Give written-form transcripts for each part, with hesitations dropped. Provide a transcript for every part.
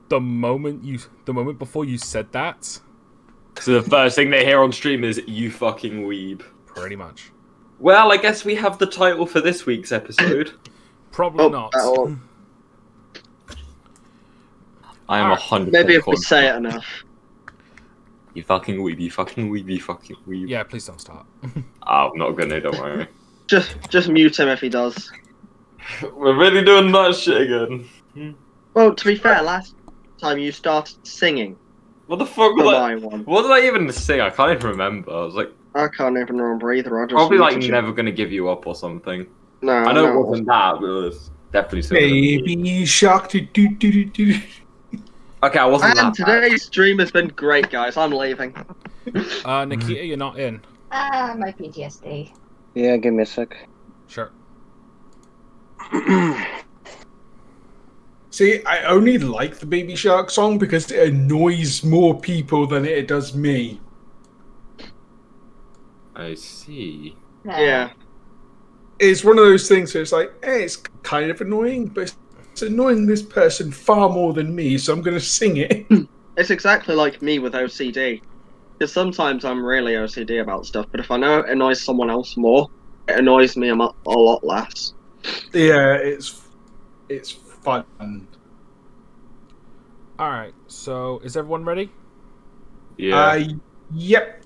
the moment before you said that. So the first thing they hear on stream is "you fucking weeb." Pretty much. Well, I guess we have the title for this week's episode. Probably not. I am 100%. Maybe if we say it enough. You fucking weeb, you fucking weeb, you fucking weeb. Yeah, please don't start. I'm not gonna, don't worry. Just mute him if he does. We're really doing that shit again. Well, to be fair, last time you started singing. What the fuck was my I? one. What did I even sing? I can't even remember. I was like, I can't even remember either. I just probably like muted you. never gonna give you up or something. No, I know no. it wasn't that, but it was definitely something. Baby shark. Do. Okay, I wasn't And that bad. today's stream has been great, guys. I'm leaving. Nikita, you're not in. My PTSD. Yeah, give me a sec. Sure. See, I only like the Baby Shark song because it annoys more people than it does me. I see. Yeah. It's one of those things where it's like, hey, it's kind of annoying, but it's annoying this person far more than me, so I'm going to sing it. It's exactly like me with OCD. Because sometimes I'm really OCD about stuff, but if I know it annoys someone else more, it annoys me a lot less. Yeah, it's fun. Alright, so is everyone ready? Yeah. Yep.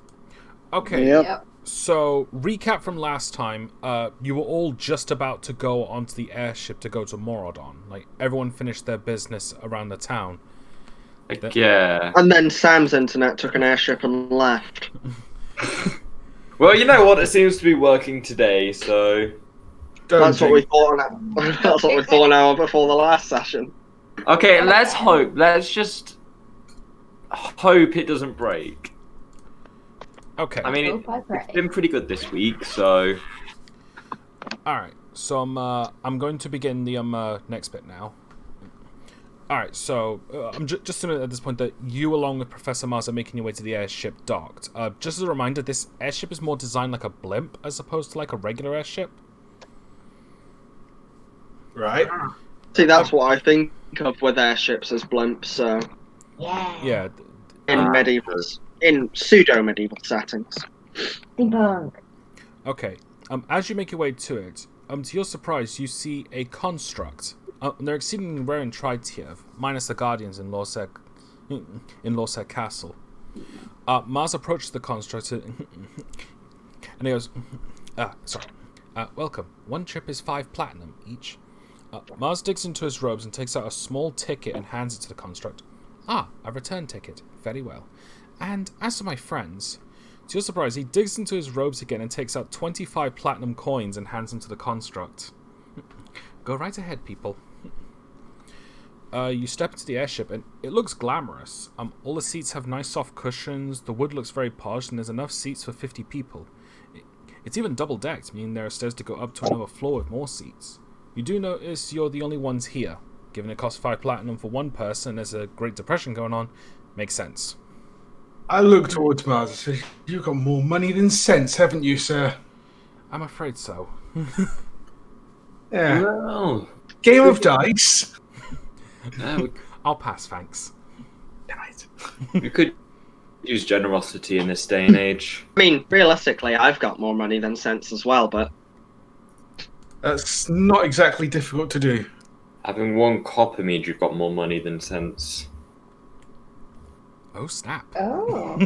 Okay. Yep. So, recap from last time, you were all just about to go onto the airship to go to Morodon. Like, everyone finished their business around the town. Yeah. And then Sam's internet took an airship and left. Well, you know what? It seems to be working today, so. That's what we thought. That's what we thought an hour before the last session. Okay, let's hope. Let's just hope it doesn't break. Okay. I mean, it's been pretty good this week, so. Alright, so I'm going to begin the next bit now. Alright, so I'm just assuming at this point that you, along with Professor Mars, are making your way to the airship docked. Just as a reminder, this airship is more designed like a blimp as opposed to like a regular airship. Right. See, that's what I think of with airships as blimps. So Yeah. in pseudo-medieval settings. Debunk. Okay. As you make your way to it, to your surprise, you see a construct. They're exceedingly rare and tried here, minus the guardians in Lorset Castle. Mars approaches the construct and he goes, sorry. Welcome. One trip is 5 platinum each. Mars digs into his robes and takes out a small ticket and hands it to the construct. A return ticket. Very well. And as for my friends, to your surprise, he digs into his robes again and takes out 25 platinum coins and hands them to the construct. Go right ahead, people. You step into the airship and it looks glamorous. All the seats have nice soft cushions, the wood looks very polished, and there's enough seats for 50 people. It's even double-decked, meaning there are stairs to go up to another floor with more seats. You do notice you're the only ones here. Given it costs 5 platinum for one person, there's a Great Depression going on. Makes sense. I look towards Mars and say, you've got more money than sense, haven't you, sir? I'm afraid so. Yeah. Well. Game of dice. I'll pass, thanks. Damn it. We could use generosity in this day and age. I mean, realistically, I've got more money than sense as well, but That's not exactly difficult to do. Having 1 copper means you've got more money than sense. Oh, snap. Oh.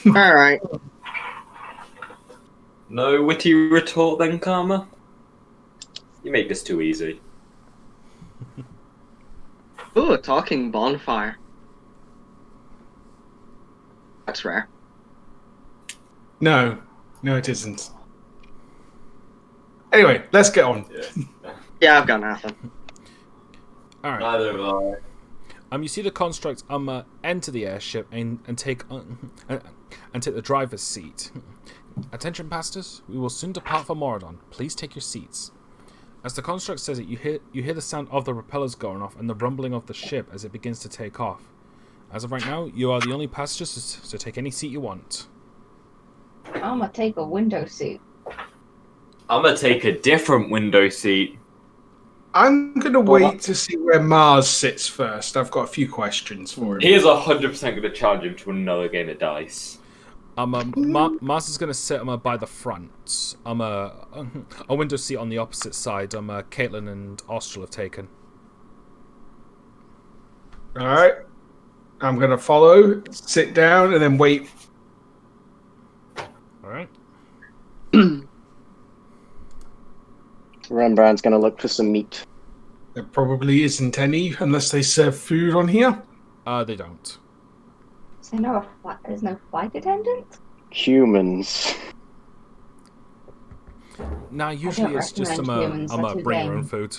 all right. No witty retort then, Karma? You make this too easy. Ooh, a talking bonfire. That's rare. No, it isn't. Anyway, let's get on. Yeah, I've got nothing. Alright. Neither have I. You see the construct enter the airship and take the driver's seat. Attention, passengers. We will soon depart for Morodon. Please take your seats. As the construct says it, you hear the sound of the propellers going off and the rumbling of the ship as it begins to take off. As of right now, you are the only passengers, so take any seat you want. I'm gonna take a window seat. I'm gonna take a different window seat. I'm going to wait to see where Mars sits first. I've got a few questions for him. He is 100% gonna challenge him to another game of dice. Mars is gonna sit by the front. A window seat on the opposite side. Caitlin and Austral have taken. All right. I'm going to follow, sit down, and then wait. All right. Rembrandt's going to look for some meat. There probably isn't any unless they serve food on here. They don't. There's no flight attendant? Humans. Nah, usually it's just recommend humans, that's bring your game. own food.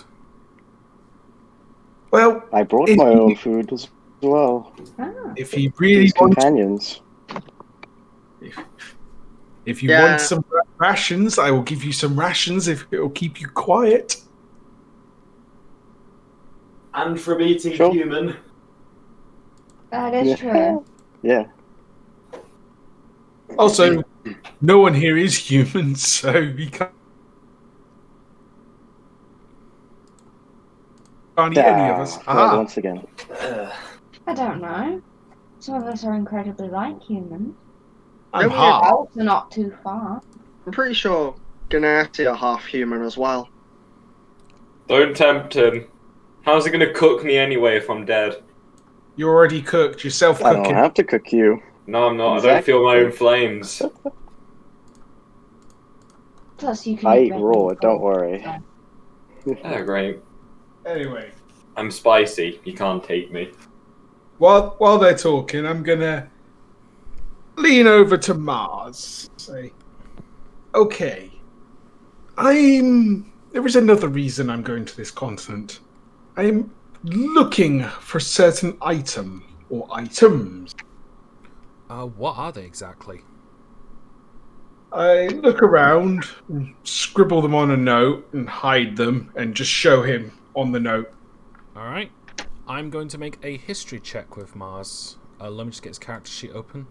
Well, I brought If my you- own food as well. Ah. if you really These want, companions. if you Yeah. want some rations, I will give you some rations if it will keep you quiet. And from eating Sure. human. That is true. Yeah. Also, no one here is human, so you can't eat any of us. Failed Aha. once again. I don't know. Some of us are incredibly like humans. I'm Yeah, half. Elves are not too far. I'm pretty sure Ganati are half human as well. Don't tempt him. How's he gonna cook me anyway if I'm dead? You're already cooked. You're I don't self-cooking. have to cook you. No, I'm not. I don't Exactly. feel my own flames. Plus, you can I eat eat red raw, meat don't cold. worry. Oh, great. Anyway, I'm spicy. You can't take me. while they're talking, I'm gonna lean over to Mars. Say, okay, there is another reason I'm going to this continent. I'm looking for a certain item or items. What are they exactly? I look around, scribble them on a note, and hide them, and just show him on the note. All right. I'm going to make a history check with Mars. Let me just get his character sheet open,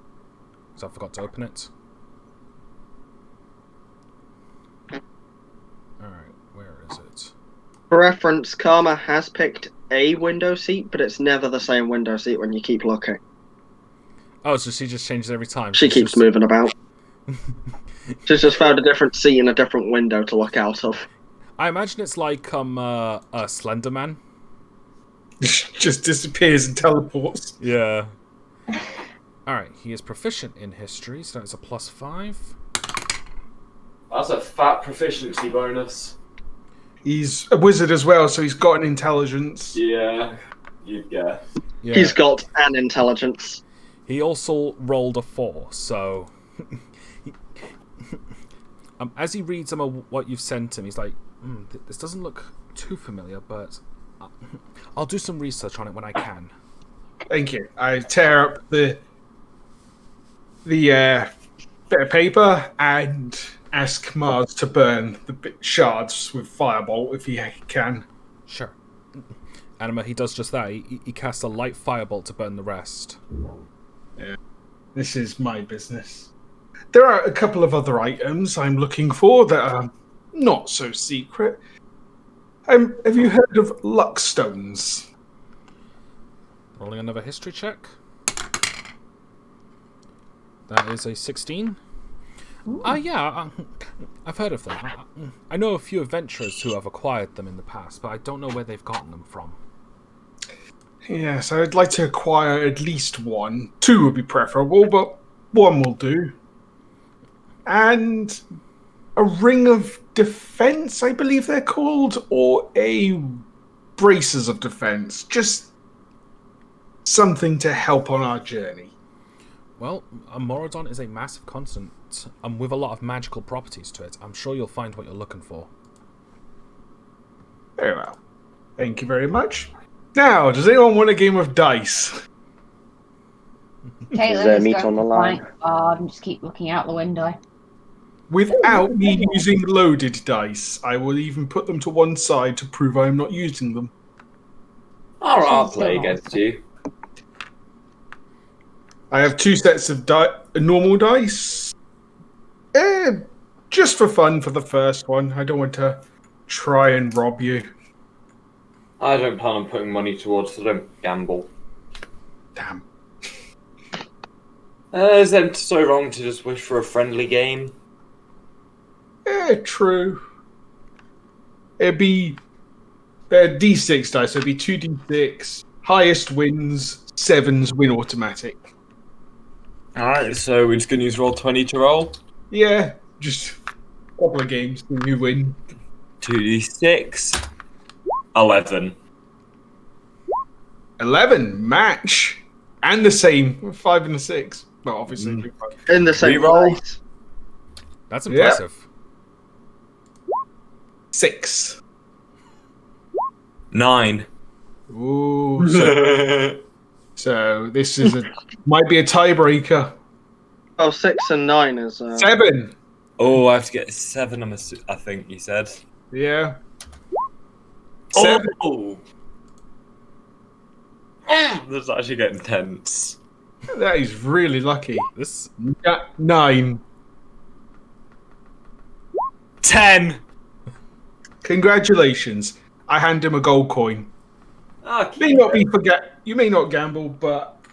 because I forgot to open it. All right, where is it? For reference, Karma has picked a window seat, but it's never the same window seat when you keep looking. Oh, so she just changes every time. She It's keeps just- moving about. She's just found a different seat in a different window to look out of. I imagine it's like a Slender Man. Just disappears and teleports. Yeah. All right, he is proficient in history, so that's a +5. That's a fat proficiency bonus. He's a wizard as well, so he's got an intelligence. Yeah, you'd guess. Yeah. He's got an intelligence. He also rolled a 4, so as he reads what you've sent him, he's like, "This doesn't look too familiar, but I'll do some research on it when I can." Thank you. I tear up the bit of paper and ask Mars to burn the shards with firebolt if he can. Sure. And he does just that. He casts a light firebolt to burn the rest. This is my business. There are a couple of other items I'm looking for that are not so secret. Have you heard of luck stones? Rolling another history check. That is a 16. Yeah, I've heard of them. I know a few adventurers who have acquired them in the past, but I don't know where they've gotten them from. Yes, I'd like to acquire at least one. 2 would be preferable, but 1 will do. And a ring of defense, I believe they're called, or a braces of defense. Just something to help on our journey. Well, Moradon is a massive continent with a lot of magical properties to it. I'm sure you'll find what you're looking for. Very well. Thank you very much. Now, does anyone want a game of dice? Caitlin there is meat going on the to line? blank guard and just keep looking out the window. Without me using loaded dice, I will even put them to one side to prove I'm not using them. Alright, I'll play against you. I have 2 sets of normal dice. just for fun for the first one. I don't want to try and rob you. I don't plan on putting money towards it. I don't gamble. Damn. Is it so wrong to just wish for a friendly game? True. It'd be D6 dice, so it'd be 2d6. Highest wins, 7s win automatic. Alright, so we're just going to use Roll20 to roll? Yeah, just a couple of games and you win. 2d6. 11. 11, match. And the same, 5 and a 6. Well, obviously. In the same Reroll. place. That's impressive. 6. 9. Ooh, so this is might be a tiebreaker. Oh, 6 and 9 is... 7. Oh, I have to get 7, I think you said. Yeah. 7. Oh! This is actually getting tense. That is really lucky. This 9. 10! Congratulations. I hand him a gold coin. Okay. You may not gamble, but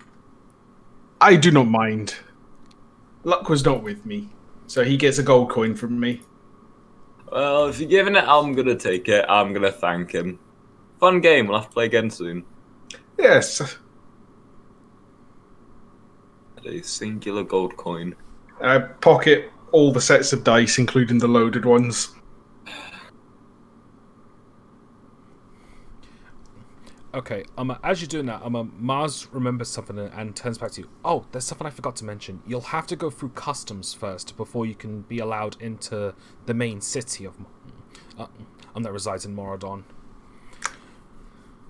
I do not mind. Luck was not with me, so he gets a gold coin from me. Well, if you're giving it, I'm gonna take it. I'm gonna thank him. Fun game. We'll have to play again soon. Yes. A singular gold coin. I pocket all the sets of dice, including the loaded ones. Okay, as you're doing that, Mars remembers something and turns back to you. Oh, there's something I forgot to mention. You'll have to go through customs first before you can be allowed into the main city of that resides in Moradon.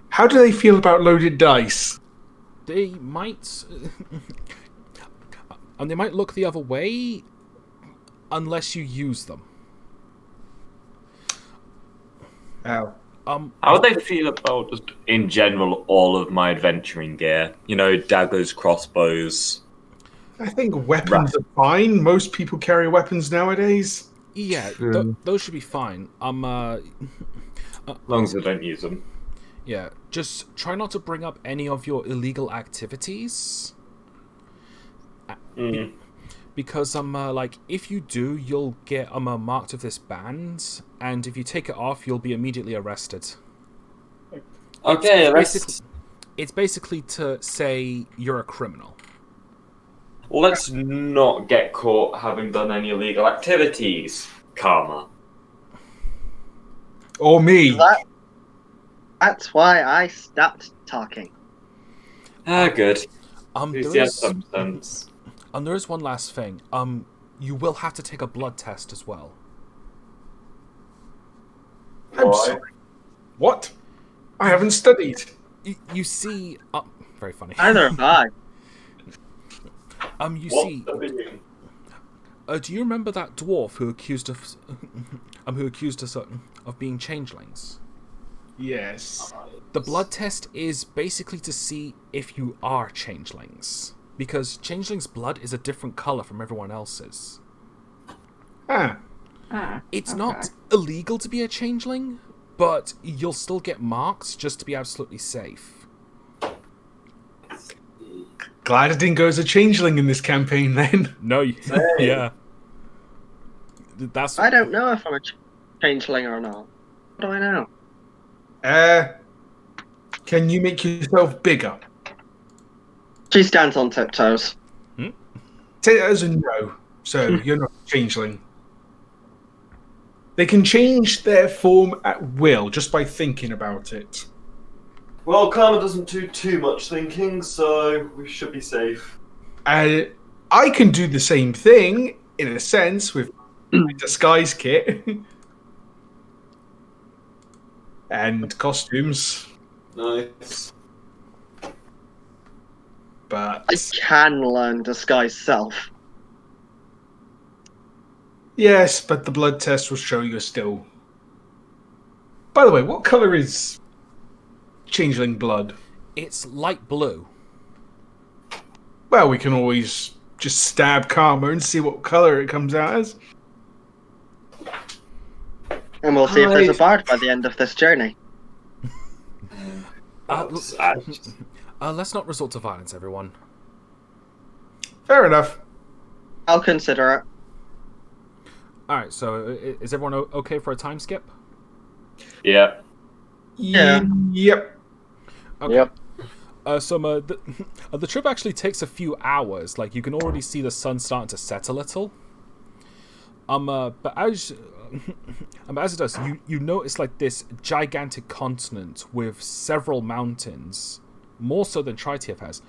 How do they feel about loaded dice? They might... and they might look the other way unless you use them. How? How would they feel about just, in general, all of my adventuring gear? You know, daggers, crossbows. I think weapons are fine. Most people carry weapons nowadays. Yeah, those should be fine. As long as I don't use them. Yeah, just try not to bring up any of your illegal activities. Because like if you do, you'll get marked with this band, and if you take it off, you'll be immediately arrested. Okay, it's basically to say you're a criminal. Let's not get caught having done any illegal activities, Karma. Or me. That's why I stopped talking. Good. There is some sense. there is one last thing. You will have to take a blood test as well. I'm sorry. What? I haven't studied. You see, very funny. Neither have I. You see. Do you remember that dwarf who accused us of being changelings? Yes. The blood test is basically to see if you are changelings, because changelings' blood is a different color from everyone else's. It's not illegal to be a changeling, but you'll still get marks just to be absolutely safe. Glad I didn't go as a changeling in this campaign then. No, yeah. That's. I don't know if I'm a changeling or not. What do I know? Can you make yourself bigger? She stands on tiptoes. Take that as a no. So you're not a changeling. They can change their form at will just by thinking about it. Well, Karma doesn't do too much thinking, so we should be safe. I can do the same thing, in a sense, with my disguise kit. And costumes. Nice. But I can learn disguise self. yes, but the blood test will show you're still... By the way, what colour is changeling blood? It's light blue. Well, we can always just stab Karma and see what colour it comes out as. And we'll see if there's a bard by the end of this journey. Let's not resort to violence, everyone. Fair enough. I'll consider it. Alright, so is everyone okay for a time skip? Yeah. Yeah. Yep. Okay. Yep. The trip actually takes a few hours. Like, you can already see the sun starting to set a little. But as it does, you notice like this gigantic continent with several mountains, more so than Tritiev has.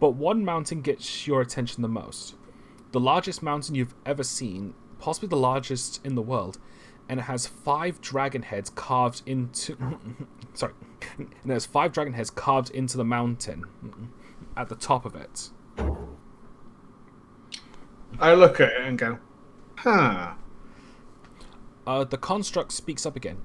But one mountain gets your attention the most. The largest mountain you've ever seen, possibly the largest in the world, and it has 5 dragon heads carved into. Sorry, and there's 5 dragon heads carved into the mountain at the top of it. I look at it and go, huh. The construct speaks up again.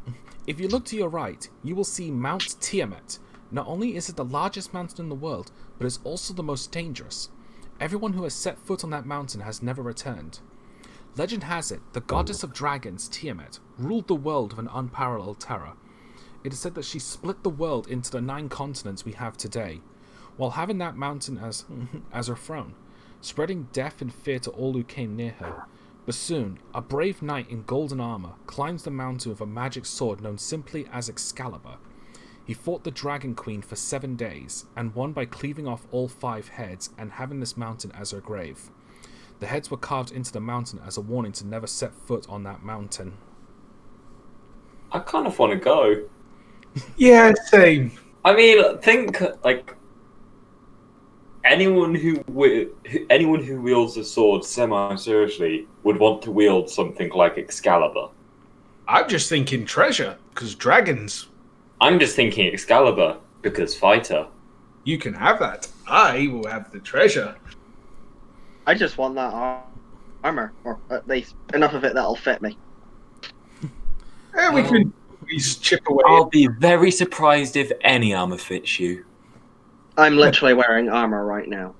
If you look to your right, you will see Mount Tiamat. Not only is it the largest mountain in the world, but it's also the most dangerous. Everyone who has set foot on that mountain has never returned. Legend has it, the goddess of dragons, Tiamat, ruled the world with an unparalleled terror. It is said that she split the world into the 9 continents we have today, while having that mountain as her throne, spreading death and fear to all who came near her. But soon, a brave knight in golden armor climbs the mountain with a magic sword known simply as Excalibur. He fought the Dragon Queen for 7 days, and won by cleaving off all 5 heads and having this mountain as her grave. The heads were carved into the mountain as a warning to never set foot on that mountain. I kind of want to go. Yeah, same. I mean, think like anyone who wields a sword semi-seriously would want to wield something like Excalibur. I'm just thinking treasure, because dragons. I'm just thinking Excalibur, because fighter. You can have that. I will have the treasure. I just want that armor, or at least enough of it that'll fit me. Yeah, we can always chip away. I'll be very surprised if any armor fits you. I'm literally wearing armor right now.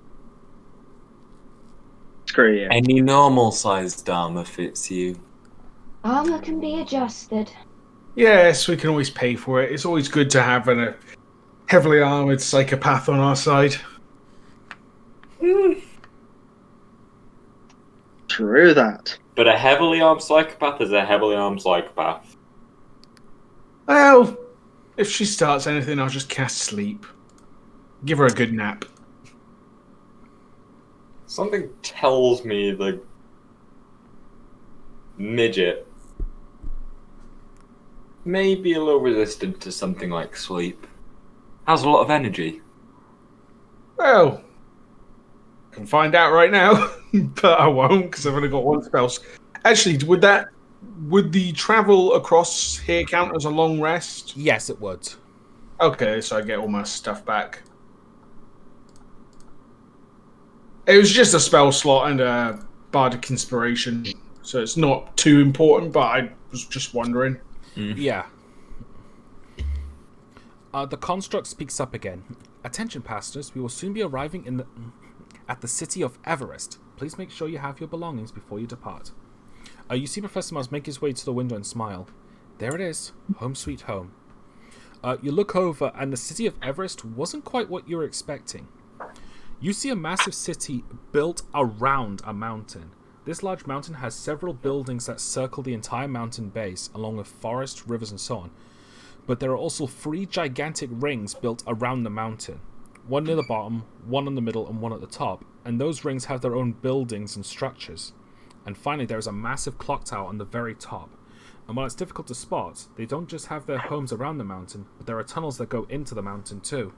Screw you. Any normal-sized armor fits you. Armor can be adjusted. Yes, we can always pay for it. It's always good to have a heavily armored psychopath on our side. True that. But a heavily armed psychopath is a heavily armed psychopath. Well, if she starts anything, I'll just cast sleep. Give her a good nap. Something tells me the midget may be a little resistant to something like sleep. Has a lot of energy. Well, I can find out right now, but I won't because I've only got 1 spell. Actually, would the travel across here count as a long rest? Yes, it would. Okay, so I get all my stuff back. It was just a spell slot and a bardic inspiration, so it's not too important, but I was just wondering. Yeah. The construct speaks up again. Attention, passengers, we will soon be arriving at the city of Everest. Please make sure you have your belongings before you depart. You see Professor Mars make his way to the window and smile. There it is, home sweet home. You look over, and the city of Everest wasn't quite what you were expecting. You see a massive city built around a mountain. This large mountain has several buildings that circle the entire mountain base, along with forests, rivers, and so on. But there are also 3 gigantic rings built around the mountain. One near the bottom, one in the middle, and one at the top. And those rings have their own buildings and structures. And finally, there is a massive clock tower on the very top. And while it's difficult to spot, they don't just have their homes around the mountain, but there are tunnels that go into the mountain too.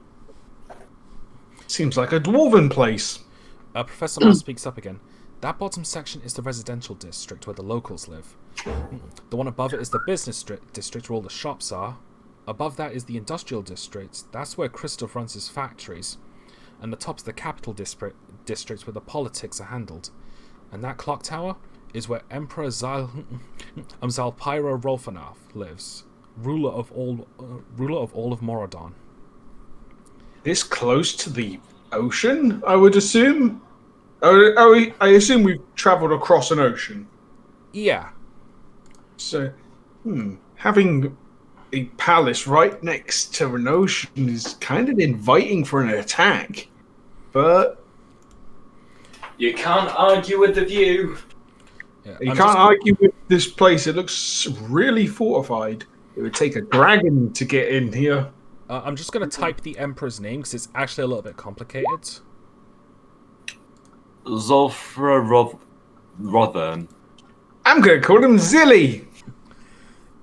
Seems like a dwarven place. Professor Mars speaks up again. That bottom section is the residential district where the locals live. The one above it is the business district where all the shops are. Above that is the industrial district. That's where Christoph runs his factories. And the top's the capital district where the politics are handled. And that clock tower is where Emperor Zalpyra Rolfanath lives, ruler of all of Moradon. This close to the ocean, I would assume? I assume we've travelled across an ocean. Yeah. So, having a palace right next to an ocean is kind of inviting for an attack. But You can't argue with the view. Yeah, you I'm can't just- argue with this place. It looks really fortified. It would take a dragon to get in here. I'm just going to type the Emperor's name because it's actually a little bit complicated. Zolfra Rothern. I'm going to call him Zilly.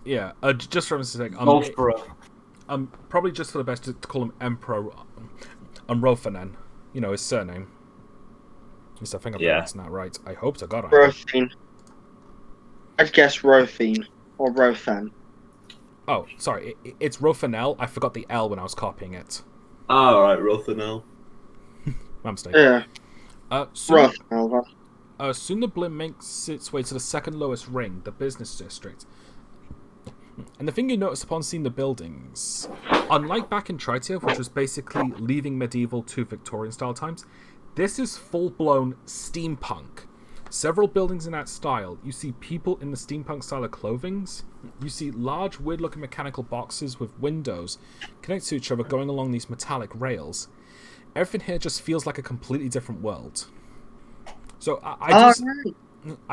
Yeah, just for a sake, Zolfra. probably just for the best to call him Emperor Rofanen. You know, his surname. At least I think I'm pronouncing that right. I hope to God I am. Rothine. I'd guess Rothine or Rothan. Oh, sorry, it's Rofanel. I forgot the L when I was copying it. Alright, Rothanel. My mistake. Yeah, Soon, Rothel. soon the blimp makes its way to the second lowest ring, the business district. And the thing you notice upon seeing the buildings, unlike back in Tritiev, which was basically leaving medieval to Victorian style times, this is full-blown steampunk. Several buildings in that style. You see people in the steampunk style of clothings. You see large, weird-looking mechanical boxes with windows connected to each other going along these metallic rails. Everything here just feels like a completely different world. So I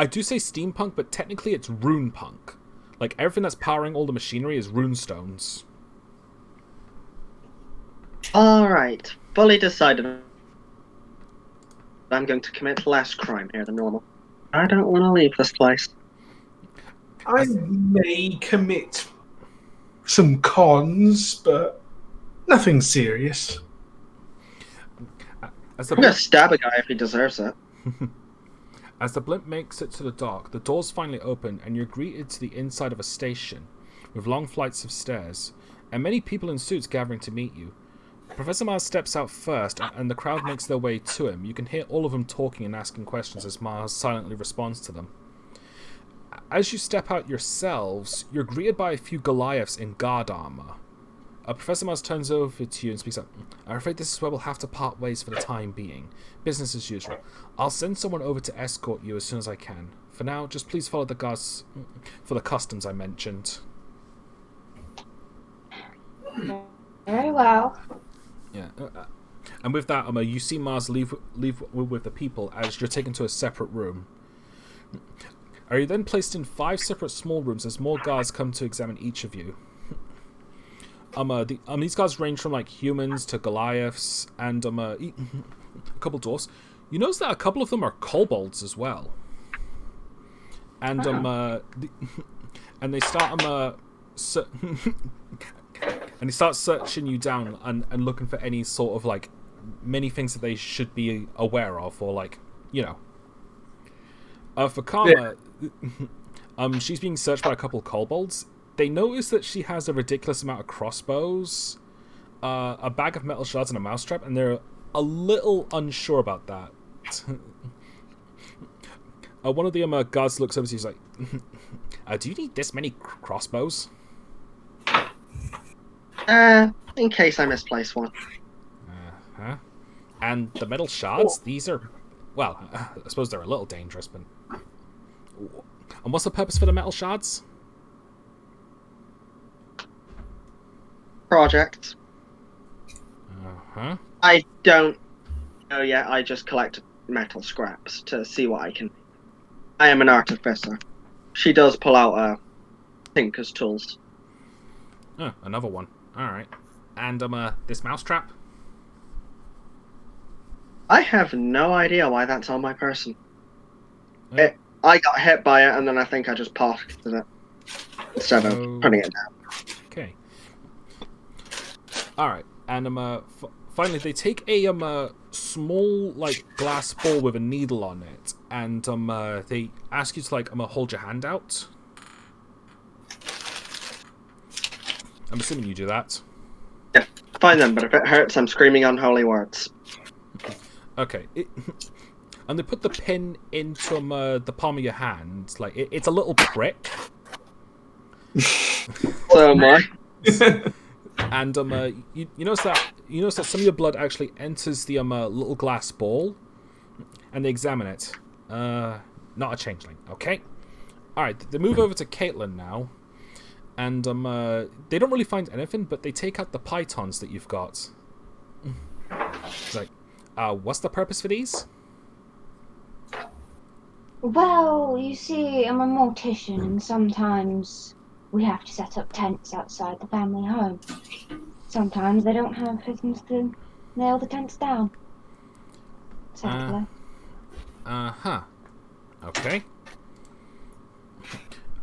do say steampunk, but technically it's rune punk. Like, everything that's powering all the machinery is rune stones. Alright, fully decided. I'm going to commit less crime here than normal. I don't want to leave this place. I may commit some cons, but nothing serious. As I'm going to stab a guy if he deserves it. As the blimp makes it to the dock, the doors finally open and you're greeted to the inside of a station with long flights of stairs and many people in suits gathering to meet you. Professor Mars steps out first and the crowd makes their way to him. You can hear all of them talking and asking questions as Mars silently responds to them. As you step out yourselves, you're greeted by a few Goliaths in guard armor. Professor Mars turns over to you and speaks up. I'm afraid this is where we'll have to part ways for the time being. Business as usual. I'll send someone over to escort you as soon as I can. For now, just please follow the guards for the customs I mentioned. Very well. Yeah. And with that, you see Mars leave with the people as you're taken to a separate room. Are you then placed in 5 separate small rooms as more guards come to examine each of you? These guys range from like humans to Goliaths and a couple dwarfs. You notice that a couple of them are kobolds as well. And and they start and they start searching you down and looking for any sort of like many things that they should be aware of, or like, you know. For Karma, she's being searched by a couple of kobolds. They notice that she has a ridiculous amount of crossbows, a bag of metal shards, and a mousetrap, and they're a little unsure about that. One of the guards looks over to you and is like, do you need this many crossbows? In case I misplace one. Huh? And the metal shards, these are, well, I suppose they're a little dangerous, but... And what's the purpose for the metal shards? Project. Uh-huh. I don't know yet. I just collect metal scraps to see what I can. I am an artificer. She does pull out tinker's tools. Oh, another one. Alright. And this mousetrap? I have no idea why that's on my person. Oh. I got hit by it, and then I think I just pocketed it instead of putting it down. Okay. Alright. And finally they take a small like glass ball with a needle on it, and they ask you to like hold your hand out. I'm assuming you do that. Yeah, fine then, but if it hurts, I'm screaming unholy words. Okay. And they put the pin into the palm of your hand. Like it's a little prick. So am I. And you notice that some of your blood actually enters the little glass ball, and they examine it. Not a changeling. Okay. All right. They move over to Caitlin now, And they don't really find anything, but they take out the pythons that you've got. It's like, what's the purpose for these? Well, you see, I'm a mortician, and sometimes we have to set up tents outside the family home. Sometimes they don't have fittings to nail the tents down. Sadly. Okay.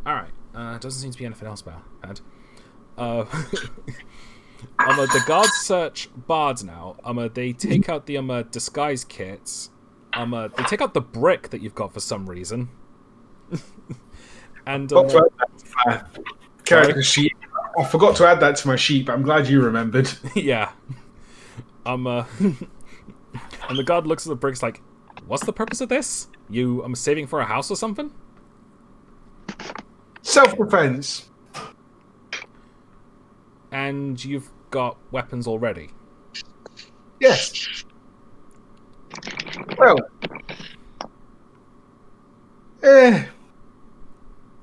Alright. Doesn't seem to be anything else bad. The guards search bards now. They take out the disguise kits. They take out the brick that you've got for some reason. And character sheet. I forgot to add that to my sheet, but I'm glad you remembered. Yeah. And the guard looks at the bricks like, what's the purpose of this? You saving for a house or something? Self-defense. And you've got weapons already? Yes. Well,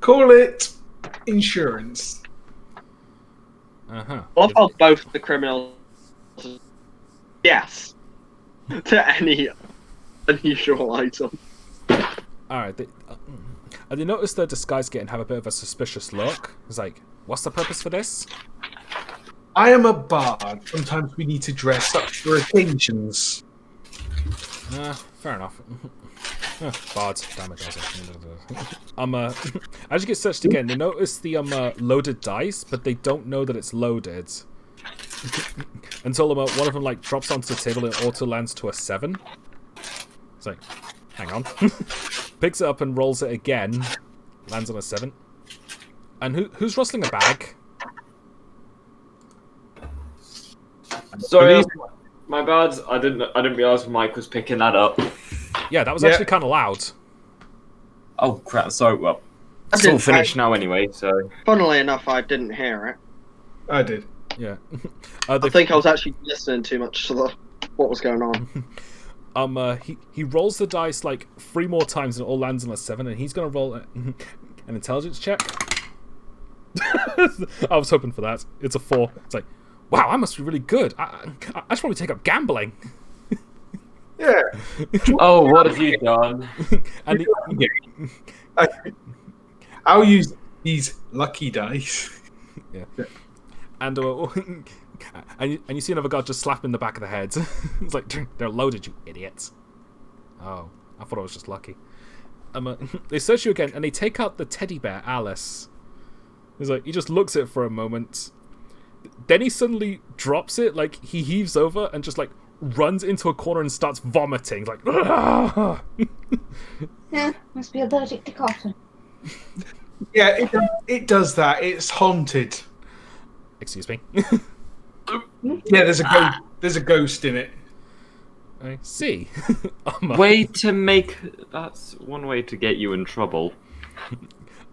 call it insurance. I love how both the criminals yes to any unusual item. Alright, they notice the disguise kit and have a bit of a suspicious look. It's like, what's the purpose for this? I am a bard. Sometimes we need to dress up for occasions. Fair enough. Bards, damage also. As you get searched again, they notice the loaded dice, but they don't know that it's loaded. Until one of them drops onto the table and auto lands to a 7. It's like, hang on. Picks it up and rolls it again. Lands on a 7. And who's rustling a bag? Sorry, my bad. I didn't realize Mike was picking that up. Yeah, that was actually kind of loud. Oh crap! Sorry. Well, it's all finished now anyway. So, funnily enough, I didn't hear it. I did. Yeah. I think I was actually listening too much to what was going on. He rolls the dice 3 more times and it all lands on a 7, and he's gonna roll an intelligence check. I was hoping for that. It's a 4. It's like, wow, I must be really good. I should probably take up gambling. Yeah. Oh, what have you done? And I'll use these lucky dice. Yeah. And you see another guy just slap him in the back of the head. It's like, they're loaded, you idiots. Oh, I thought I was just lucky. They search you again, and they take out the teddy bear, Alice. He's like, he just looks at it for a moment. Then he suddenly drops it, he heaves over and just runs into a corner and starts vomiting. Yeah, must be allergic to cotton. Yeah, it does that. It's haunted. Excuse me. Yeah, there's a ghost in it. I see. Way to make that's one way to get you in trouble.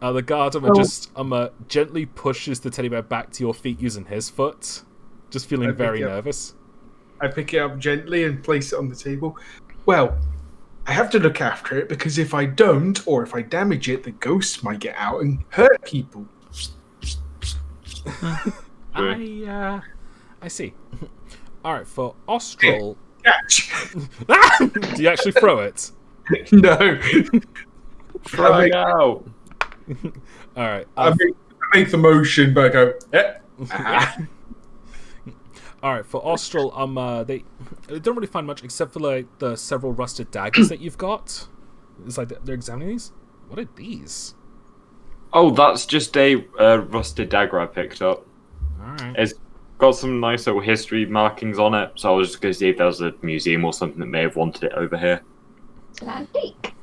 The guard just gently pushes the teddy bear back to your feet using his foot, just feeling very nervous. I pick it up gently and place it on the table. Well, I have to look after it because if I don't, or if I damage it, the ghosts might get out and hurt people. I see. All right, for Austral. Catch! Do you actually throw it? No. Throw it out. All right. I make the motion, but I go. All right, for Austral, they don't really find much except for the several rusted daggers that you've got. It's like they're examining these. What are these? Oh, that's just a rusted dagger I picked up. All right. It's got some nice little history markings on it, so I was just going to see if there was a museum or something that may have wanted it over here. It's an antique.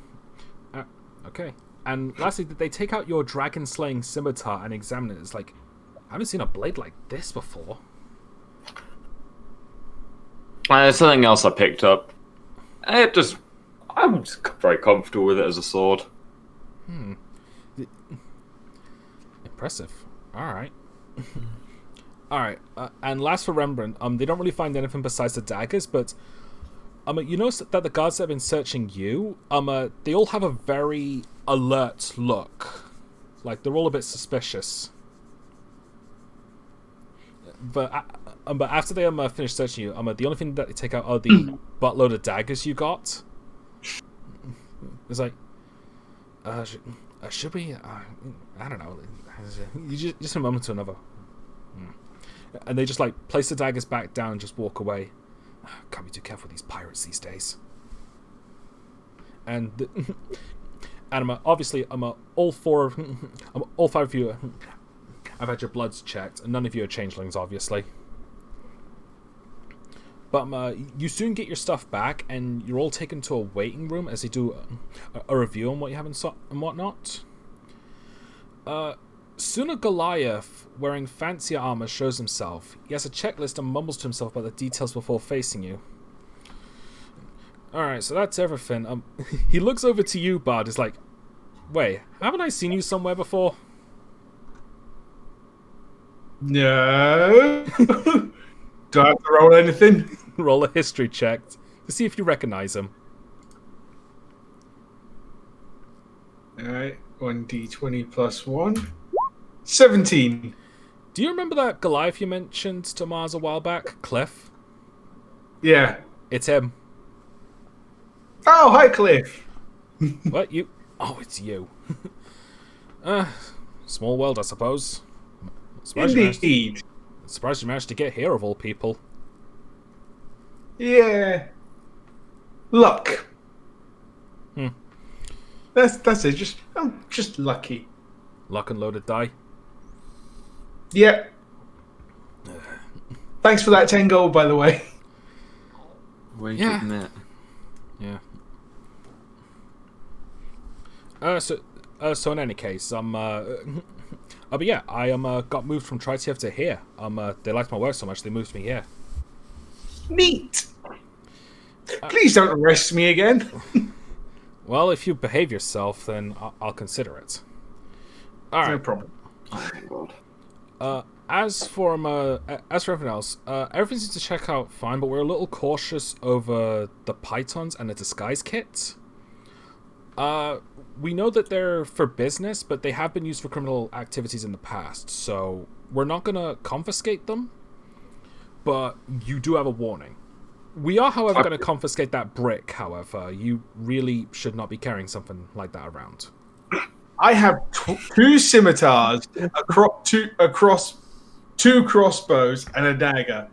Okay. And lastly, they take out your dragon-slaying scimitar and examine it. It's like, I haven't seen a blade like this before. There's something else I picked up. I'm just very comfortable with it as a sword. Impressive. All right. All right. And last for Rembrandt, they don't really find anything besides the daggers, but you notice that the guards that have been searching you, they all have a very alert look. They're all a bit suspicious. but after they finish searching you, the only thing that they take out are the buttload of daggers you got. It's like, should we? I don't know. You just a moment to another, and they just like place the daggers back down and just walk away. Can't be too careful with these pirates these days. And obviously all five of you. I've had your bloods checked, and none of you are changelings, obviously. But you soon get your stuff back, and you're all taken to a waiting room as they do a review on what you have and whatnot. Soon a Goliath, wearing fancy armor, shows himself. He has a checklist and mumbles to himself about the details before facing you. Alright, so that's everything. He looks over to you, Bard. He's like, wait, haven't I seen you somewhere before? No. Do I have to roll anything? Roll a history check to see if you recognize him. Alright, 1d20 plus 1. 17. Do you remember that Goliath you mentioned to Mars a while back? Cliff? Yeah. It's him. Oh, hi, Cliff. What? You? Oh, it's you. Small world, I suppose. Indeed. Surprised you managed to get here, of all people. Yeah. Luck. That's it. I'm just lucky. Luck and loaded die. Yep. Thanks for that 10 gold, by the way. Wait Yeah. a minute. Yeah. So in any case, but yeah, I got moved from Tritiev to here. They liked my work so much they moved me here. Neat. Please don't arrest me again. Well, if you behave yourself, then I'll consider it. All right. No problem. Oh my god. As for everything else, everything seems to check out fine, but we're a little cautious over the pythons and the disguise kits. We know that they're for business, but they have been used for criminal activities in the past, so we're not going to confiscate them, but you do have a warning. We are, however, going to confiscate that brick, however. You really should not be carrying something like that around. I have two scimitars, two crossbows, and a dagger,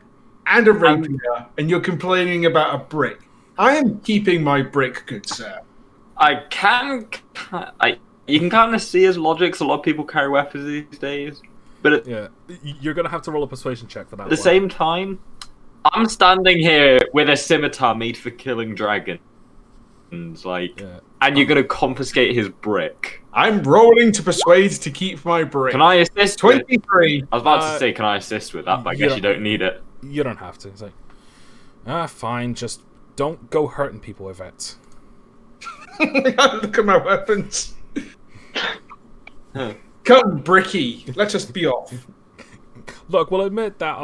and a rapier, and you're complaining about a brick. I am keeping my brick, good sir. You can kind of see his logic. 'Cause a lot of people carry weapons these days, but Yeah, you're going to have to roll a persuasion check for that. at the same time, I'm standing here with a scimitar made for killing dragons, and you're gonna confiscate his brick. I'm rolling to persuade to keep my brick. Can I assist? 23. I was about to say, can I assist with that? But I guess you don't need it. You don't have to. It's like, fine, just don't go hurting people with it. Look at my weapons. Come, Bricky. Let us be off. Look, we'll admit that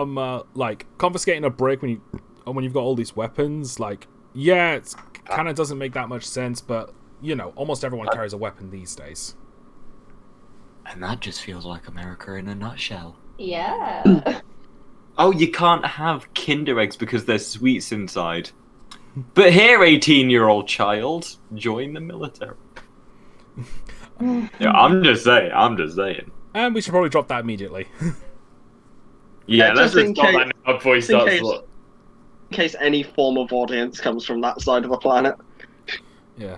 confiscating a brick when you've got all these weapons, it kind of doesn't make that much sense, but almost everyone carries a weapon these days. And that just feels like America in a nutshell. Yeah. Oh, you can't have Kinder eggs because there's sweets inside. But here, 18-year-old child, join the military. Yeah, I'm just saying. And we should probably drop that immediately. Yeah, let's just in just stop case- that now before he starts. in case any form of audience comes from that side of the planet. Yeah.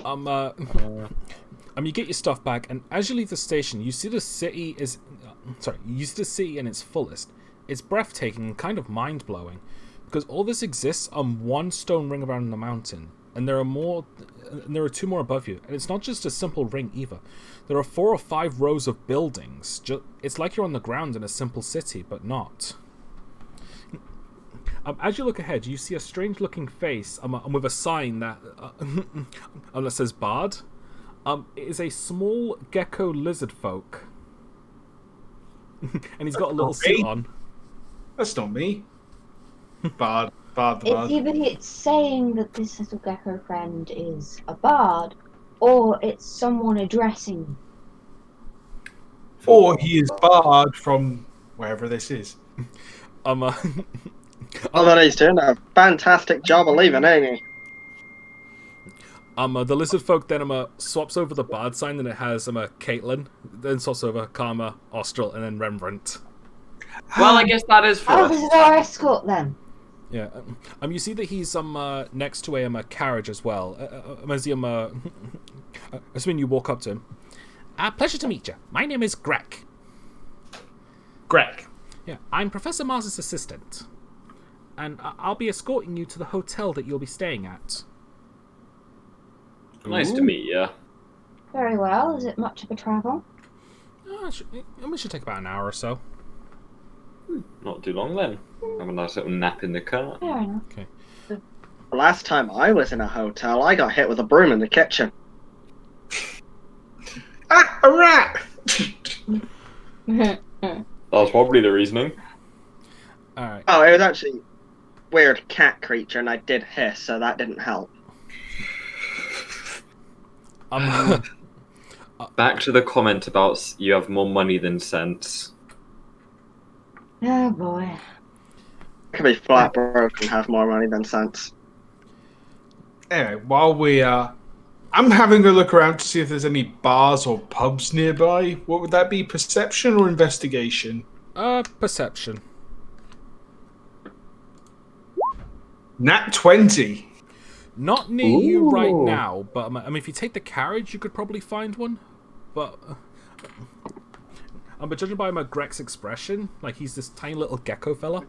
You get your stuff back, and as you leave the station, you see the city in its fullest. It's breathtaking and kind of mind-blowing, because all this exists on one stone ring around the mountain, and there are two more above you, and it's not just a simple ring either. There are 4 or 5 rows of buildings. It's like you're on the ground in a simple city, but not. As you look ahead, you see a strange-looking face with a sign that says Bard. It is a small gecko lizard folk. And he's got a little suit on. That's not me. Bard the Bard. Either it's saying that this little gecko friend is a bard, or it's someone addressing. Or he is Bard from wherever this is. Although he's doing a fantastic job of leaving, ain't he? The lizard folk then swaps over the bard sign, and it has Caitlin, then swaps over Karma, Austral, and then Rembrandt. Well, I guess that is for Oh, us. this is our escort then. Yeah. You see that he's next to a carriage as well. As he assuming you walk up to him. Pleasure to meet you. My name is Greg. Greg. Yeah, I'm Professor Mars's assistant, and I'll be escorting you to the hotel that you'll be staying at. Nice to meet you. Very well. Is it much of a travel? We should take about an hour or so. Not too long then. Have a nice little nap in the car. Fair enough. Okay. The last time I was in a hotel, I got hit with a broom in the kitchen. Ah, a rat! That was probably the reasoning. All right. Oh, it was actually a weird cat creature, and I did hiss, so that didn't help. Back to the comment about you have more money than sense. Oh boy. I could be flat broke and have more money than sense. Anyway, while I'm having a look around to see if there's any bars or pubs nearby. What would that be? Perception or investigation? Perception. Nat 20. Not near you right now, but if you take the carriage, you could probably find one. But but judging by Greg's expression, like he's this tiny little gecko fella,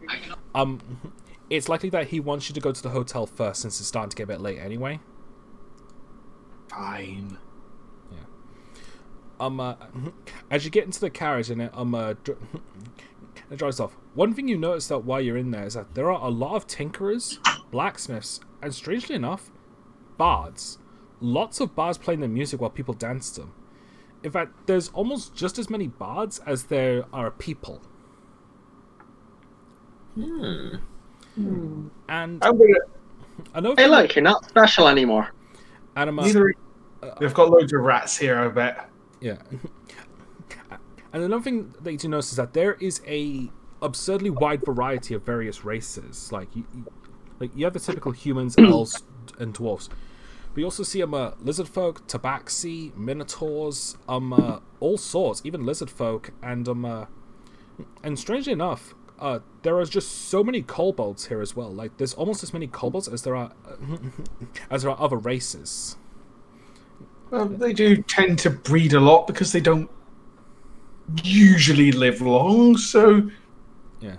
it's likely that he wants you to go to the hotel first, since it's starting to get a bit late anyway. Fine. Yeah. As you get into the carriage and it drives off, one thing you notice that while you're in there is that there are a lot of tinkerers, blacksmiths, and strangely enough, bards. Lots of bards playing their music while people dance to them. In fact, there's almost just as many bards as there are people. And Hey, look, you're not special anymore. And They've got loads of rats here, I bet. Yeah. And another thing that you do notice is that there is a absurdly wide variety of various races. Like you have the typical humans, elves, and dwarves. But you also see lizard folk, tabaxi, minotaurs, all sorts, even lizard folk, and strangely enough, there are just so many kobolds here as well. Like there's almost as many kobolds as there are other races. Well, they do tend to breed a lot because they don't usually live long, so... Yeah.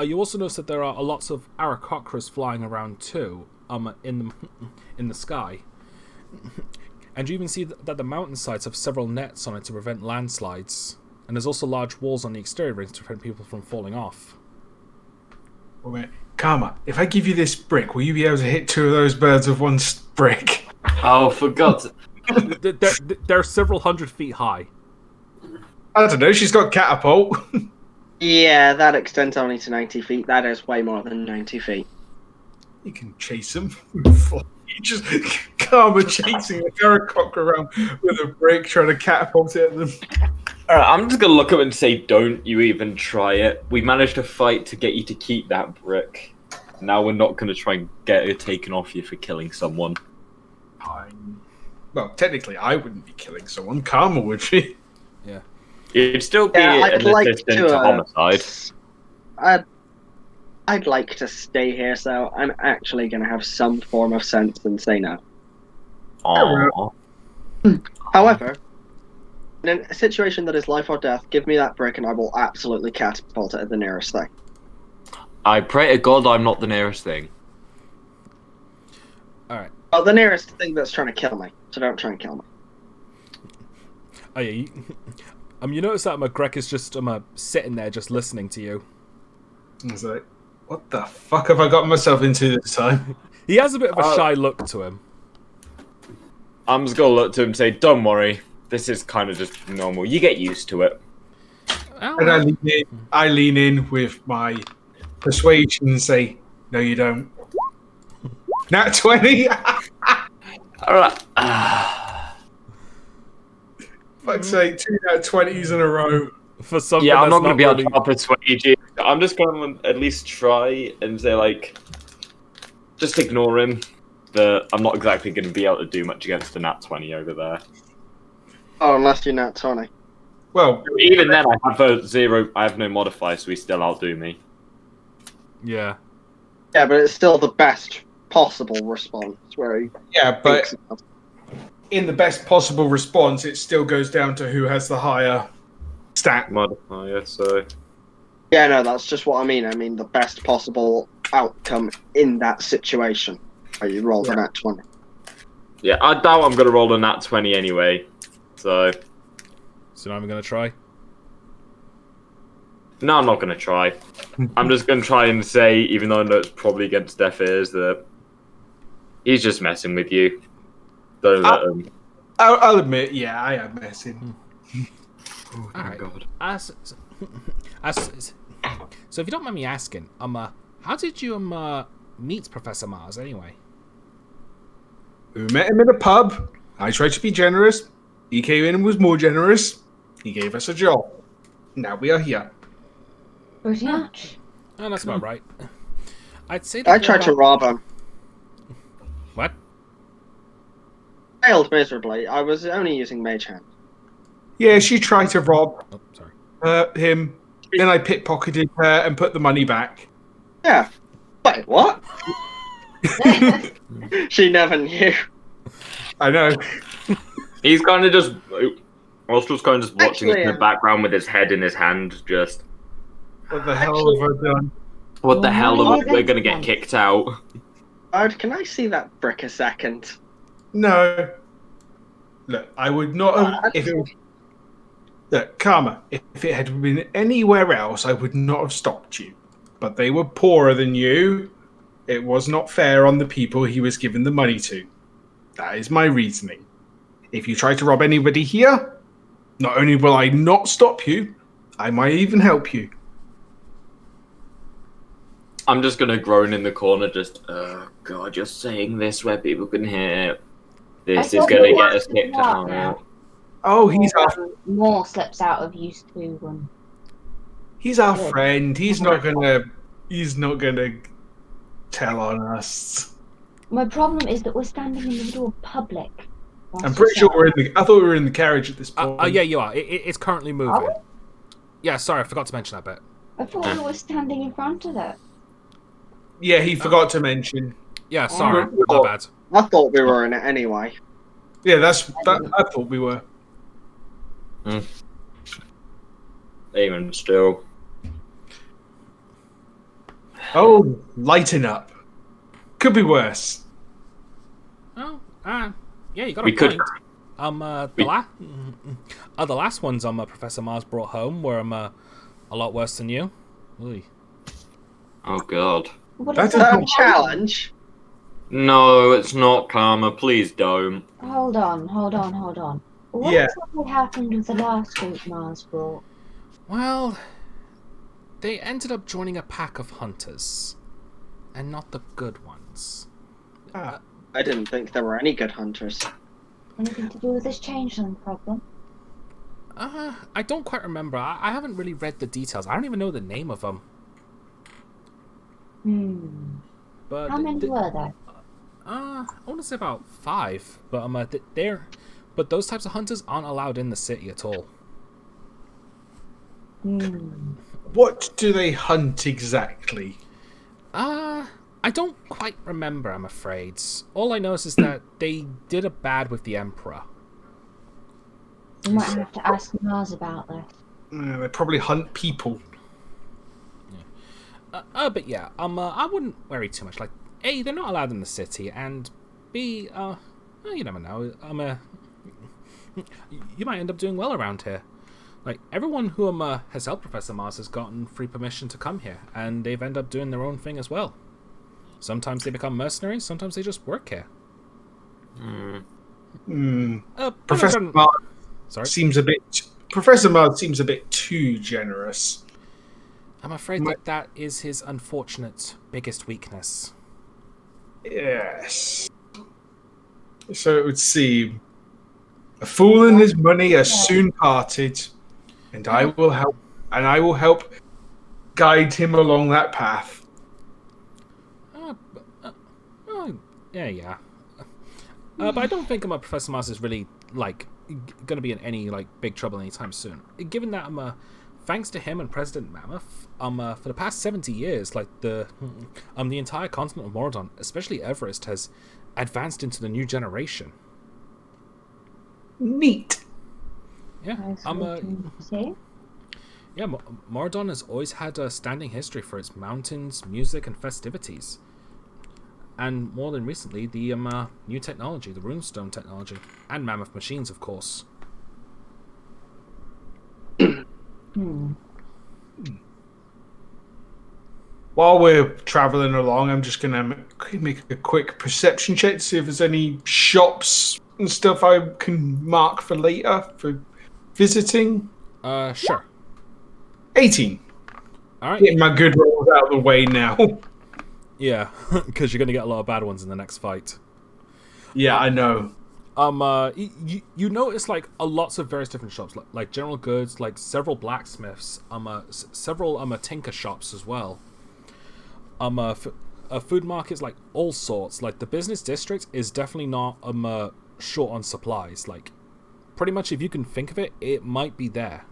You also notice that there are lots of aracocras flying around too, in the sky. And you even see that the mountainsides have several nets on it to prevent landslides. And there's also large walls on the exterior rings to prevent people from falling off. Wait, Karma, if I give you this brick, will you be able to hit two of those birds with one brick? Oh, for God's sake. They're several 100 feet high. I don't know, she's got catapult. Yeah, that extends only to 90 feet. That is way more than 90 feet. You can chase them. You just Karma chasing a terracotta around with a brick, trying to catapult it at them. Alright, I'm just gonna look at him and say, don't you even try it. We managed to fight to get you to keep that brick. Now we're not gonna try and get it taken off you for killing someone. Well, technically I wouldn't be killing someone. Karma would be. Yeah. It'd still be Yeah, an assistant to homicide. I'd like to stay here, so I'm actually going to have some form of sense and say no. Aww. However, in a situation that is life or death, give me that brick and I will absolutely catapult it at the nearest thing. I pray to God I'm not the nearest thing. Alright. Well, the nearest thing that's trying to kill me, so don't try and kill me. Oh yeah, you notice that Greg is just sitting there just listening to you. I was like, what the fuck have I got myself into this time? He has a bit of a shy look to him. I'm just gonna look to him and say, don't worry, this is kind of just normal. You get used to it. And I lean in with my persuasion and say, no you don't. Nat 20! Alright. Fuck's sake, 2 Nat 20s in a row. for something. Yeah, I'm that's not going to be really... able to persuade you. I'm just going to at least try and say, like, just ignore him. But I'm not exactly going to be able to do much against the nat 20 over there. Oh, unless you're nat 20. Well, Even then, I have a 0. I have no modifier, so he still outdo me. Yeah. Yeah, but it's still the best possible response. Where he yeah, but thinks- in the best possible response, it still goes down to who has the higher stat. Modifier, so. Yeah, no, that's just what I mean. I mean the best possible outcome in that situation. Where you roll the nat 20. Yeah, I doubt I'm going to roll a nat 20 anyway. So now I'm going to try. No, I'm not going to try. I'm just going to try and say, even though I know it's probably against deaf ears, that he's just messing with you. Don't let him. I'll admit, yeah, I am messing. Oh, All right. God. So if you don't mind me asking, how did you meet Professor Mars anyway? We met him in a pub. I tried to be generous. He came in and was more generous. He gave us a job. Now we are here. Pretty much. Oh, that's about right. I'd say that I tried to rob him. What? Failed miserably. I was only using Mage Hand. Yeah, she tried to rob Oh, sorry. him. Then I pickpocketed her and put the money back. Yeah. Wait, what? She never knew. I know. He's kind of just. Oscar's kind of just watching Actually, in the background with his head in his hand, just. What the hell have I done? What the hell? Why We're is going to it get done? kicked out. Can I see that brick a second? No. Look, I would not have. If it was, look, Karma, if it had been anywhere else, I would not have stopped you. But they were poorer than you. It was not fair on the people he was giving the money to. That is my reasoning. If you try to rob anybody here, not only will I not stop you, I might even help you. I'm just going to groan in the corner, just, oh, God, you're saying this where people can hear. This I is thought going to you get were us kicked smart out. now. Oh, he's our More slips out of use too. he's our friend. He's not gonna tell on us. My problem is that we're standing in the middle of public. I'm pretty sure we're in the. I thought we were in the carriage at this point. Yeah, you are. It's currently moving. Are we? Yeah, sorry, I forgot to mention that bit. I thought we were standing in front of it. Yeah, he forgot to mention. Yeah, sorry, Oh. my bad. I thought we were in it anyway. Yeah, that. I thought we were. Even still. Oh, lighten up. Could be worse. Oh, yeah, you got We a could. point. The last ones Professor Mars brought home were a lot worse than you. Oy. Oh, God. What That's is Is that that? a challenge? No, it's not, Karma. Please don't. Hold on. What Yeah. exactly happened with the last group Mars brought? Well, they ended up joining a pack of hunters, and not the good ones. Ah, I didn't think there were any good hunters. Anything to do with this changeling problem? I don't quite remember. I haven't really read the details. I don't even know the name of them. But How many were there? I want to say about 5. But but those types of hunters aren't allowed in the city at all. what do they hunt exactly? I don't quite remember, I'm afraid. All I know is that they did a bad with the Emperor. We might have to ask Mars about this. They probably hunt people. But yeah, I wouldn't worry too much. Like, A, they're not allowed in the city, and B, you never know. You might end up doing well around here. Like, everyone who has helped Professor Mars has gotten free permission to come here, and they've ended up doing their own thing as well. Sometimes they become mercenaries, sometimes they just work here. Professor Sorry? Mars seems a bit. Professor Mars seems a bit too generous. I'm afraid that is his unfortunate biggest weakness. Yes. So it would seem a fool and his money are soon parted, and I will help. And I will help guide him along that path. Yeah. But I don't think Professor Mars is really like going to be in any like big trouble anytime soon. Given that thanks to him and President Mammoth, for the past 70 years, like the entire continent of Moradon, especially Everest, has advanced into the new generation. Neat. Yeah. See? Yeah, Moradon has always had a standing history for its mountains, music, and festivities. And more than recently, the new technology, the runestone technology, and mammoth machines, of course. While we're traveling along, I'm just going to make a quick perception check to see if there's any shops and stuff I can mark for later for visiting. Sure. 18. All right. Getting my good rolls out of the way now. Yeah, because you're going to get a lot of bad ones in the next fight. Yeah, I know. You notice like lots of various different shops, like general goods, like several blacksmiths, several tinker shops as well. Food markets, like all sorts. Like the business district is definitely not short on supplies. Like pretty much, if you can think of it, it might be there.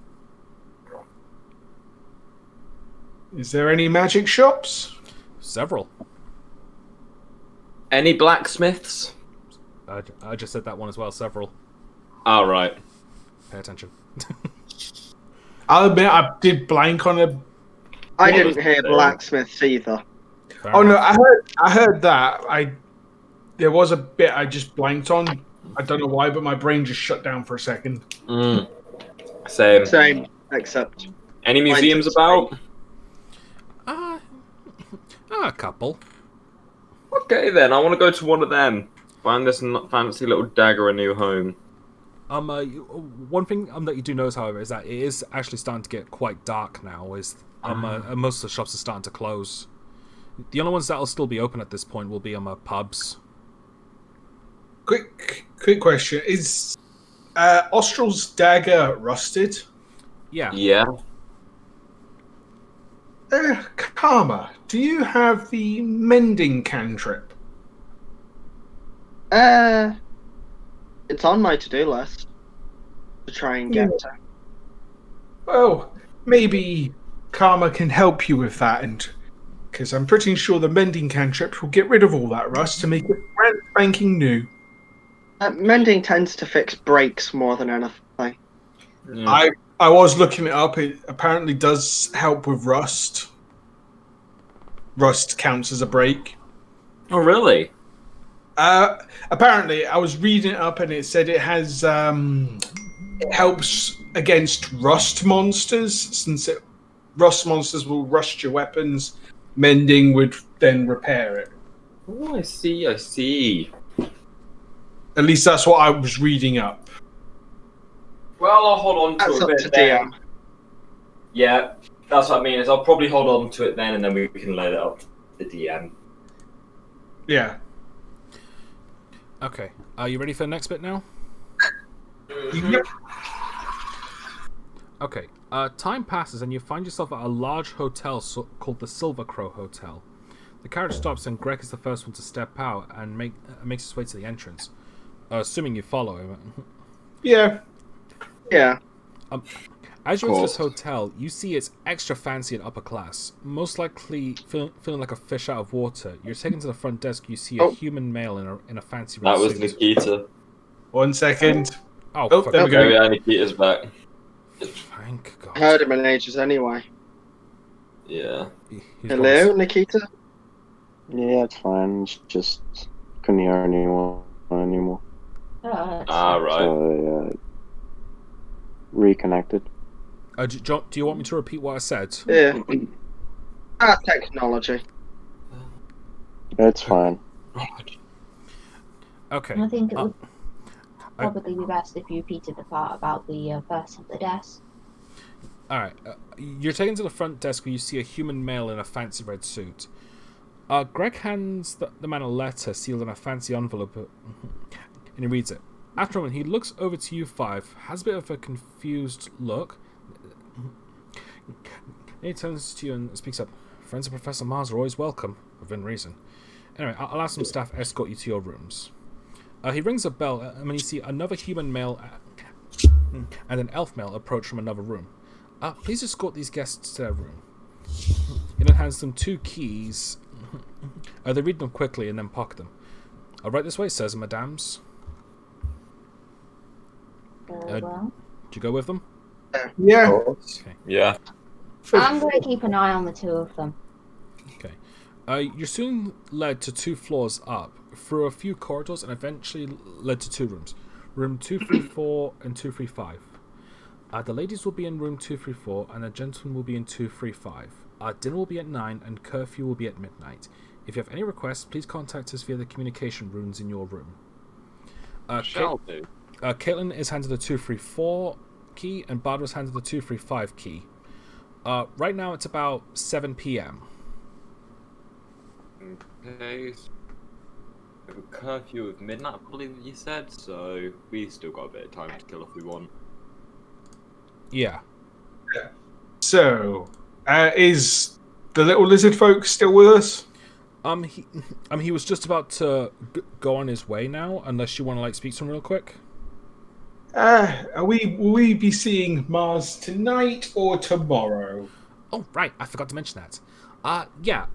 Is there any magic shops? Several. Any blacksmiths? I just said that one as well. Several. All right. Pay attention. I'll admit I did blank on a. I didn't hear blacksmiths either. Fair Oh no, enough. I heard that. There was a bit I just blanked on. I don't know why, but my brain just shut down for a second. Same. Same, except Any museums about? A couple. Okay then, I want to go to one of them. Find this fancy little dagger a new home. One thing that you do notice, however, is that it is actually starting to get quite dark now. Most of the shops are starting to close. The only ones that will still be open at this point will be pubs. Quick question: is Austral's dagger rusted? Yeah. Yeah. Karma, do you have the mending cantrip? It's on my to-do list to try and get to. Well, maybe Karma can help you with that, and because I'm pretty sure the mending cantrip will get rid of all that rust to make it brand spanking new. Mending tends to fix breaks more than anything. Yeah. I was looking it up. It apparently does help with rust. Rust counts as a break. Oh really? Apparently, I was reading it up and it said it has it helps against rust monsters, since rust monsters will rust your weapons. Mending would then repair it. Oh, I see. At least that's what I was reading up. Well, I'll hold on to That's it a up bit to then. DM. Yeah, that's what I mean. Is I'll probably hold on to it then, and then we can let it up to the DM. Yeah. Okay. Are you ready for the next bit now? Yep. Okay. Time passes and you find yourself at a large hotel called the Silver Crow Hotel. The carriage stops and Greg is the first one to step out and makes his way to the entrance. Assuming you follow him. Yeah. Yeah. As you enter this hotel, you see it's extra fancy and upper class. Most likely feeling like a fish out of water. You're taken to the front desk. You see a human male in a fancy red That was suit. Nikita. 1 second. Oh, fuck. there we go. Oh yeah, Nikita's back. Thank God. Heard him in ages anyway. Yeah. He's Hello, gone. Nikita? Yeah, it's fine. Just couldn't hear anyone anymore. Ah, right. So, reconnected. Do you want me to repeat what I said? Yeah. Technology. It's fine. Okay. I think it would I- probably be best if you repeated the part about the person at the desk. Alright. You're taken to the front desk where you see a human male in a fancy red suit. Greg hands the man a letter sealed in a fancy envelope, and he reads it. After a moment, he looks over to you five, has a bit of a confused look, He turns to you and speaks up. Friends of Professor Mars are always welcome, within reason. Anyway, I'll ask some staff escort you to your rooms. He rings a bell, and when you see another human male and an elf male approach from another room. Please escort these guests to their room. He then hands them 2 keys. They read them quickly and then pocket them. Right this way, sirs and madams. Well, Do you go with them? Yeah. Okay. Yeah. I'm going to keep an eye on the 2 of them. Okay. You're soon led to 2 floors up, through a few corridors, and eventually led to 2 rooms. Room 234 and 235. The ladies will be in room 234, and the gentlemen will be in 235. Dinner will be at 9, and curfew will be at midnight. If you have any requests, please contact us via the communication runes in your room. Shall do. Caitlin is handed the 234 key, and Bard was handed the 235 key. Right now it's about 7 p.m. Okay. We have a curfew of midnight, I believe you said, so we still got a bit of time to kill if we want. Yeah. So, is the little lizard folk still with us? He was just about to go on his way now, unless you want to speak to him real quick. Will we be seeing Mars tonight or tomorrow? Oh, right, I forgot to mention that. Yeah,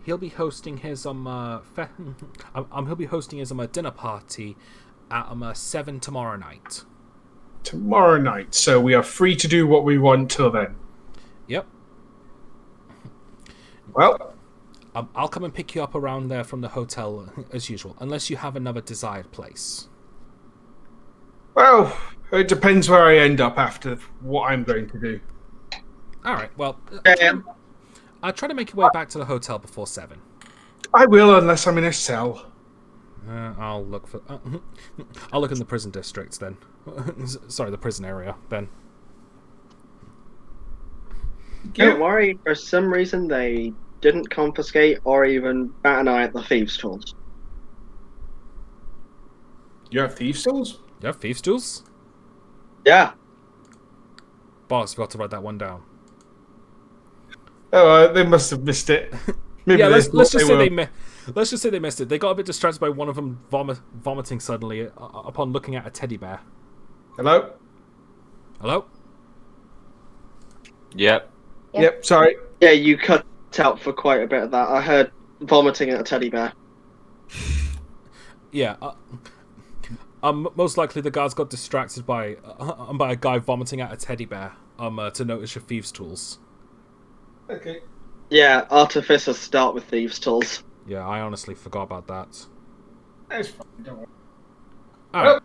he'll be hosting his he'll be hosting his dinner party at 7 tomorrow night. Tomorrow night, so we are free to do what we want till then. Yep. Well, I'll come and pick you up around there from the hotel as usual, unless you have another desired place. well, it depends where I end up after what I'm going to do. All right. Well, try to make your way back to the hotel before 7. I will, unless I'm in a cell. I'll look for. I'll look in the prison districts then. Sorry, the prison area then. Don't worry, for some reason they didn't confiscate or even bat an eye at the thieves' tools. You have thieves' tools? You have thieves' tools? Yeah. Boss, forgot to write that one down. Oh, they must have missed it. Maybe Yeah, they let's thought just they say were. let's just say they missed it. They got a bit distracted by one of them vomiting suddenly upon looking at a teddy bear. Hello? Hello? Yep. Yep, sorry. Yeah, you cut out for quite a bit of that. I heard vomiting at a teddy bear. Yeah. Most likely the guards got distracted by a guy vomiting at a teddy bear. To notice your thieves' tools. Okay. Yeah, artificers start with thieves' tools. Yeah, I honestly forgot about that. That's fine, don't worry. All right.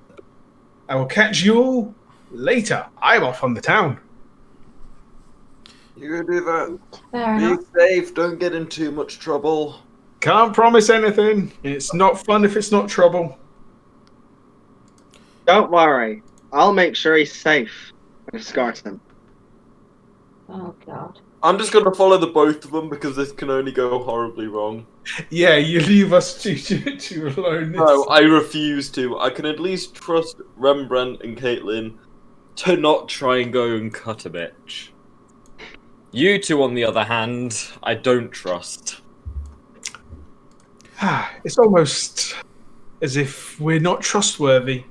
I will catch you all later. I'm off on the town. You can do that. Fair Be enough. safe, don't get in too much trouble. Can't promise anything. It's not fun if it's not trouble. Don't worry, I'll make sure he's safe and escort him. Oh, God. I'm just gonna follow the both of them because this can only go horribly wrong. Yeah, you leave us two alone. No, I refuse to. I can at least trust Rembrandt and Caitlin to not try and go and cut a bitch. You two, on the other hand, I don't trust. It's almost as if we're not trustworthy.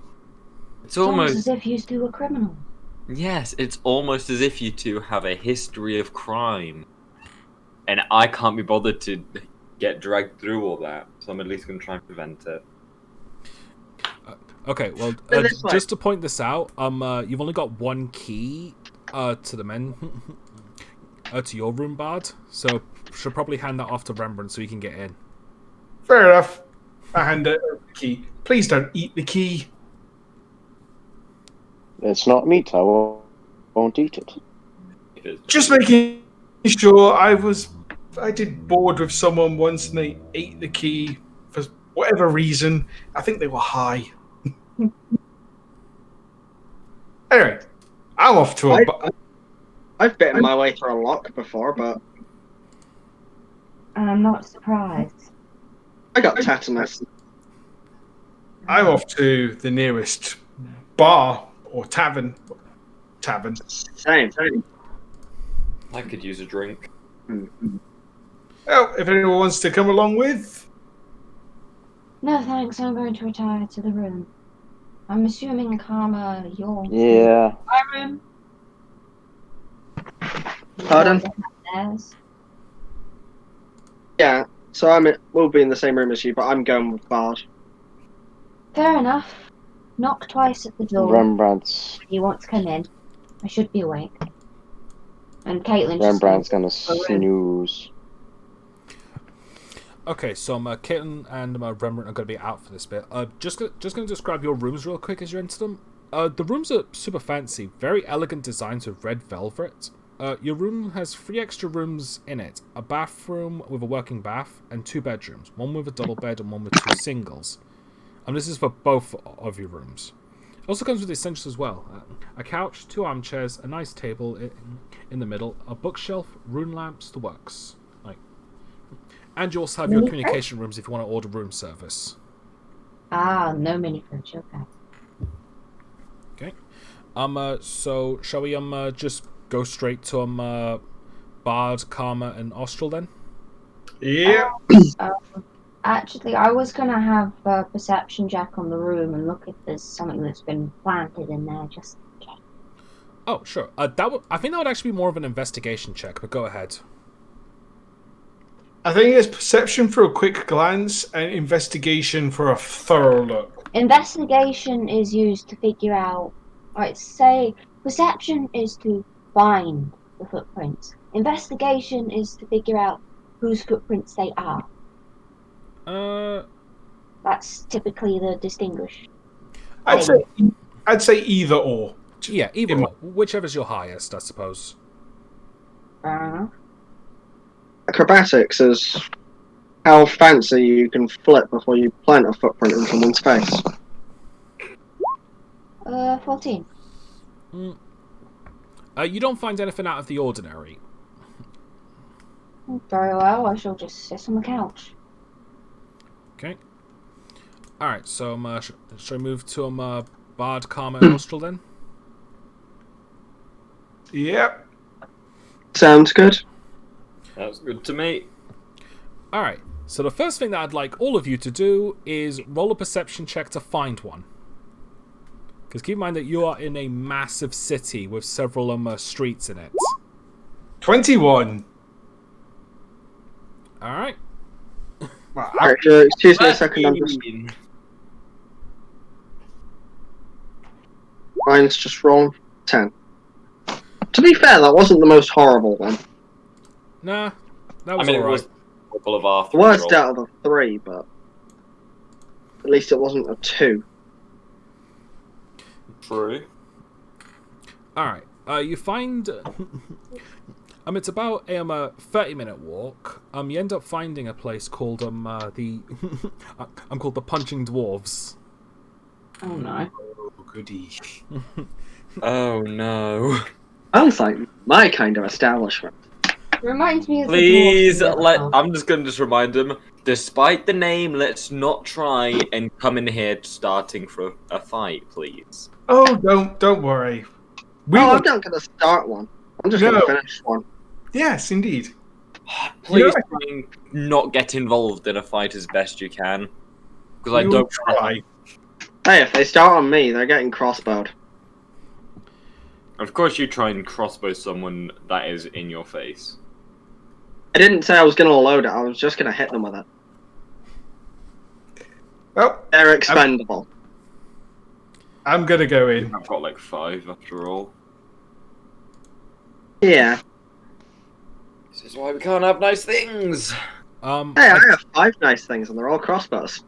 It's It's almost almost... as if you two were criminals. Yes, it's almost as if you two have a history of crime. And I can't be bothered to get dragged through all that, so I'm at least going to try and prevent it. Okay, well, this way. just to point this out, you've only got one key to the men, to your room, Bard. So should probably hand that off to Rembrandt so he can get in. Fair enough. I hand over the key. Please don't eat the key. It's not meat. I won't eat it. Just making sure. I did board with someone once and they ate the key for whatever reason. I think they were high. Anyway, I'm off to I've bitten my way through a lock before, but And I'm not surprised. I got tetanus. I'm off to the nearest bar or tavern. Tavern. Same. I could use a drink. Well, if anyone wants to come along with. No thanks, I'm going to retire to the room. I'm assuming, Karma, you're Yeah. my room. Pardon? Theirs. Yeah, so we'll be in the same room as you, but I'm going with Bard. Fair enough. Knock twice at the door. Rembrandt's You want to come in? I should be awake. And Caitlin. Rembrandt's gonna snooze. Okay, so Caitlin and Rembrandt are going to be out for this bit. Just going to describe your rooms real quick as you enter them. The rooms are super fancy, very elegant designs with red velvet. Your room has 3 extra rooms in it. A bathroom with a working bath and 2 bedrooms. One with a double bed and one with 2 singles. And this is for both of your rooms. It also comes with essentials as well. A couch, 2 armchairs, a nice table in the middle, a bookshelf, rune lamps, the works. And you also have your communication rooms if you want to order room service. Ah, no mini fridge, okay. Okay. So shall we just go straight to Bard, Karma, and Austral then? Yeah. Actually, I was gonna have a perception check on the room and look if there's something that's been planted in there, just in case. Oh, sure. I think that would actually be more of an investigation check, but go ahead. I think it's perception for a quick glance and investigation for a thorough look. Investigation is used to figure out. Alright, say perception is to find the footprints. Investigation is to figure out whose footprints they are. That's typically the distinguished. I'd say either or. Yeah, either or. Whichever's your highest, I suppose. Acrobatics is how fancy you can flip before you plant a footprint in someone's face. 14. You don't find anything out of the ordinary. Very well, I shall just sit on the couch. Okay. Alright, so shall we move to Bard, Karma, and Austral then? Yep. Sounds good. That's good to me. Alright, so the first thing that I'd like all of you to do is roll a perception check to find one. Because keep in mind that you are in a massive city with several streets in it. 21. Alright. Alright, excuse me a second, mine's just wrong. 10. To be fair, that wasn't the most horrible one. Nah, that was it alright. was a couple of our The worst out of the 3, but at least it wasn't a 2. True. Alright, you find... it's about a 30-minute walk. You end up finding a place called called the Punching Dwarves. Oh no. Oh, goody. Oh no. Sounds like my kind of establishment. Reminds me of Please, the dwarf. I'm just going to just remind him, despite the name, let's not try and come in here starting for a fight, please. Oh, don't worry. I'm not going to start one. I'm just going to finish one. Yes, indeed. Please try and not get involved in a fight as best you can. Because I don't try. Hey, if they start on me, they're getting crossbowed. Of course you try and crossbow someone that is in your face. I didn't say I was going to load it, I was just going to hit them with it. Well, they're expendable. I'm going to go in. I've got like 5 after all. Yeah. This is why we can't have nice things. Hey, I have 5 nice things and they're all crossbows.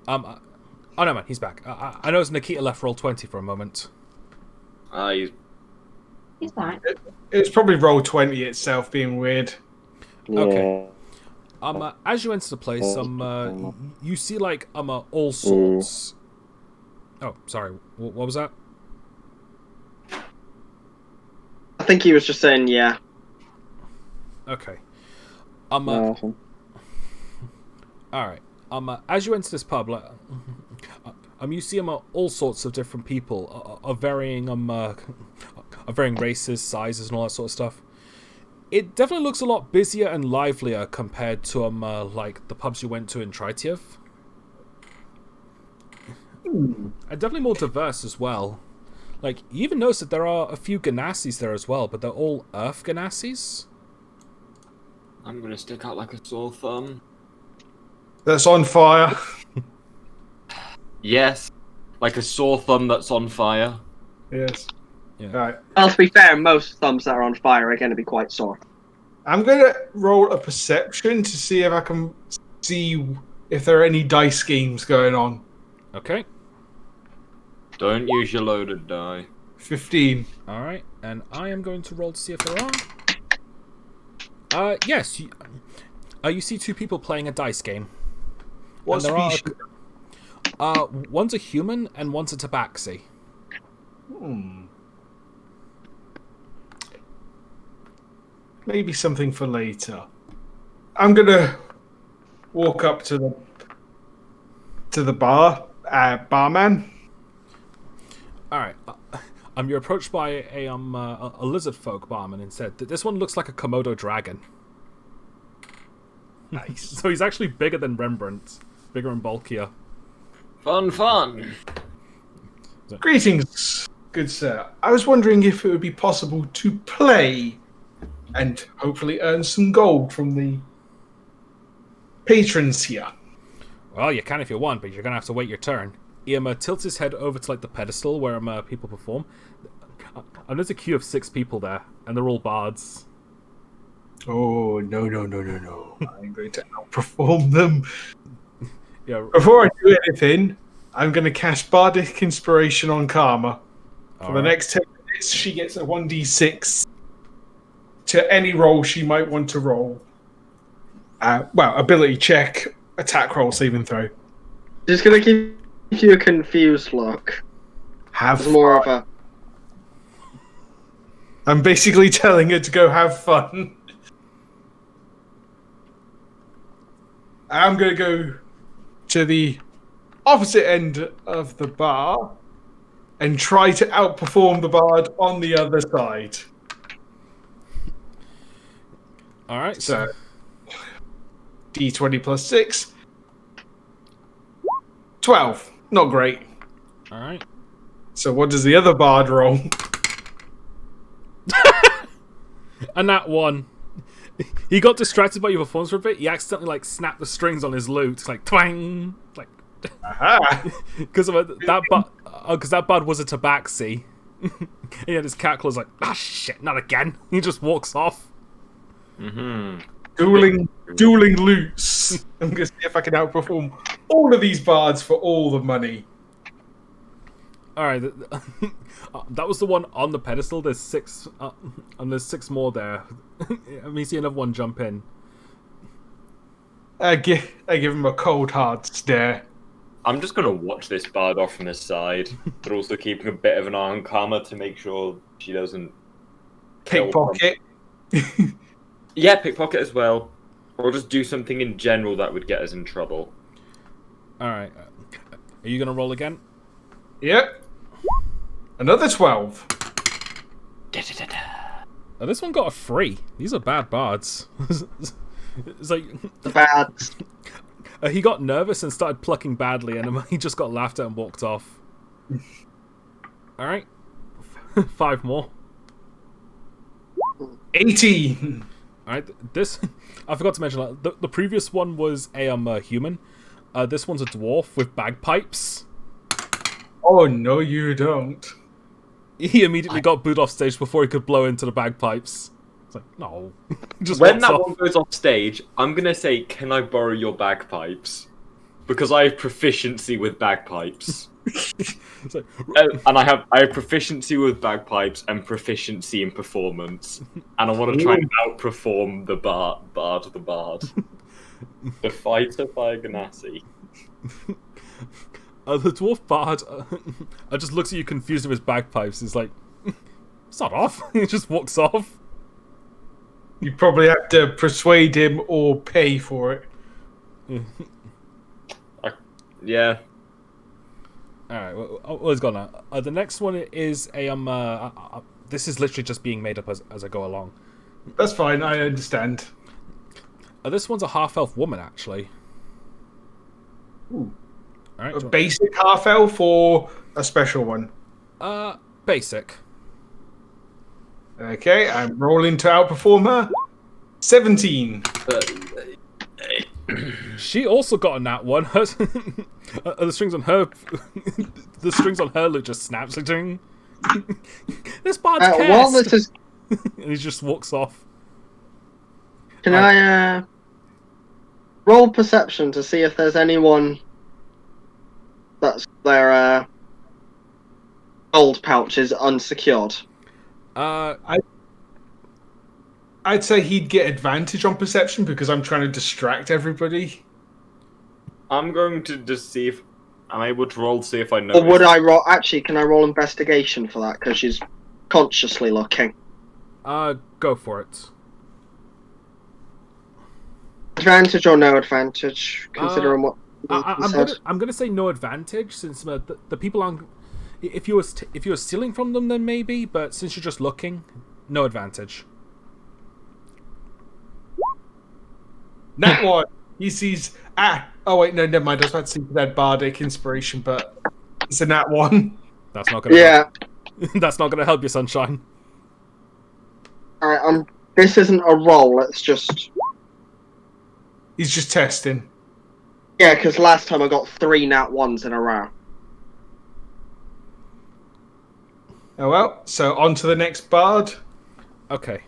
Oh no, man, he's back. I know it's Nikita left roll 20 for a moment. He's back. It's probably roll 20 itself being weird. Yeah. Okay. As you enter the place, you see like all sorts. Oh, sorry. What was that? I think he was just saying yeah. Okay. Awesome. All right. As you enter this pub, like, you see all sorts of different people of varying races, sizes, and all that sort of stuff. It definitely looks a lot busier and livelier compared to like the pubs you went to in Tritiev. And definitely more diverse as well. Like, you even notice that there are a few Ganassis there as well, but they're all Earth Ganassis. I'm gonna stick out like a sore thumb. That's on fire. Yes, like a sore thumb that's on fire. Yes. Yeah. Alright. Well, to be fair, most thumbs that are on fire are going to be quite sore. I'm going to roll a perception to see if I can see if there are any dice schemes going on. Okay. Don't use your loaded die. 15. Alright, and I am going to roll to see if there are. Yes. You see two people playing a dice game. What and there species? are, one's a human and one's a tabaxi. Maybe something for later. I'm gonna walk up to the barman. All right. You're approached by a lizard folk barman and said that this one looks like a Komodo dragon. Nice. So he's actually bigger than Rembrandt, bigger and bulkier. Fun. Greetings, good sir. I was wondering if it would be possible to play and hopefully earn some gold from the patrons here. Well, you can if you want, but you're gonna have to wait your turn. He tilts his head over to like the pedestal where people perform. And there's a queue of 6 people there, and they're all bards. Oh, no. I'm going to outperform them. Yeah. Before I do anything, I'm going to cast Bardic Inspiration on Karma. For the next 10 minutes, she gets a 1d6 to any roll she might want to roll. Ability check, attack roll, saving throw. Just going to give you a confused look. Have More fun. of a... I'm basically telling her to go have fun. I'm going to go to the opposite end of the bar and try to outperform the bard on the other side. Alright, So, D20 plus 6. 12. Not great. Alright. So what does the other bard roll? And that one. He got distracted by your performance for a bit. He accidentally like snapped the strings on his lute. It's like twang, like Aha! because that bud was a tabaxi. He had his cat claws like, shit, not again. He just walks off. Dueling lutes. I'm gonna see if I can outperform all of these bards for all the money. All right, that was the one on the pedestal. There's 6, and there's 6 more there. Let me see another one jump in. I give him a cold hard stare. I'm just gonna watch this bard off from the side, but also keeping a bit of an eye on Karma to make sure she doesn't Pickpocket. Yeah, pickpocket as well, or just do something in general that would get us in trouble. All right, are you gonna roll again? Yep. Another 12. Oh, this one got a 3. These are bad bards. It's like The bads. he got nervous and started plucking badly, and he just got laughed at and walked off. All right, 5 more. 18. All right, this I forgot to mention. The previous one was a human. This one's a dwarf with bagpipes. Oh, no, you don't. He immediately got booed off stage before he could blow into the bagpipes. It's like, no. Just When walks that off. one goes off stage, I'm gonna say, "Can I borrow your bagpipes?" Because I have proficiency with bagpipes. It's like, And I have proficiency with bagpipes and proficiency in performance, and I want to try and outperform the bard. The fighter by Ganassi. the dwarf bard just looks at you confused with his bagpipes. He's like, sod off. He just walks off. You probably have to persuade him or pay for it. Yeah. Alright, what has gone on? The next one is a this is literally just being made up as I go along. That's fine. I understand. This one's a half-elf woman, actually. Ooh. All right. A basic half elf or a special one? Basic. Okay, I'm rolling to outperform her. 17. She also got a nat one. The strings on her, the strings on her look just snaps. Like, ding. This bard's cast. While this is, And he just walks off. can I roll perception to see if there's anyone that's their gold pouch is unsecured? I'd say he'd get advantage on perception because I'm trying to distract everybody. I'm going to just see if I'm able to roll to see if I know. Or would I roll? Actually, can I roll investigation for that? Because she's consciously looking. Go for it. Advantage or no advantage, considering what you said? I'm gonna say no advantage since the people aren't. If you were stealing from them, then maybe. But since you're just looking, no advantage. That one, he sees. Oh wait, no, never mind. I was about to see that bardic inspiration, but it's a nat one. That's not gonna. Yeah. That's not gonna help you, sunshine. Alright, this isn't a roll. It's just. He's just testing. Yeah, because last time I got 3 nat 1s in a row. Oh well. So on to the next bard. Okay.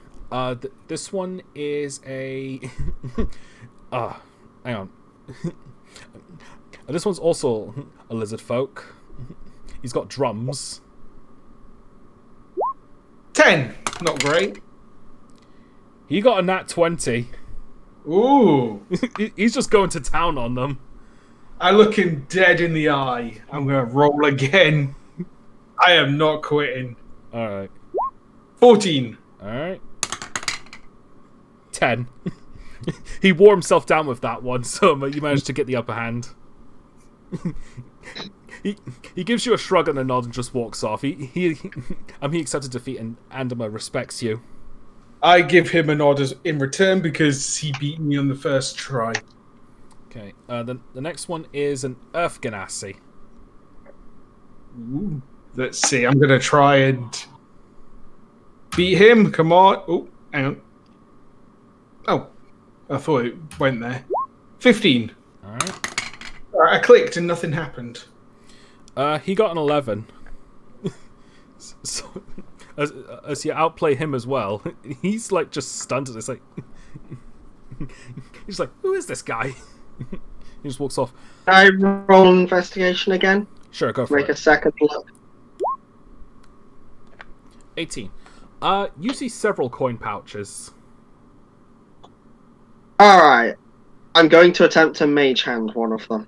This one is a. Hang on. This one's also a lizard folk. He's got drums. 10. Not great. He got a nat 20. Ooh. He's just going to town on them. I look him dead in the eye. I'm gonna roll again. I am not quitting. Alright. 14. Alright. 10. He wore himself down with that one, so you managed to get the upper hand. He gives you a shrug and a nod and just walks off. He accepted defeat and Andema respects you. I give him a nod in return because he beat me on the first try. Okay. The next one is an Earth Ganassi. Ooh. Let's see. I'm gonna try and beat him. Come on. Oh, hang on. Oh, I thought it went there. 15. Alright. I clicked and nothing happened. He got an 11. So, as you outplay him as well, he's like just stunned. It's like he's like, who is this guy? He just walks off. Can I roll investigation again? Sure, go for Make it. a second look. 18. You see several coin pouches. Alright. I'm going to attempt to mage hand one of them.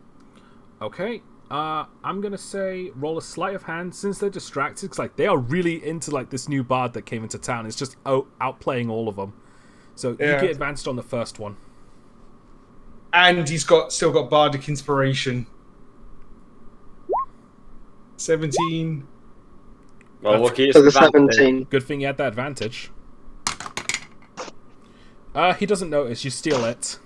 Okay. I'm gonna say roll a sleight of hand since they're distracted. Cause like they are really into like this new bard that came into town. It's just outplaying all of them. So you get advanced on the first one. And he's still got bardic inspiration. 17. Well, lucky it's So the advantage. 17. Good thing you had that advantage. He doesn't notice. You steal it.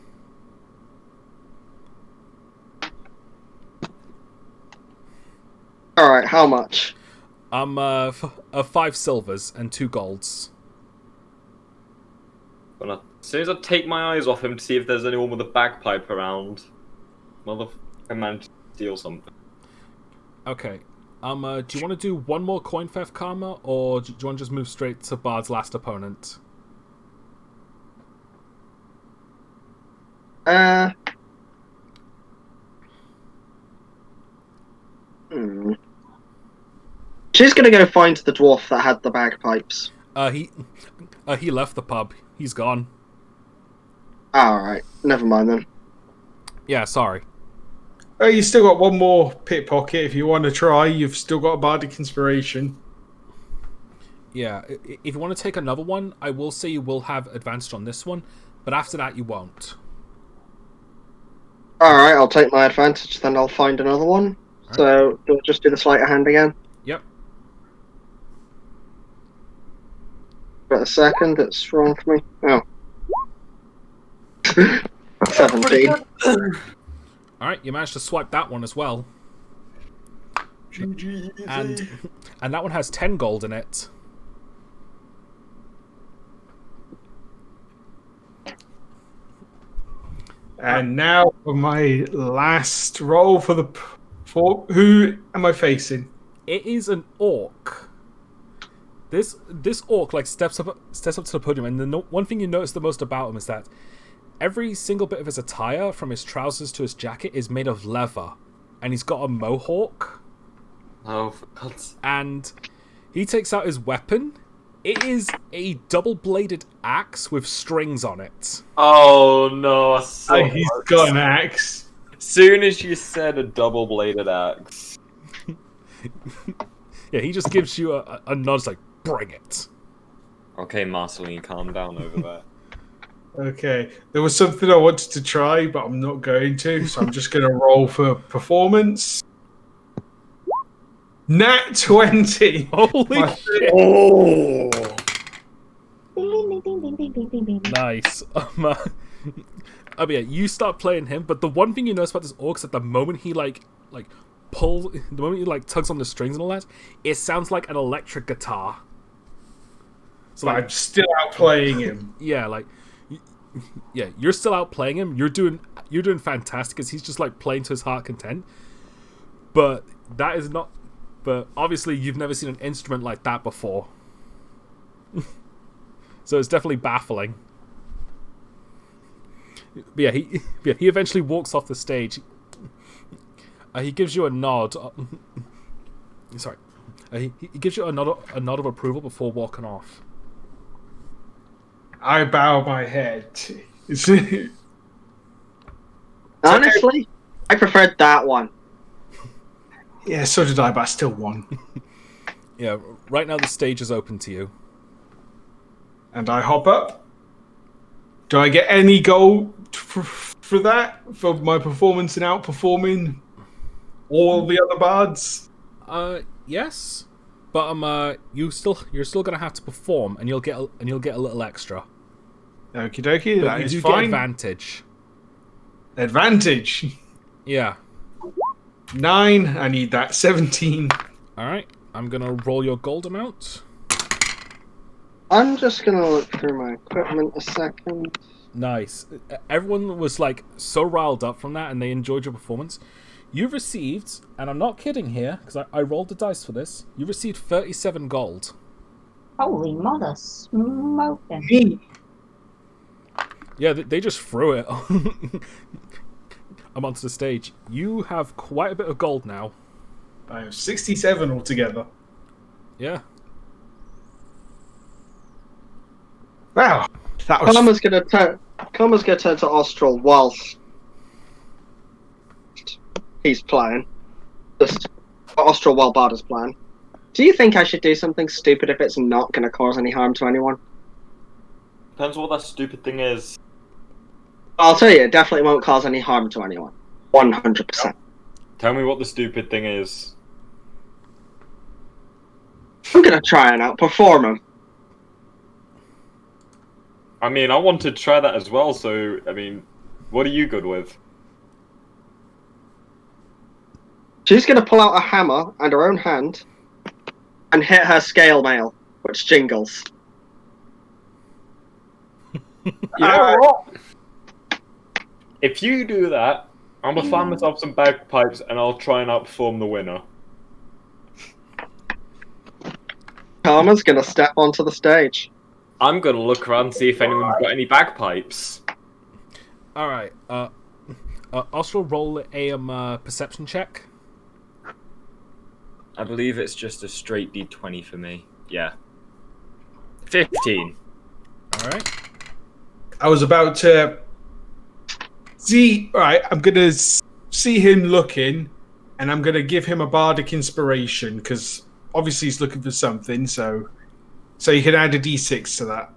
Alright, how much? 5 silvers and 2 golds. As soon as I take my eyes off him to see if there's anyone with a bagpipe around, motherfucker managed to steal something. Okay. Do you want to do one more coin theft karma, or do you want to just move straight to Bard's last opponent? She's gonna go find the dwarf that had the bagpipes. He left the pub. He's gone. Alright, never mind then. Yeah, sorry. Oh, you still got one more pickpocket if you want to try. You've still got a bardic inspiration. Yeah, if you want to take another one, I will say you will have advantage on this one, but after that you won't. Alright, I'll take my advantage, then I'll find another one. Right. So, do I just do the sleight of hand again? Yep. Wait a second, it's wrong for me. Oh. 17. Alright, you managed to swipe that one as well. GG. And that one has 10 gold in it. And now for my last roll for who am I facing? It is an orc. This orc like steps up to the podium, and one thing you notice the most about him is that every single bit of his attire, from his trousers to his jacket, is made of leather, and he's got a mohawk. Oh, for God's... And he takes out his weapon. It is a double-bladed axe with strings on it. Oh no! He's got an axe. Soon as you said a double-bladed axe. Yeah, he just gives you a nod, it's like, bring it. Okay, Marceline, calm down over there. Okay, there was something I wanted to try, but I'm not going to, so I'm just going to roll for performance. Nat 20! Holy shit! Oh! Nice. Yeah, you start playing him, but the one thing you notice about this orc is that the moment he the moment he tugs on the strings and all that, it sounds like an electric guitar. So But I'm still outplaying him. yeah, yeah, you're still out playing him. You're doing fantastic because he's just playing to his heart content. But that is not. But obviously, you've never seen an instrument like that before, so it's definitely baffling. But yeah, he eventually walks off the stage. He gives you a nod. Sorry, he gives you a nod of approval before walking off. I bow my head. Honestly, I preferred that one. Yeah, so did I, but I still won. Yeah, right now the stage is open to you. And I hop up. Do I get any gold for that? For my performance in outperforming all the other bards? Yes, but you're still gonna have to perform, and you'll get a little extra. Okie dokie, But that you is do fine. get advantage. Advantage. Yeah. 9. I need that. 17. All right. I'm gonna roll your gold amount. I'm just gonna look through my equipment a second. Nice. Everyone was so riled up from that, and they enjoyed your performance. You've received, and I'm not kidding here, because I rolled the dice for this. You received 37 gold. Holy mother smoking. Me. Yeah, they just threw it onto the stage. You have quite a bit of gold now. I have 67 altogether. Yeah. Wow. That was... Karma's gonna turn to Austral whilst he's playing. Just Austral while Bard is playing. Do you think I should do something stupid if it's not gonna cause any harm to anyone? Depends what that stupid thing is. I'll tell you, it definitely won't cause any harm to anyone. 100%. Tell me what the stupid thing is. I'm gonna try and outperform him. I mean, I want to try that as well, so, I mean, what are you good with? She's gonna pull out a hammer and her own hand and hit her scale mail, which jingles. You know what? If you do that, I'm gonna find myself some bagpipes and I'll try and outperform the winner. Karma's gonna step onto the stage. I'm gonna look around and see if anyone's got any bagpipes. All right. Also roll a perception check. I believe it's just a straight D20 for me. Yeah. 15. All right. I was about to see. Right, I'm gonna see him looking, and I'm gonna give him a bardic inspiration because obviously he's looking for something. So you can add a D6 to that.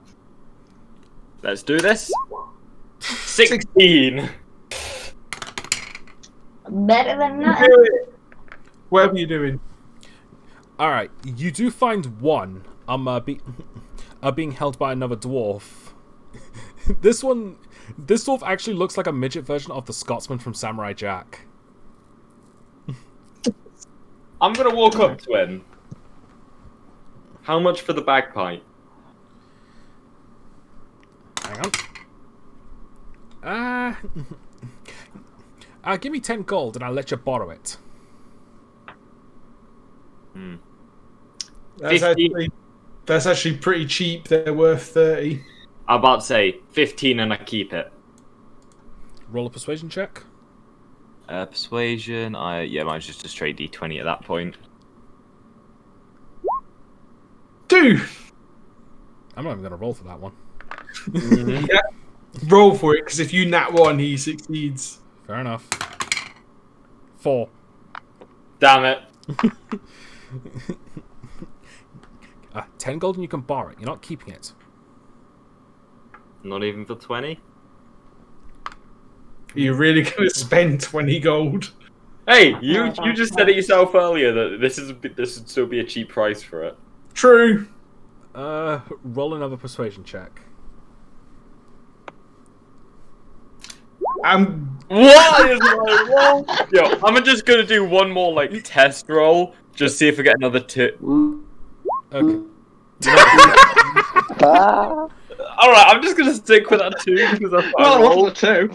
Let's do this. 16. Better than Do nothing. it. Whatever you're doing. All right. You do find one. are being held by another dwarf. This dwarf actually looks like a midget version of the Scotsman from Samurai Jack. I'm gonna walk up to him. How much for the bagpipe? Hang on. Give me 10 gold and I'll let you borrow it. That's actually pretty cheap. They're worth 30. I'm about to say 15 and I keep it. Roll a persuasion check. Persuasion. Mine's just a straight D20 at that point. 2. I'm not even going to roll for that one. Yeah. Roll for it, because if you nat 1, he succeeds. Fair enough. 4. Damn it. 10 gold and you can borrow it. You're not keeping it. Not even for 20? Are you really going to spend 20 gold? Hey, you just said it yourself earlier that this would still be a cheap price for it. True. Roll another persuasion check. What is my roll? Yo, I'm just gonna do one more test roll, just see if I get another 2. Okay. Alright, I'm just gonna stick with that 2 because that's what I rolled. What's the 2?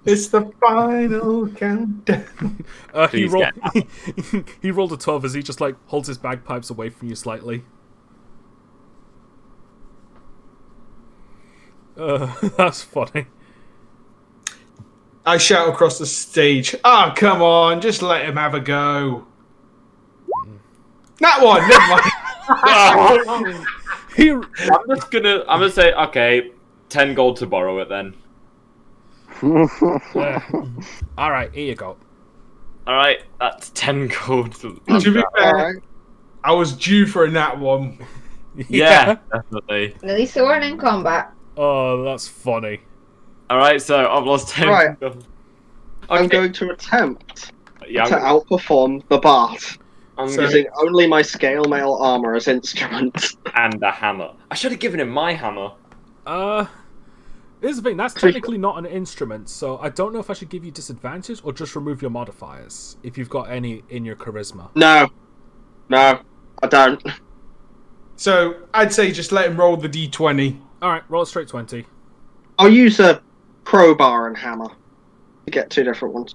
It's the final countdown. He rolled a 12 as he just holds his bagpipes away from you slightly. That's funny. I shout across the stage, "Oh, come on, just let him have a go." That one, never mind. I'm gonna say, okay, 10 gold to borrow it then. Alright, here you go. Alright, that's 10 gold. To be fair, I was due for a nat 1. Yeah, definitely. At least they weren't in combat. Oh, that's funny. Alright, so I've lost 10 Right. gold. I'm going to attempt to Yeah, outperform the Bard I'm using only my scale mail armor as instrument. and the hammer. I should have given him my hammer. Here's the thing, that's technically not an instrument, so I don't know if I should give you disadvantage or just remove your modifiers, if you've got any in your charisma. No, I don't. So I'd say just let him roll the d20. Alright, roll a straight 20. I'll use a crowbar and hammer to get 2 different ones.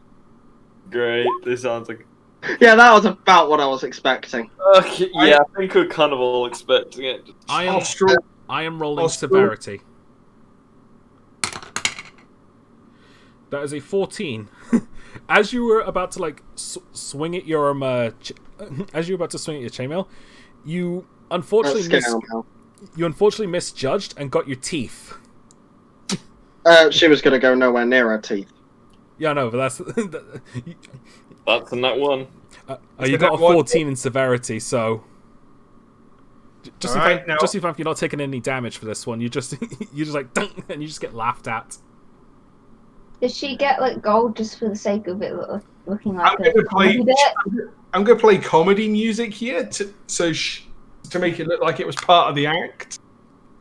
Great, this sounds like... Yeah, that was about what I was expecting. Okay, yeah, I think we're kind of all expecting it. I am rolling Austral. severity. That is a 14. As you were about to swing at your as you were about to swing at your chainmail, you unfortunately misjudged and got your teeth. She was going to go nowhere near her teeth. Yeah, no, but that's That's in that one. you got a 14 in severity, so just Alright, if you're not taking any damage for this one, you just dunk, and you just get laughed at. Does she get gold just for the sake of it looking like I'm a comedy bit? going to play comedy music here to make it look like it was part of the act.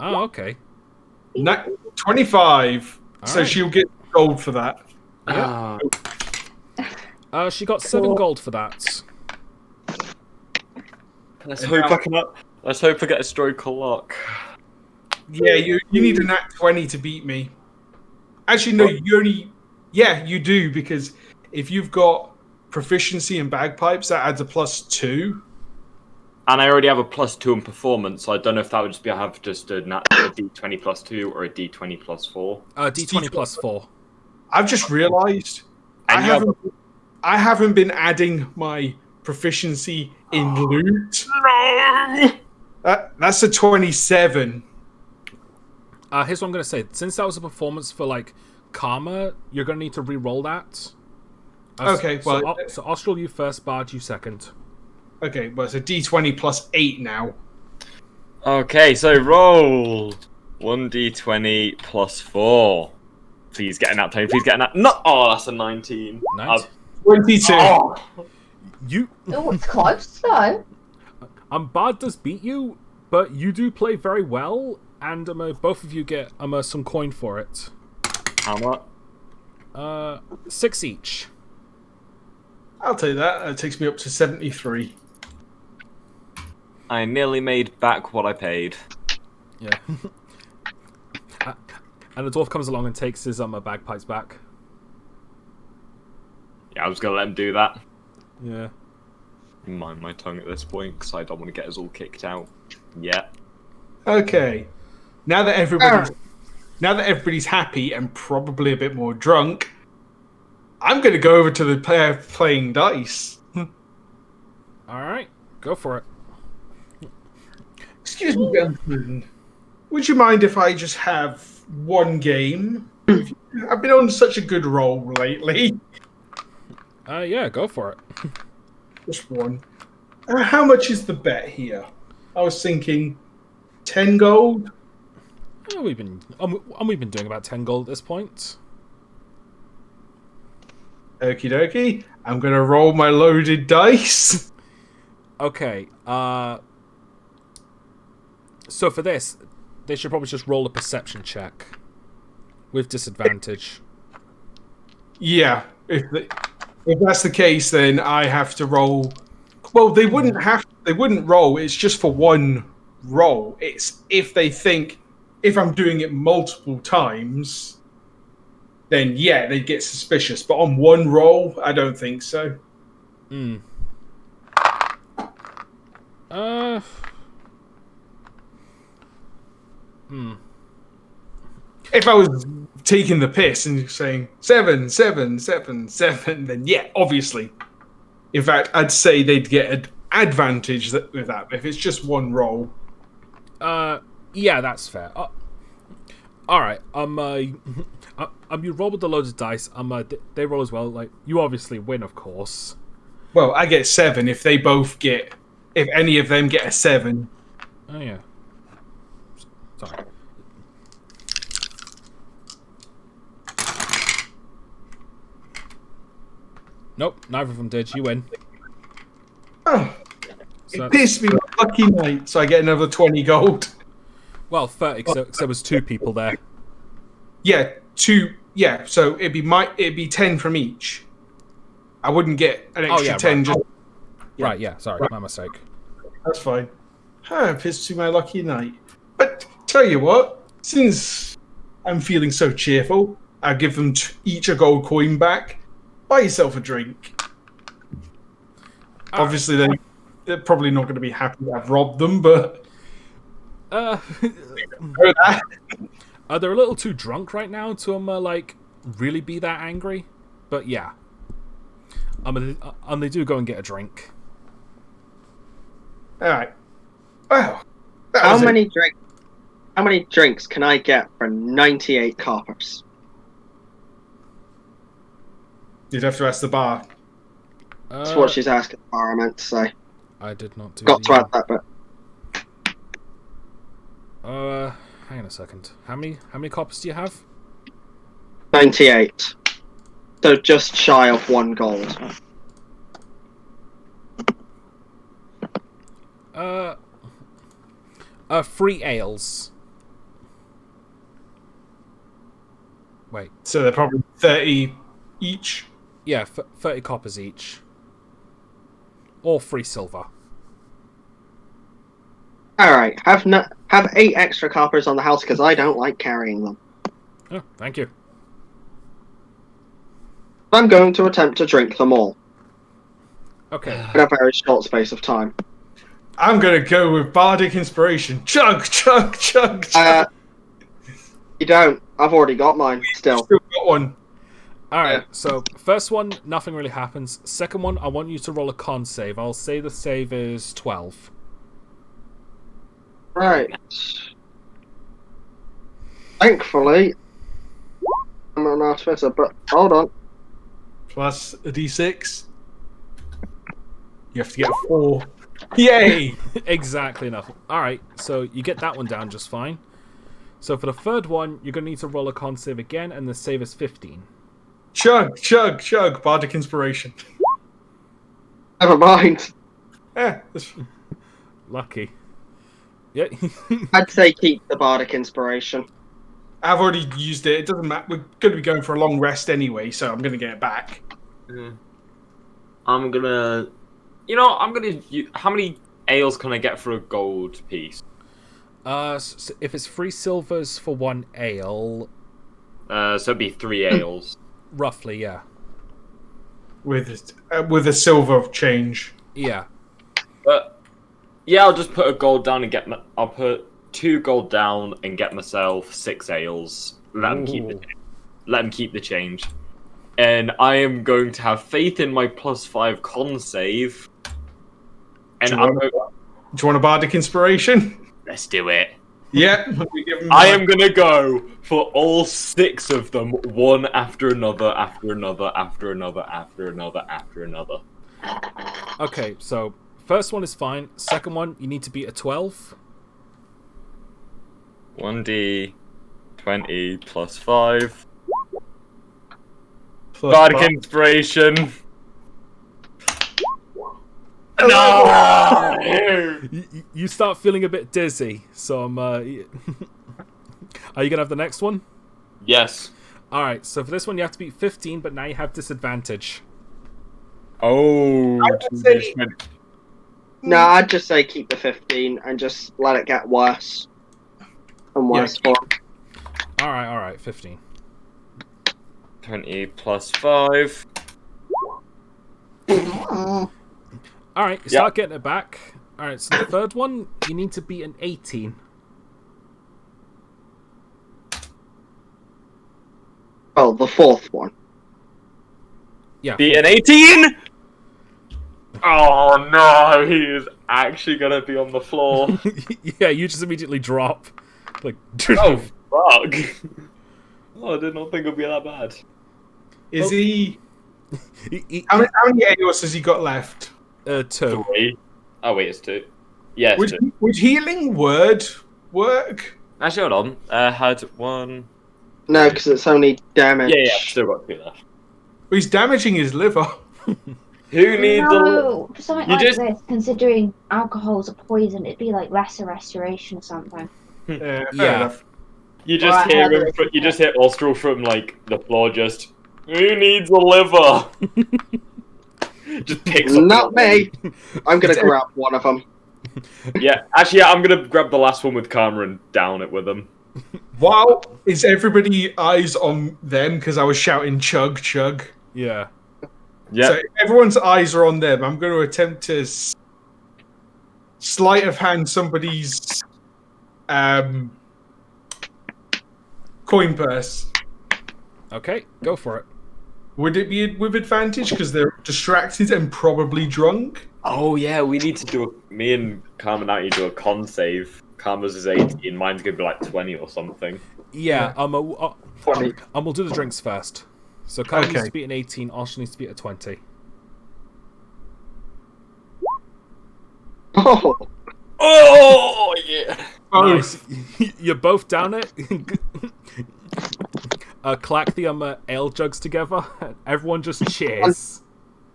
Oh, okay. 25. So Alright. she'll get gold for that. Ah. She got 7 gold for that. Let's hope I get a stroke of luck. Yeah, you need a nat 20 to beat me. Actually, no, you do, because if you've got proficiency in bagpipes, that adds a +2. And I already have a +2 in performance, so I don't know if that would have just a D20 +2 or a D20 +4. D20 plus 4. I've just realised I haven't been adding my proficiency in loot. No! That's a 27. Here's what I'm going to say. Since that was a performance for, Karma, you're going to need to re-roll that. Okay, well... So Austral, you first, Bard, you second. Okay, well, it's a D20 +8 now. Okay, so roll 1d20 +4. Please get an nat 20. Please get a nat. No! Oh, that's a 19. Nice. 22. You. Oh, it's close though. Bard does beat you, but you do play very well, and both of you get some coin for it. How much? 6 each. I'll tell you that. It takes me up to 73. I nearly made back what I paid. Yeah. And the dwarf comes along and takes his bagpipes back. Yeah, I was gonna let him do that. Yeah. Mind my tongue at this point, because I don't want to get us all kicked out. Yeah. Okay. Now that everybody's happy and probably a bit more drunk, I'm going to go over to the player playing dice. Alright, go for it. Excuse me, gentlemen. Would you mind if I just have one game? I've been on such a good roll lately. Yeah, go for it. Just one. How much is the bet here? I was thinking 10 gold. Yeah, we've been doing about 10 gold at this point. Okie dokie. I'm gonna roll my loaded dice. Okay. So for this, they should probably just roll a perception check with disadvantage. Yeah. If that's the case, then I have to roll. Well, they wouldn't roll. It's just for one roll. It's if they think if I'm doing it multiple times, then yeah, they get suspicious. But on one roll, I don't think so. If I was taking the piss and saying 7, 7, 7, 7, then yeah, obviously. In fact, I'd say they'd get an advantage with that. If it's just one roll. Yeah, that's fair. All right. You roll with the loaded dice. They roll as well. Like you obviously win, of course. Well, I get 7 if they both get. If any of them get a 7. Oh yeah. Sorry. Nope, neither of them did. You win. Oh, So it pissed me. Lucky night, so I get another 20 gold. well, 30 because there was 2 people there. Yeah, 2. Yeah, so it'd be 10 from each. I wouldn't get an extra 10. Right. Just Right, yeah. Sorry, my mistake. That's fine. Pissed me my lucky night. But tell you what, since I'm feeling so cheerful, I'll give them each a gold coin back. Buy yourself a drink. Obviously, they're probably not going to be happy that I've robbed them, but... They're a little too drunk right now to really be that angry. But yeah. They do go and get a drink. Alright. Wow. How many drinks can I get for 98 coppers? You'd have to ask the bar. That's what she's asking. I meant to say. I did not do Got to add that bit. Hang on a second. How many coppers do you have? 98. So just shy of 1 gold. Free ales. Wait. So they're probably 30 each. Yeah, 30 coppers each. Or free silver. Alright, have 8 extra coppers on the house because I don't like carrying them. Oh, thank you. I'm going to attempt to drink them all Okay. in a very short space of time. I'm going to go with Bardic Inspiration. Chug, chug, chug, chug. You don't. I've already got mine still. Still got one. Alright, so first one, nothing really happens. Second one, I want you to roll a con save. I'll say the save is 12. Right. Thankfully, I'm an artificer, but hold on. Plus a d6. You have to get a 4. Yay! Exactly enough. Alright, so you get that one down just fine. So for the third one, you're going to need to roll a con save again, and the save is 15. Chug, chug, chug. Bardic Inspiration. Never mind. Yeah. lucky. Yeah. I'd say keep the bardic inspiration. I've already used it. It doesn't matter. We're going to be going for a long rest anyway, so I'm going to get it back. I'm gonna. You know, I'm gonna. How many ales can I get for a gold piece? So if it's 3 silvers for 1 ale, So it'd be 3 ales. roughly, yeah. With a silver change. Yeah. But yeah, I'll just put a gold down and I'll put 2 gold down and get myself 6 ales. Let them keep the change. And I am going to have faith in my +5 con save. And Do you want a bardic inspiration? Let's do it. Yeah. I am gonna go for all 6 of them, one after another, after another, after another, after another, after another. Okay, so first one is fine. Second one, you need to beat a 12. 1d 20 plus 5. Plus Bardic bar- inspiration. No! You start feeling a bit dizzy, so I'm. Are you gonna have the next one? Yes. All right. So for this one, you have to beat 15, but now you have disadvantage. Oh. I would say- No, I'd just say keep the 15 and just let it get worse and worse for him. All right. 15. 20 plus 5. All right. You start getting it back. All right. So the third one, you need to beat an 18. Well, the fourth one. Yeah. Beat an 18? Oh no, he is actually gonna be on the floor. Yeah. You just immediately drop. Like. Oh, fuck. Oh, I did not think it would be that bad. Is he... He- How many ales has he got left? 2. 3. Oh, wait, it's 2. Yeah, it's 2. Would healing word work? Actually, hold on. Had 1. No, because it's only damage. Yeah, I've still got 2 left. Well, he's damaging his liver. Who needs No, for something You like just- this, considering alcohol's a poison, it'd be like lesser restoration or something. Fair Yeah. enough. You just Alright, hear how do him. I do You just hear Austral from like the floor. Just who needs a liver? Just picks up. Not me. I'm gonna grab one of them. Yeah, actually, yeah, I'm gonna grab the last one with Karma and down it with him. Wow, is everybody eyes on them? Because I was shouting chug, chug. Yeah. Yeah. So if everyone's eyes are on them, I'm going to attempt to sleight of hand somebody's coin purse. Okay. Go for it. Would it be with advantage because they're distracted and probably drunk? Oh yeah, we need to do. Me and Karma now need to do a con save. Karma's is 18. Mine's gonna be like 20 or something. Yeah. Funny. We'll do the drinks first. So Kyle needs Okay. to beat an 18. Arshel needs to beat a 20. Oh, Oh yeah. Nice. You're both down it. Clack the ale jugs together. Everyone just cheers.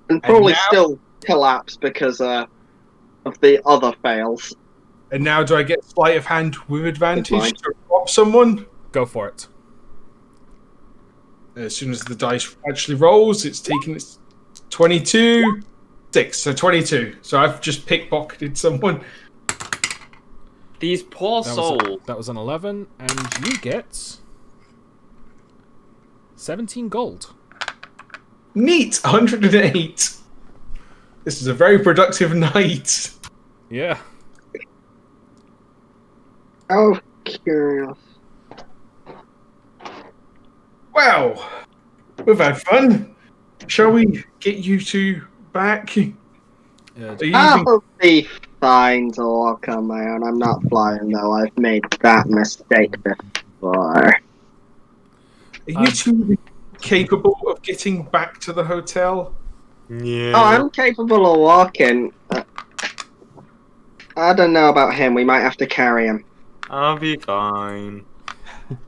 and probably now- still collapse because of the other fails. And now do I get sleight of hand with advantage Fine. to rob someone? Go for it. As soon as the dice actually rolls, it's taking its 22, 6, so 22. So I've just pickpocketed someone. These poor souls. That was an 11, and you get 17 gold. Neat, 108. This is a very productive night. Yeah. Oh, curious. Well, we've had fun. Shall we get you two back? Are you using- I'll be fine to walk on my own. I'm not flying though. I've made that mistake before. Are you two capable of getting back to the hotel? Yeah. Oh, I'm capable of walking. I don't know about him. We might have to carry him. I'll be fine.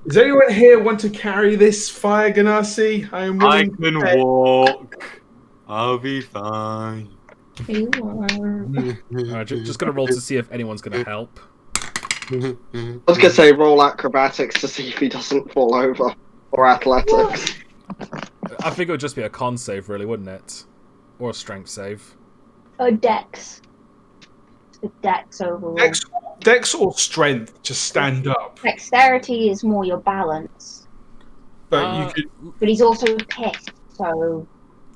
Does anyone here want to carry this fire ganassi? I am I willing can to pay. walk. I'll be fine. You are. Alright, just gonna roll to see if anyone's gonna help. I was gonna say roll acrobatics to see if he doesn't fall over, or athletics. I think it would just be a con save, really, wouldn't it? Or a strength save. Oh, dex. It's the dex overall. Dex or strength to stand up. Dexterity is more your balance. But you could. But he's also pissed, so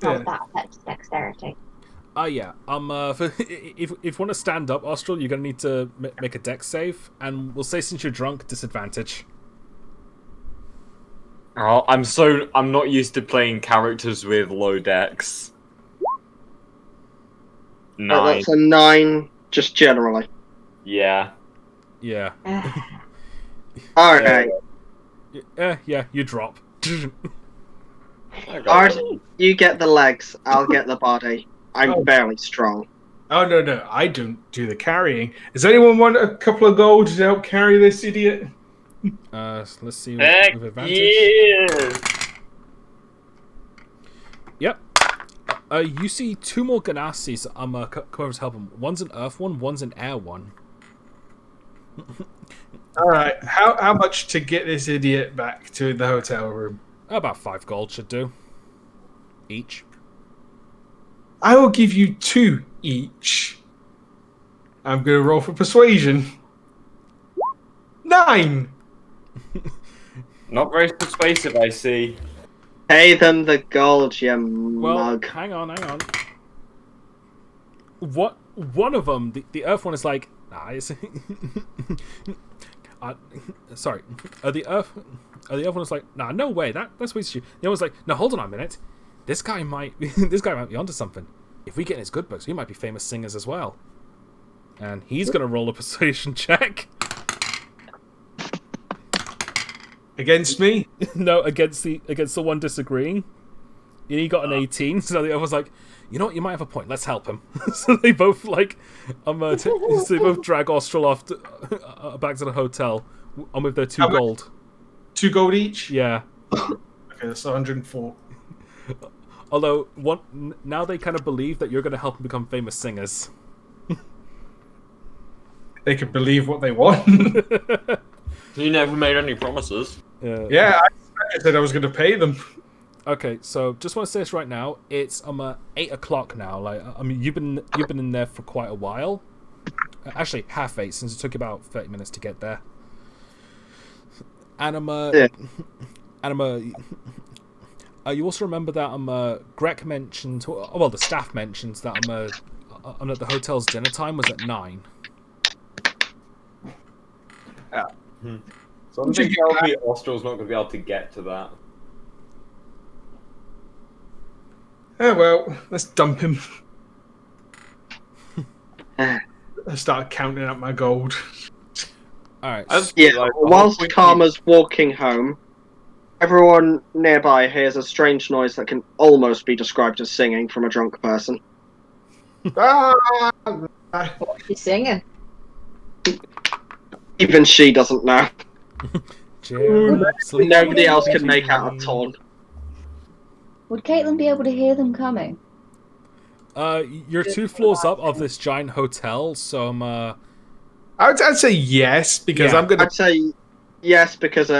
how Yeah. would that affect dexterity? Yeah. If you want to stand up, Austral, you're gonna need to make a dex save, and we'll say since you're drunk, disadvantage. Oh, I'm not used to playing characters with low decks. 9. That's a 9, just generally. Yeah. Yeah. Alright. Yeah. You drop. Art, you get the legs, I'll get the body. I'm fairly strong. Oh no, I don't do the carrying. Does anyone want a couple of gold to help carry this idiot? Let's see Heck with advantage. yeah! Yep. You see 2 more Ganassis. Come over to help him. One's an earth one, one's an air one. All right, how much to get this idiot back to the hotel room? About 5 gold should do. Each. I will give you 2 each. I'm going to roll for persuasion. 9. Not very persuasive, I see. Pay them the gold, you Well, mug. hang on. What? One of them, the earth one is like, nah, it's... sorry. The earth one is like, nah, no way, that's wasted you. The other one's like, no, hold on a minute. This guy might be onto something. If we get in his good books, we might be famous singers as well. And he's gonna roll a persuasion check. Against me? No, against the one disagreeing. And he got an 18, so the other was like, you know what, you might have a point, let's help him. So they both like so they both drag Austral off back to the hotel with their 2 gold. 2 gold each? Yeah. Okay, that's 104. Although now they kind of believe that you're going to help them become famous singers. They can believe what they want. You never made any promises. Yeah, I said I was going to pay them. Okay, so just want to say this right now. It's 8 o'clock now. Like, I mean, you've been in there for quite a while. Actually, half 8, since it took you about 30 minutes to get there. And you also remember that Greg mentioned, well, the staff mentioned that that the hotel's dinner time was at 9. Something tells me Austral's not going to be able to get to that. Oh well, let's dump him. I start counting up my gold. Alright. Yeah, whilst Karma's walking home, everyone nearby hears a strange noise that can almost be described as singing from a drunk person. He's singing. Even she doesn't know. Sleep. Nobody else can make out a tone. Would Caitlin be able to hear them coming? You're 2 floors up of this giant hotel, so I'd say yes, because Yeah. I'm going to... I'd say yes, because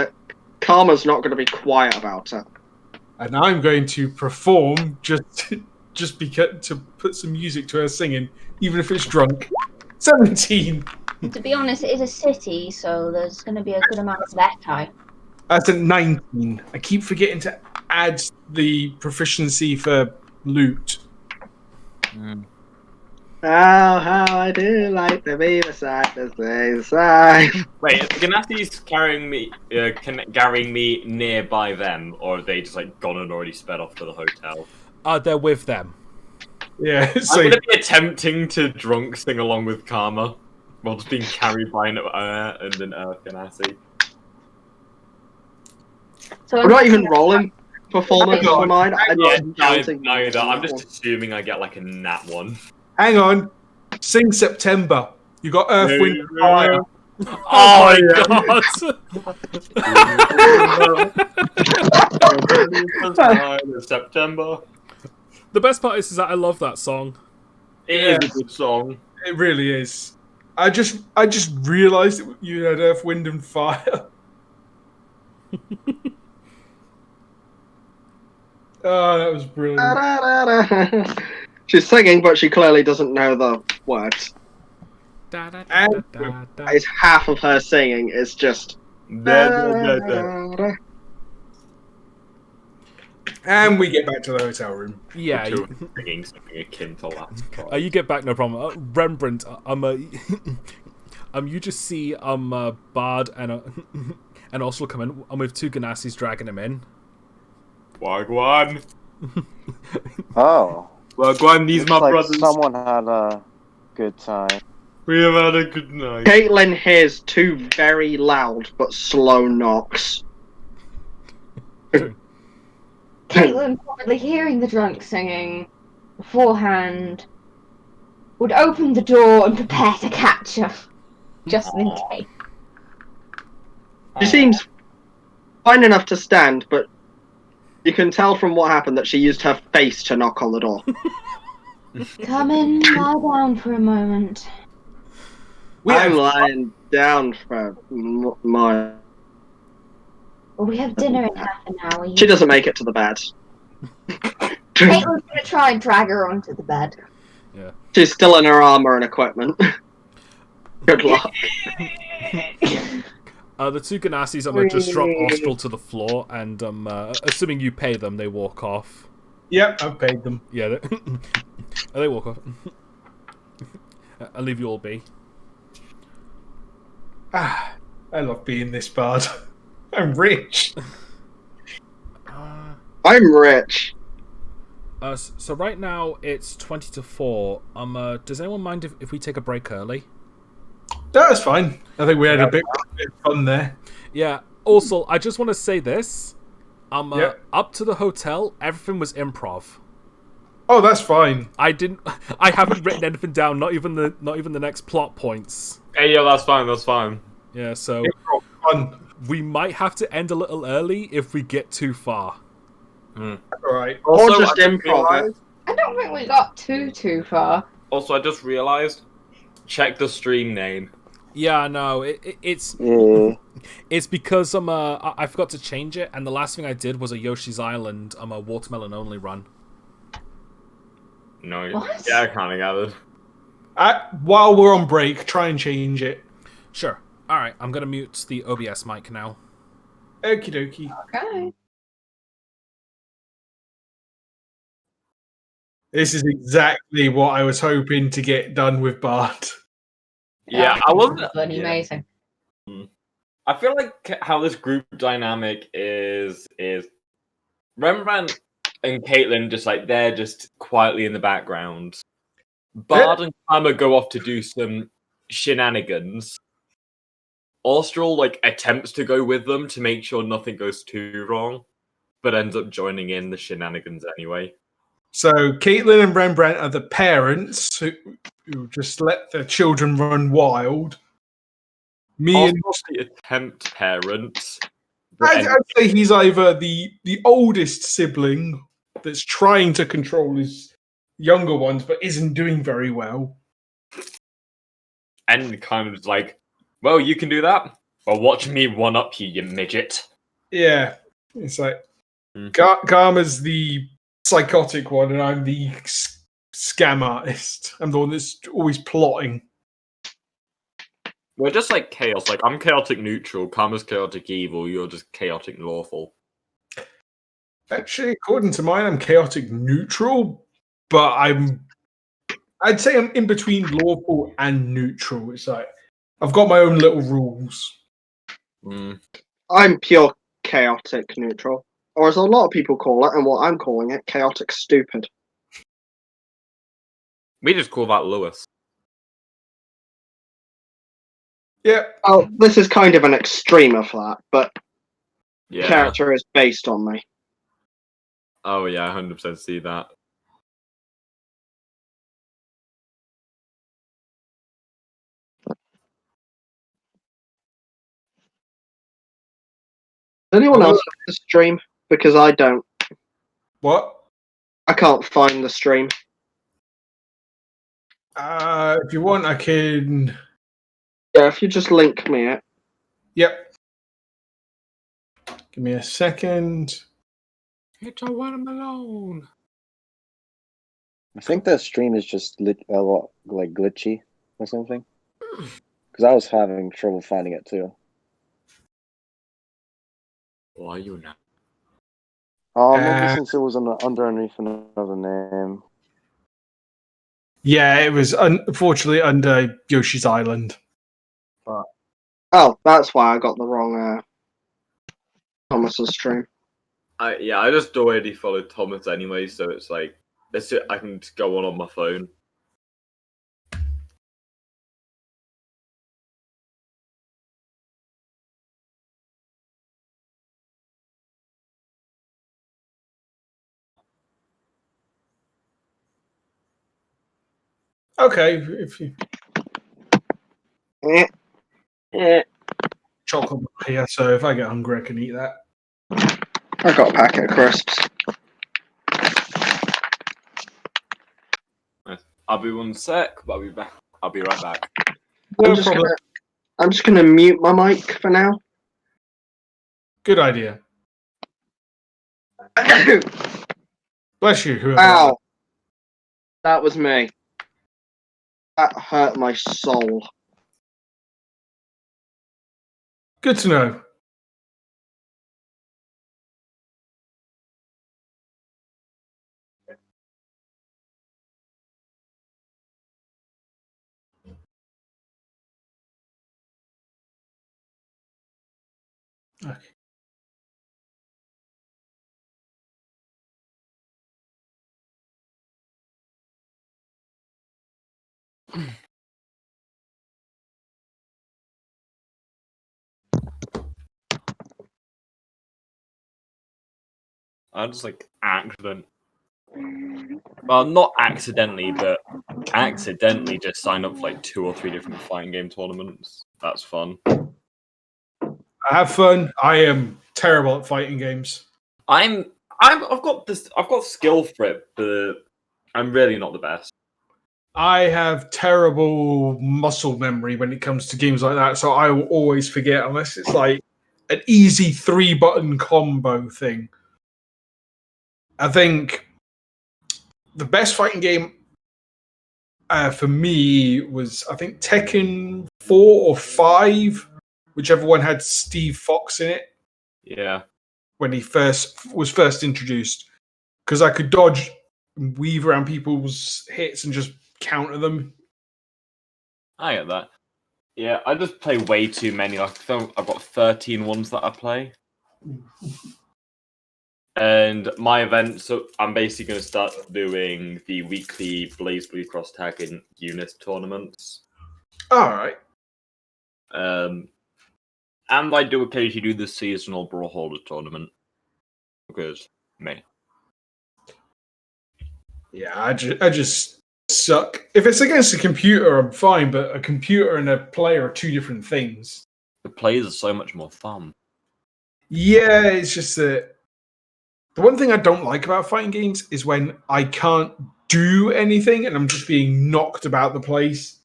Karma's not going to be quiet about it. And I'm going to perform just because to put some music to her singing, even if it's drunk. 17. To be honest, it is a city, so there's going to be a good amount of that time. That's a 19. I keep forgetting to add the proficiency for loot. Oh, how I do like to be beside the side. Wait, are the Ganassis carrying me nearby them, or are they just like gone and already sped off to the hotel? they're with them. Yeah, I'm so going to be attempting to drunk sing along with Karma, while just being carried by an Earth Ganassi. So I'm not even rolling performance for mine. I'm Yeah, just counting. neither. I'm just assuming I get like a nat 1. hang on. Sing September. You got Earth, Wind, and Fire. Oh my god! September. The best part is that I love that song. It is a good song. It really is. I just realised that you had Earth, Wind, and Fire. Oh, that was brilliant. She's singing, but she clearly doesn't know the words. It's half of her singing is just. And we get back to the hotel room. Yeah. Singing something akin to that. You get back, no problem. Rembrandt, you just see Bard and Oslo come in, with two Ganassis dragging him in. Wagwan. Oh. Wagwan, these my like brothers. Someone had a good time. We have had a good night. Caitlin hears two very loud but slow knocks. Caitlin, probably hearing the drunk singing beforehand, would open the door and prepare to catch her, just in case. She seems fine enough to stand, but you can tell from what happened that she used her face to knock on the door. Come in, lie down for a moment. I'm lying down for my... Well, we have dinner in half an hour. She doesn't make it to the bed. Caitlin's gonna try and drag her onto the bed. Yeah. She's still in her armor and equipment. Good luck. The two Ganassis just drop Austral to the floor, and assuming you pay them, they walk off. Yep, I've paid them. Yeah, they walk off. I'll leave you all be. I love being this bard. I'm rich. I'm rich. So right now it's 20 to 4. Does anyone mind if we take a break early? That's fine. I think we had a bit of fun there. Yeah. Also, I just want to say this. Yep. Up to the hotel, everything was improv. Oh, that's fine. I haven't written anything down. Not even the next plot points. Hey, yeah, that's fine. That's fine. Yeah. So Improv fun. we might have to end a little early if we get too far. All right. Or Also, just I just improv it. realised- I don't think we got too far. Also, I just realised. Check the stream name. Yeah. No. It's Yeah. it's because I forgot to change it, and the last thing I did was a Yoshi's Island a watermelon only run. No. What? Yeah, I kind of gathered. While we're on break, try and change it. Sure. All right. I'm gonna mute the OBS mic now. Okie dokie. Okay. This is exactly what I was hoping to get done with Bard. Yeah, I wasn't. Bloody yeah. amazing. I feel like how this group dynamic is Rembrandt and Caitlin just like they're just quietly in the background. Bard and Karma go off to do some shenanigans. Austral like attempts to go with them to make sure nothing goes too wrong, but ends up joining in the shenanigans anyway. So Caitlin and Rembrandt are the parents who just let their children run wild. Me and Austral's the attempt parents. I'd say he's either the oldest sibling that's trying to control his younger ones, but isn't doing very well. And kind of like, well, you can do that. Well, watch me one up you, you midget. Yeah, it's like Garma's the psychotic one, and I'm the scam artist. I'm the one that's always plotting. We're just like chaos. Like, I'm chaotic neutral, Karma's chaotic evil, you're just chaotic lawful. Actually, according to mine, I'm chaotic neutral, but I'd say I'm in between lawful and neutral. It's like I've got my own little rules. I'm pure chaotic neutral. Or as a lot of people call it, and what I'm calling it, chaotic stupid. We just call that Lewis. Yeah. Oh, this is kind of an extreme of that, but Yeah. character is based on me. Oh yeah, 100% see that. Does anyone else have the stream? Because I don't. What? I can't find the stream. If you want, I can. Yeah, if you just link me it. Yep. Give me a second. It's a watermelon. I think the stream is just a lot like glitchy or something. Because I was having trouble finding it too. Why are you now? Maybe since it was underneath another name. Yeah, it was unfortunately under Yoshi's Island. Oh, that's why I got the wrong Thomas's stream. I just already followed Thomas anyway, so it's like I can just go on my phone. Okay, if you chocolate here, so if I get hungry, I can eat that. I got a packet of crisps. I'll be 1 sec, but I'll be back. I'll be right back. No problem. I'm just gonna mute my mic for now. Good idea. Bless you, whoever. Ow. That was me. That hurt my soul. Good to know. Okay. I just accident. Well, not accidentally, but accidentally just signed up for 2 or 3 different fighting game tournaments. That's fun. I have fun. I am terrible at fighting games. I've got skill for it, but I'm really not the best. I have terrible muscle memory when it comes to games like that, so I will always forget unless it's like an easy 3-button combo thing. I think the best fighting game for me was, I think, Tekken 4 or 5, whichever one had Steve Fox in it. Yeah. When he was first introduced, because I could dodge and weave around people's hits and just counter them. I get that. Yeah, I just play way too many. I've got 13 ones that I play. And my event, so I'm basically going to start doing the weekly Blaze Blue Cross Tag and Unit tournaments. Alright. And I do occasionally do the seasonal Brawlhalla tournament. Because, me. Yeah, I just suck. If it's against a computer, I'm fine, but a computer and a player are 2 different things. The players are so much more fun. Yeah, it's just that the one thing I don't like about fighting games is when I can't do anything and I'm just being knocked about the place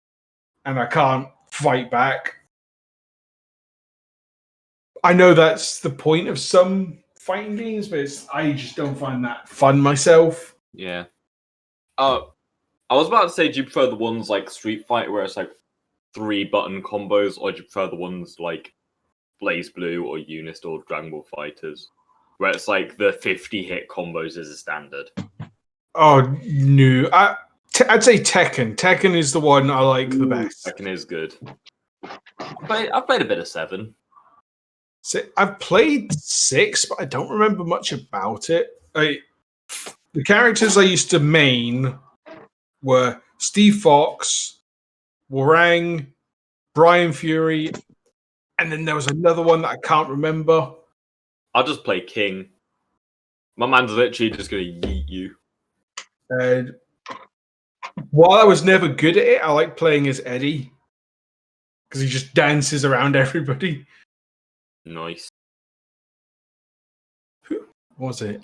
and I can't fight back. I know that's the point of some fighting games, but I just don't find that fun myself. Yeah. I was about to say, do you prefer the ones like Street Fighter where it's 3-button combos, or do you prefer the ones like Blaze Blue or Unist or Dragon Ball Fighters, where it's the 50-hit combos as a standard? Oh, no. I'd say Tekken. Tekken is the one I like the best. Tekken is good. I've played a bit of 7. So I've played 6, but I don't remember much about it. The characters I used to main were Steve Fox, Warang, Brian Fury, and then there was another one that I can't remember. I'll just play King. My man's literally just going to yeet you. While I was never good at it, I like playing as Eddie because he just dances around everybody. Nice. Who was it?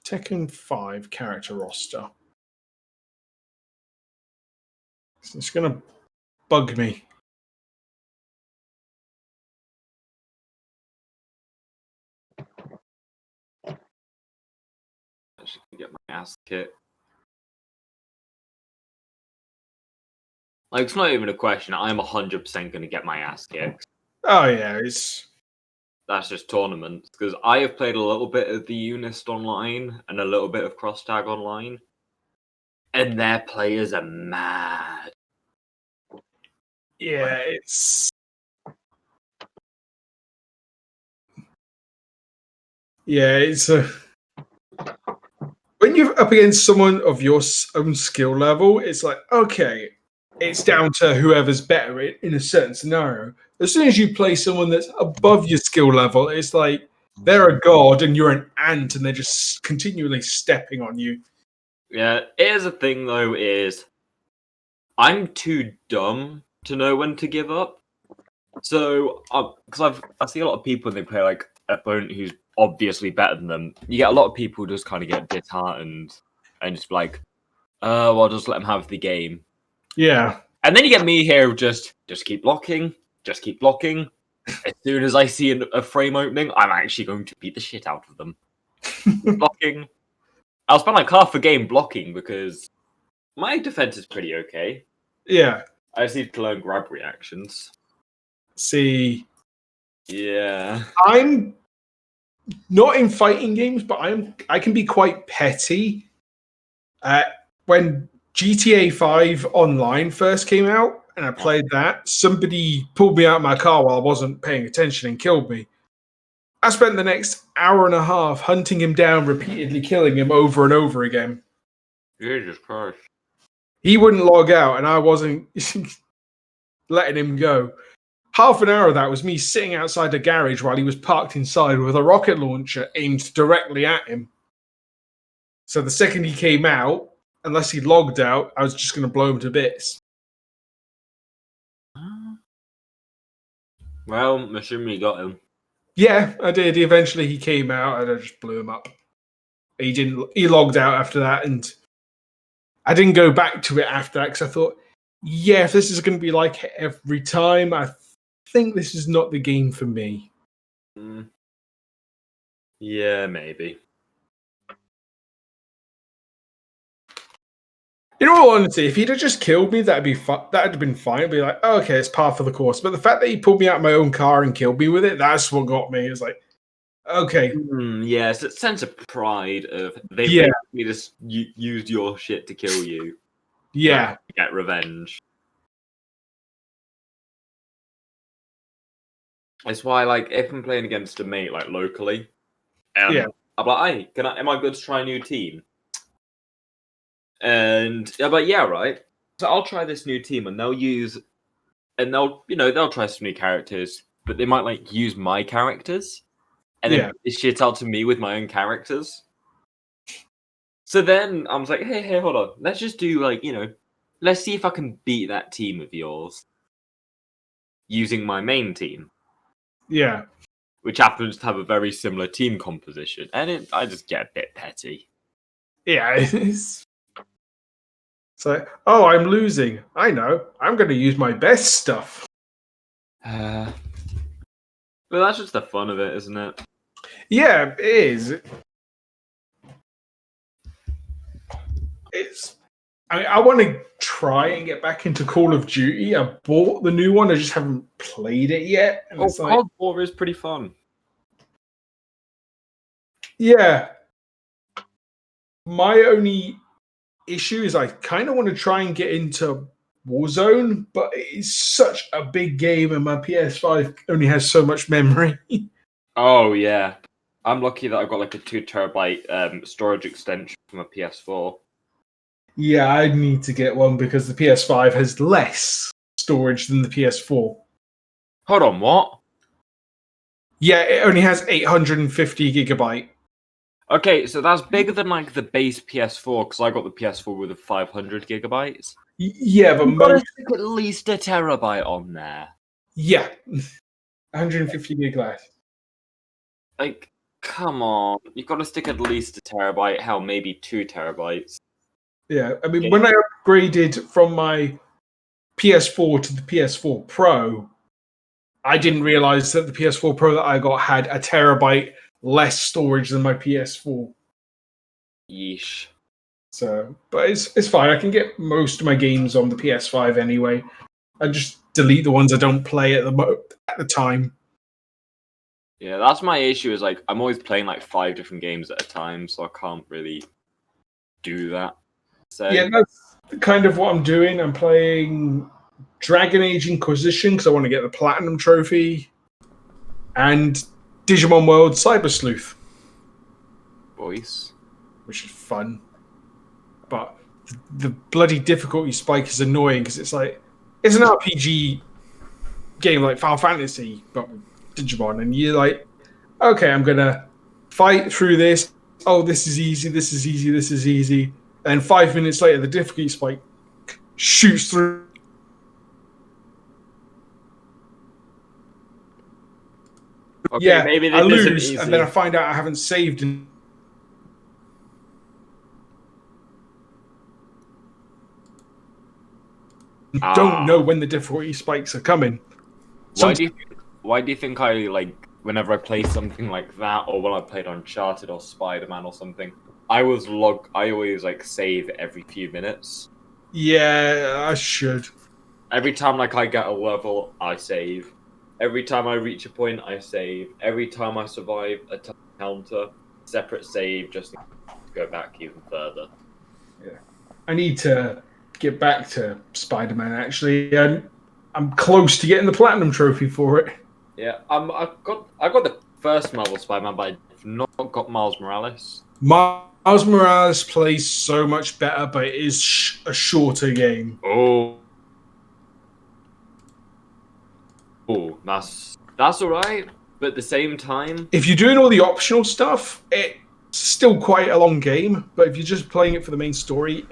Tekken 5 character roster. It's going to bug me. I should get my ass kicked. Like, it's not even a question. I'm 100% going to get my ass kicked. Oh, yeah, it's... That's just tournaments. Because I have played a little bit of the Unist online and a little bit of Cross Tag online. And their players are mad. Yeah, it's... Yeah, it's a... When you're up against someone of your own skill level, it's like, okay, it's down to whoever's better in a certain scenario. As soon as you play someone that's above your skill level, it's like they're a god and you're an ant and they're just continually stepping on you. Yeah, here's the thing though, is I'm too dumb to know when to give up. So, because I see a lot of people, they play like an opponent who's obviously better than them. You get a lot of people who just kind of get disheartened and just be like, well, just let them have the game. Yeah. And then you get me here, just keep blocking, just keep blocking. As soon as I see a frame opening, I'm actually going to beat the shit out of them. Blocking. I'll spend like half a game blocking because my defense is pretty okay. Yeah. I just need to learn grab reactions. See. Yeah. I'm not in fighting games, but I can be quite petty. When GTA 5 Online first came out and I played that, somebody pulled me out of my car while I wasn't paying attention and killed me. I spent the next hour and a half hunting him down, repeatedly killing him over and over again. Jesus Christ. He wouldn't log out and I wasn't letting him go. Half an hour of that was me sitting outside the garage while he was parked inside with a rocket launcher aimed directly at him. So the second he came out, unless he logged out, I was just going to blow him to bits. Well, I'm assuming you got him. Yeah, I did. Eventually he came out and I just blew him up. He logged out after that and I didn't go back to it after that because I thought, yeah, if this is going to be like every time, I think this is not the game for me. Yeah, maybe. In all honesty, if he'd have just killed me, that'd have been fine. It'd be like, oh, okay, it's par for the course. But the fact that he pulled me out of my own car and killed me with it, that's what got me. It's like, okay. Yeah, it's a sense of pride of they basically just used your shit to kill you. Yeah. To get revenge. It's why, like, if I'm playing against a mate, like, locally, I'm like, hey, am I good to try a new team? And I'm like, yeah, right. So I'll try this new team, and they'll try some new characters, but they might like use my characters, and then put this shit out to me with my own characters. So then I was like, hey, hold on, let's just do like, let's see if I can beat that team of yours using my main team. Yeah. Which happens to have a very similar team composition, and I just get a bit petty. Yeah, it's like, oh, I'm losing. I know. I'm going to use my best stuff. But that's just the fun of it, isn't it? Yeah, it is. I want to try and get back into Call of Duty. I bought the new one. I just haven't played it yet. And Cold War is pretty fun. Yeah. My only issue is I kind of want to try and get into Warzone, but it's such a big game and my PS5 only has so much memory. Oh, yeah. I'm lucky that I've got like a 2 terabyte storage extension from a PS4. Yeah, I need to get one because the PS5 has less storage than the PS4. Hold on, what? Yeah, it only has 850 gigabyte. Okay, so that's bigger than like the base PS4 because I got the PS4 with a 500 gigabytes. Yeah, but most at least a terabyte on there. Yeah, 150 gig less. Like, Come on, you got to stick at least a terabyte. Hell, maybe 2 terabytes. Yeah, I mean, when I upgraded from my PS4 to the PS4 Pro, I didn't realize that the PS4 Pro that I got had a terabyte less storage than my PS4. Yeesh. So, but it's fine. I can get most of my games on the PS5 anyway. I just delete the ones I don't play at the time. Yeah, that's my issue. Is like I'm always playing like 5 different games at a time, so I can't really do that. So Yeah, that's kind of what I'm doing. I'm playing Dragon Age Inquisition because I want to get the Platinum Trophy, and Digimon World Cyber Sleuth, voice. which is fun. But the bloody difficulty spike is annoying because it's like it's an RPG game like Final Fantasy, but with Digimon, and you're like, okay, I'm gonna fight through this. Oh, this is easy. This is easy. This is easy. And 5 minutes later, the difficulty spike shoots through. Okay, Yeah, maybe I this isn't lose, easy. and then I find out I haven't saved. And don't know when the difficulty spikes are coming. Why do you think I like whenever I play something like that, or when I played Uncharted or Spider-Man or something, I always like save every few minutes. Yeah, I should. Every time like I get a level, I save. Every time I reach a point, I save. Every time I survive a counter, separate save just to go back even further. Yeah, I need to get back to Spider-Man. Actually, I'm close to getting the Platinum Trophy for it. Yeah, I got the first Marvel Spider-Man, but I've not got Miles Morales. Miles Morales plays so much better, but it is a shorter game. Oh, that's all right. But at the same time, If you're doing all the optional stuff, it's still quite a long game. But if you're just playing it for the main story,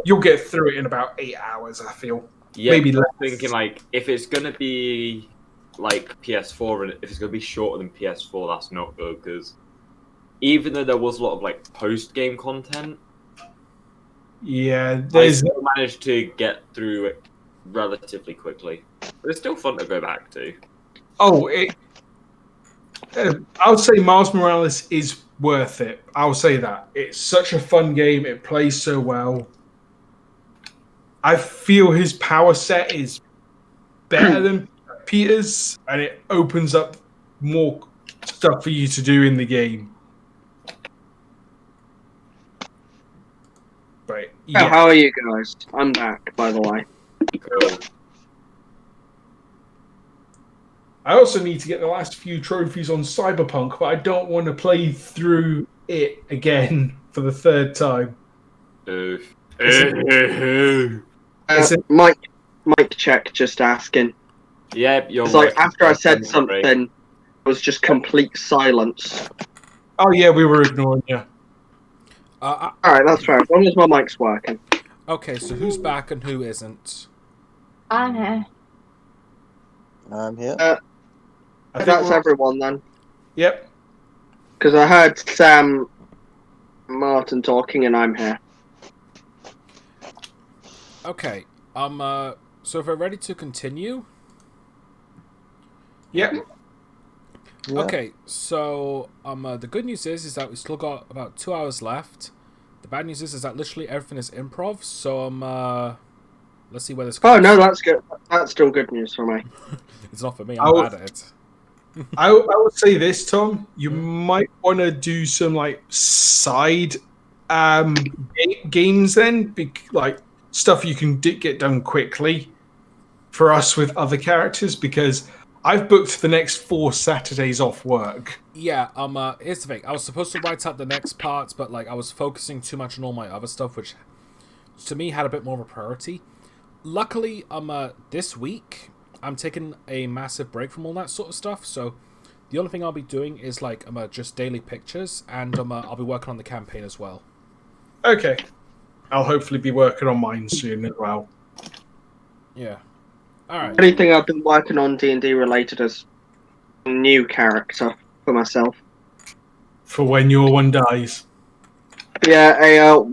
you'll get through it in about 8 hours. I feel. yeah, Maybe I'm less. thinking like if it's gonna be like PS4 and if it's gonna be shorter than PS4, that's not good because even though there was a lot of like post-game content, Yeah, I there's. still managed to get through it relatively quickly. But it's still fun to go back to. Oh, I would say Miles Morales is worth it. I'll say that. It's such a fun game. It plays so well. I feel his power set is better than Peter's, and it opens up more stuff for you to do in the game. Right. Yeah. How are you guys? I'm back, by the way. Cool. I also need to get the last few trophies on Cyberpunk, but I don't want to play through it again for the third time. Mike check, just asking. Yep, you're It's right. like after I said That's something, great. it was just complete silence. Oh yeah, we were ignoring you. Alright, that's fair. As long as my mic's working. Okay, so who's back and who isn't? I'm here. I'm here. I think That's we're- everyone then. Yep. Because I heard Sam Martin talking and I'm here. Okay. So if we're ready to continue. Yep. Yeah. Okay, so the good news is that we still got about 2 hours left. The bad news is that literally everything is improv. So let's see where this goes. Oh no, that's good. That's still good news for me. It's not for me. I'm bad at it. I would say this, Tom. You might want to do some like side games then, like stuff you can get done quickly for us with other characters because I've booked the next 4 Saturdays off work. Yeah. Here's the thing. I was supposed to write out the next parts, but like I was focusing too much on all my other stuff, which to me had a bit more of a priority. Luckily, this week I'm taking a massive break from all that sort of stuff. So the only thing I'll be doing is like just daily pictures, and I'll be working on the campaign as well. Okay. I'll hopefully be working on mine soon as well. Yeah. All right. Anything I've been working on D&D related as a new character for myself. for when your one dies. Yeah, a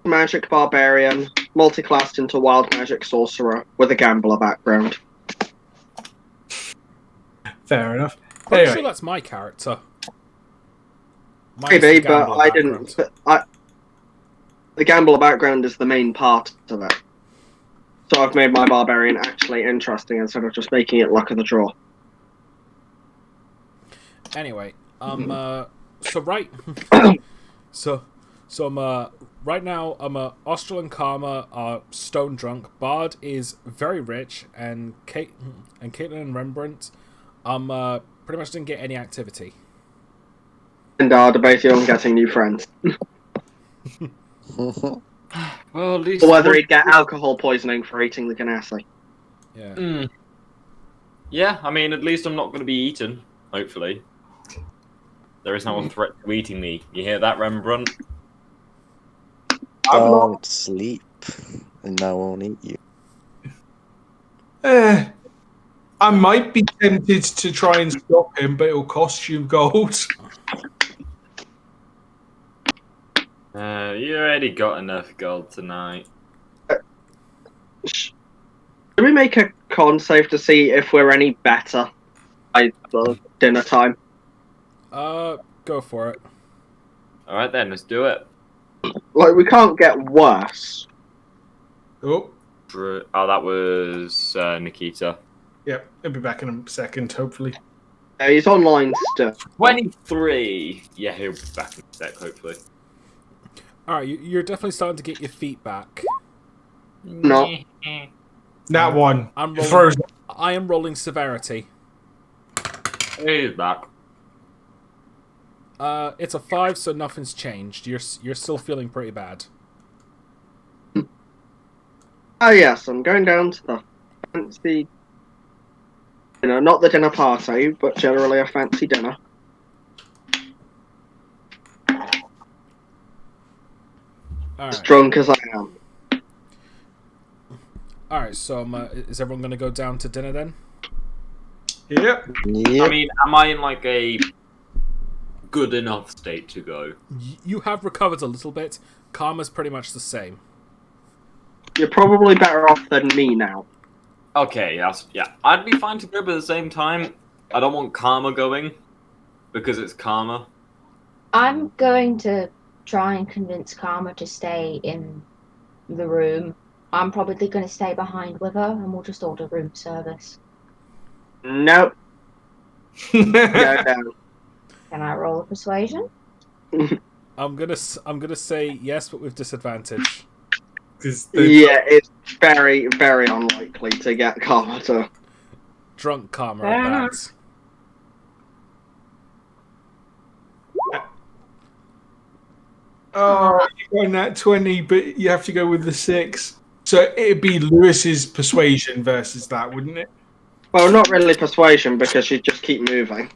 magic barbarian, multi-classed into wild magic sorcerer with a gambler background. Fair enough. Pretty Anyway, sure that's my character. Minus Maybe, the but gambler I background. didn't. The gambler background is the main part of it. So I've made my barbarian actually interesting instead of just making it luck of the draw. Anyway, so right, right now, Austral and Karma are stone drunk. Bard is very rich, and Caitlin and Rembrandt, pretty much didn't get any activity. And are debating on getting new friends. Well, at least Or whether he'd get alcohol poisoning for eating the ganassi. Yeah. Yeah, I mean, at least I'm not going to be eaten. Hopefully, there is no threat to eating me. You hear that, Rembrandt? Don't sleep, and I won't eat you. I might be tempted to try and stop him, but it'll cost you gold. You already got enough gold tonight. Should we make a con save to see if we're any better by dinner time? Go for it. All right then, let's do it. Like, we can't get worse. Oh, Oh, that was Nikita. yep. He'll be back in a second, hopefully. He's online still. 23. Yeah, he'll be back in a sec, hopefully. All right, you're definitely starting to get your feet back. No. That one. I'm It rolling. throws- I am rolling severity. He's back. It's a 5, so nothing's changed. You're still feeling pretty bad. Ah, yes, I'm going down to the fancy dinner. Not the dinner party, but generally a fancy dinner. All As right. drunk as I am. All right. So, is everyone going to go down to dinner then? Yep. Yep. I mean, am I in like a good enough state to go? You have recovered a little bit. Karma's pretty much the same. You're probably better off than me now. Okay, yeah. I'd be fine to go, but at the same time, I don't want Karma going because it's Karma. I'm going to try and convince Karma to stay in the room. I'm probably going to stay behind with her, and we'll just order room service. Nope. Go down. Can I roll a persuasion? I'm gonna say yes, but with disadvantage. Yeah, it's very, very unlikely to get Karma to. Drunk Karma Fair at enough. that. Oh, you're going that 20, but you have to go with the 6. So it'd be Lewis's persuasion versus that, wouldn't it? Well, not really persuasion because you just keep moving.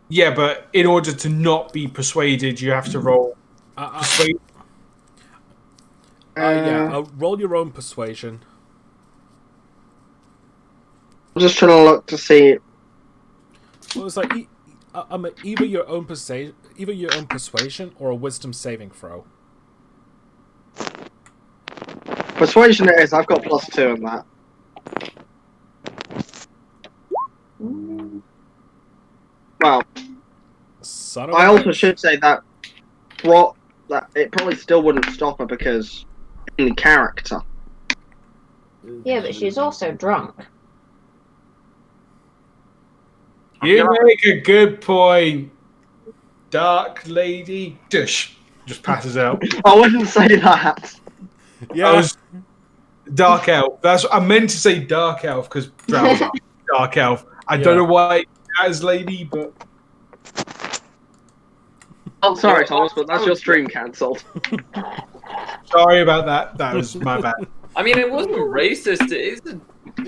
Yeah, but in order to not be persuaded, you have to roll persuade. Roll your own persuasion. I'm just trying to look to see. Well, it's like either your own persuasion or a wisdom saving throw. Persuasion it is. I've got +2 in that. Well, Son of I a also bitch. should say that it probably still wouldn't stop her because in character. Yeah, but she's also drunk. You make a good point, Dark Lady. Dish just passes out. I wouldn't say that. Yeah. I was Dark Elf. That's I meant to say Dark Elf because Dark Elf. I don't know why as lady, but Oh, sorry, Thomas, but that's your stream cancelled. sorry about that. That was my bad. I mean, it wasn't racist. It is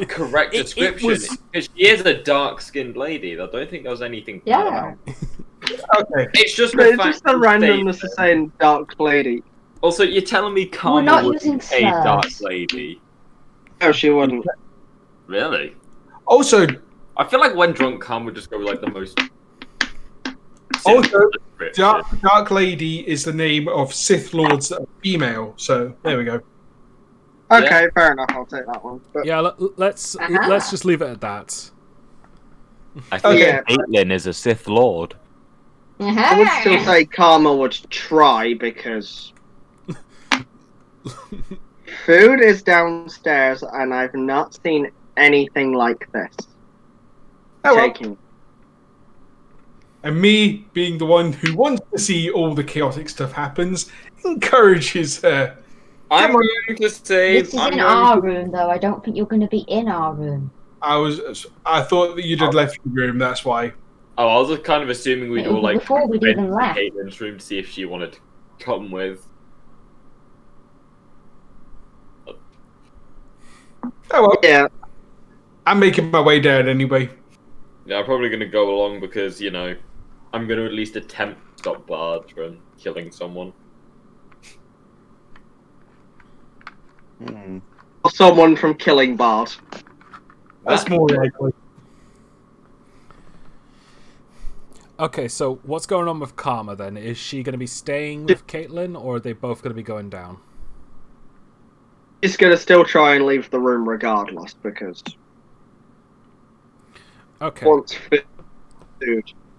a correct It description. was- Because she is a dark-skinned lady. I don't think there was anything bad Yeah. about it. Okay. It's just But the it's fact just the you randomness say- of saying Dark Lady. Also, you're telling me We're Karma not was using a dark slurs. lady? No, she wouldn't. Really? Also, I feel like when drunk Karma would just go with like the most Also, Dark Lady is the name of Sith Lords that are female. So there we go. Okay, fair enough. I'll take that one. But Yeah, let's just leave it at that. I think Yeah. Caitlyn is a Sith Lord. I would still say Karma would try because food is downstairs and I've not seen anything like this. Oh, well. Taking. And me, being the one who wants to see all the chaotic stuff happens, encourages her. I'm going to say. This is in our room, though. I don't think you're going to be in our room. I thought that you'd have left the room. That's why. Oh, I was just kind of assuming we'd all like Before we'd even left. Caitlin's room to see if she wanted to come with. Oh well. Yeah. I'm making my way down anyway. Yeah, I'm probably going to go along because, you know, I'm going to at least attempt to stop Bard from killing someone. Or someone from killing Bard. That's more likely. Okay, so what's going on with Karma then? Is she going to be staying with Caitlyn, or are they both going to be going down? She's going to still try and leave the room regardless because Okay. wants food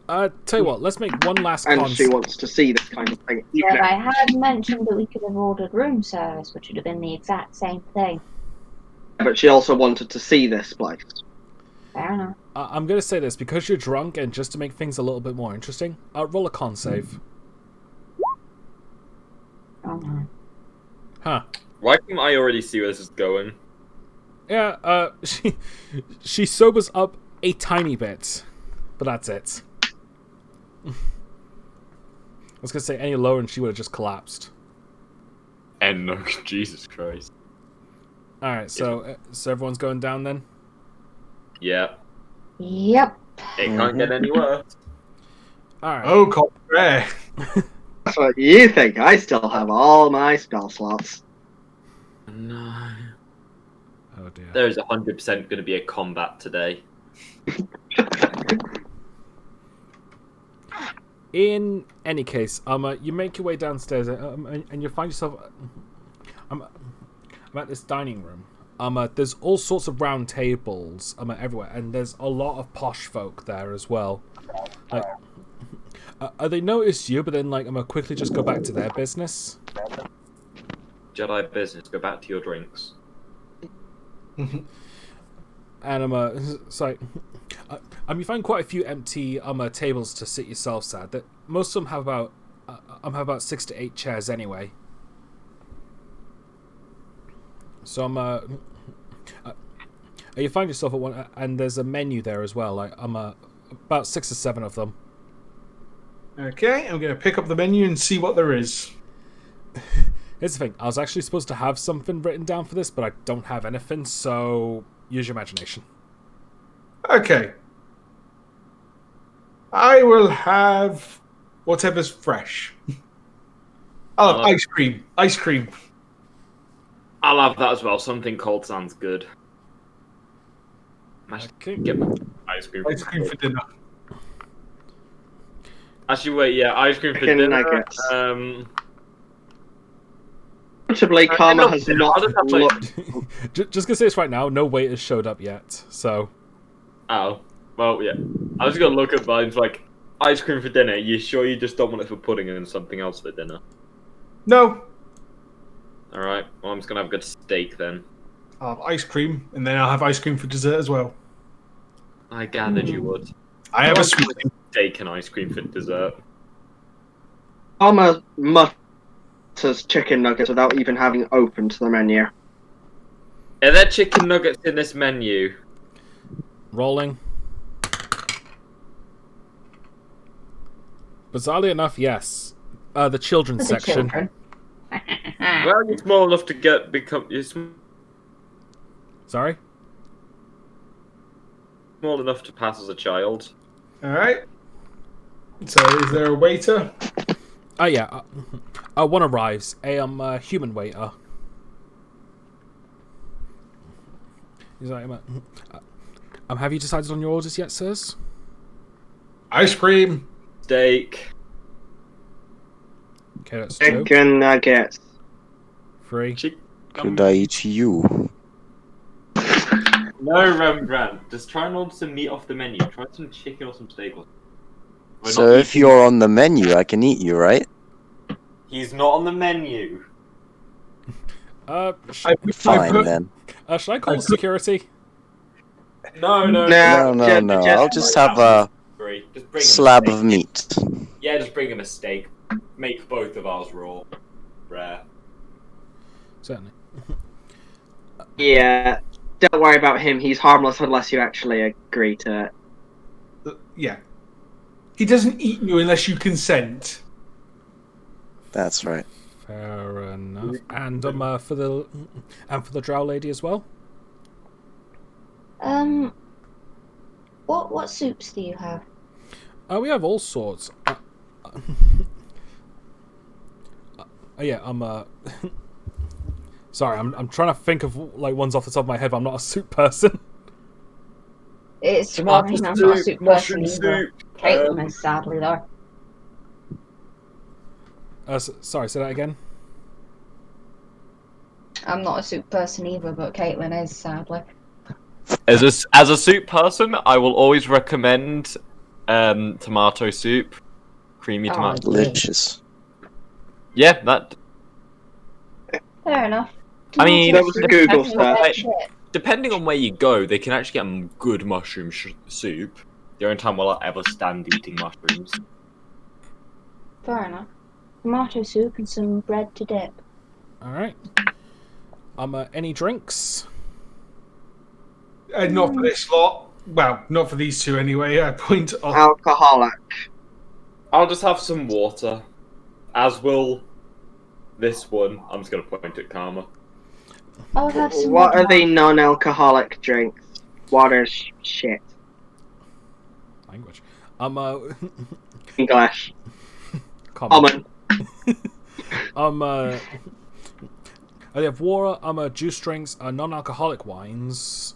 Tell you what, let's make one last and she wants to see this kind of thing. But I had mentioned that we could have ordered room service, which would have been the exact same thing. But she also wanted to see this place. Fair enough. I'm going to say this, because you're drunk, and just to make things a little bit more interesting, roll a con save. Oh no. Huh. Why can't I already see where this is going? Yeah, she sobers up a tiny bit, but that's it. I was going to say any lower and she would have just collapsed. And no, Jesus Christ. Alright, so everyone's going down then? Yeah. Yep. It can't get any worse. Alright. Oh, contraire. That's what you think. I still have all my spell slots. No. Oh dear. There's 100% going to be a combat today. In any case, you make your way downstairs, and you find yourself. I'm at this dining room. There's all sorts of round tables. Everywhere, and there's a lot of posh folk there as well. Like, they notice you, but then I'm gonna quickly just go back to their business. Jedi business. Go back to your drinks. And it's like, you find quite a few empty tables to sit yourselves at. That most of them have about 6 to 8 chairs anyway. So you find yourself at one, and there's a menu there as well. About 6 or 7 of them. Okay, I'm going to pick up the menu and see what there is. Here's the thing. I was actually supposed to have something written down for this, but I don't have anything. So use your imagination. Okay. I will have whatever's fresh. Oh, ice cream. Ice cream. I'll have that as well. Something cold sounds good. I Okay. get my ice cream. Ice cream for dinner. Actually, wait. Yeah, ice cream for Chicken dinner. nuggets. I Notably, Karma has I'll not just have, like- looked. Just gonna say this right now. No waiters showed up yet. So Oh, well, yeah. I was gonna look at mine like ice cream for dinner. You sure you just don't want it for pudding and something else for dinner? No. All right. Well, I'm just gonna have a good steak then. I'll have ice cream, and then I'll have ice cream for dessert as well. I gathered you would. I have a sweet. Steak and ice cream for dessert. Karma mutters chicken nuggets without even having opened the menu. Are there chicken nuggets in this menu? rolling. Bizarrely enough, yes. The children's For the section. children. Well, you're small enough to become. You're Sorry. small enough to pass as a child. All right. So, is there a waiter? Oh yeah. One arrives. A human waiter. He's like, have you decided on your orders yet, sirs? Ice cream. steak. Okay, that's 2. Chicken nuggets. 3. Could I eat you? No, Rembrandt. Just try and order some meat off the menu. Try some chicken or some steak. We're So not if eating- you're on the menu, I can eat you, right? He's not on the menu. Fine then. Should I call security? No. No. I'll just have a Just bring him slab a of steak. meat. Yeah, just bring him a steak. Make both of ours raw. Rare. Certainly. Yeah, don't worry about him. He's harmless unless you actually agree to it. Yeah. He doesn't eat you unless you consent. That's right. Fair enough. And for the drow lady as well. What soups do you have? We have all sorts. Yeah, sorry, I'm trying to think of like ones off the top of my head, but I'm not a soup person. It's Tomato fine. I'm not a soup, soup mushroom person either. soup. Caitlin is sadly though. Sorry, say that again. I'm not a soup person either, but Caitlin is sadly. As a soup person, I will always recommend tomato soup, creamy Oh, tomato. Delicious. Yeah, that. Fair enough. I mean, That was a Google search. Depending on where you go, they can actually get good mushroom soup. The only time I'll ever stand eating mushrooms. Fair enough. Tomato soup and some bread to dip. All right. Any drinks? Not for this lot. Well, not for these two anyway. I point off. Alcoholic. I'll just have some water. As will this one. I'm just gonna point at Karma. I'll have some. What red are the wine. non-alcoholic drinks? Water's shit. Language. English. Common. Common. I have water, juice drinks, non-alcoholic wines,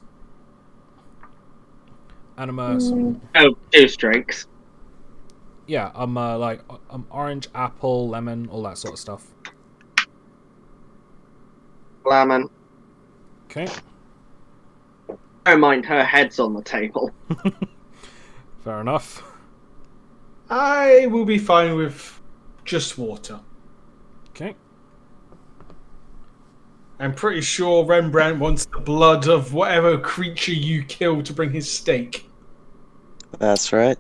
and Oh, juice drinks. yeah, orange, apple, lemon, all that sort of stuff. Lemon. Okay, Don't mind, her head's on the table. fair enough. I will be fine with just water. Okay, I'm pretty sure Rembrandt wants the blood of whatever creature you kill to bring his steak. That's right.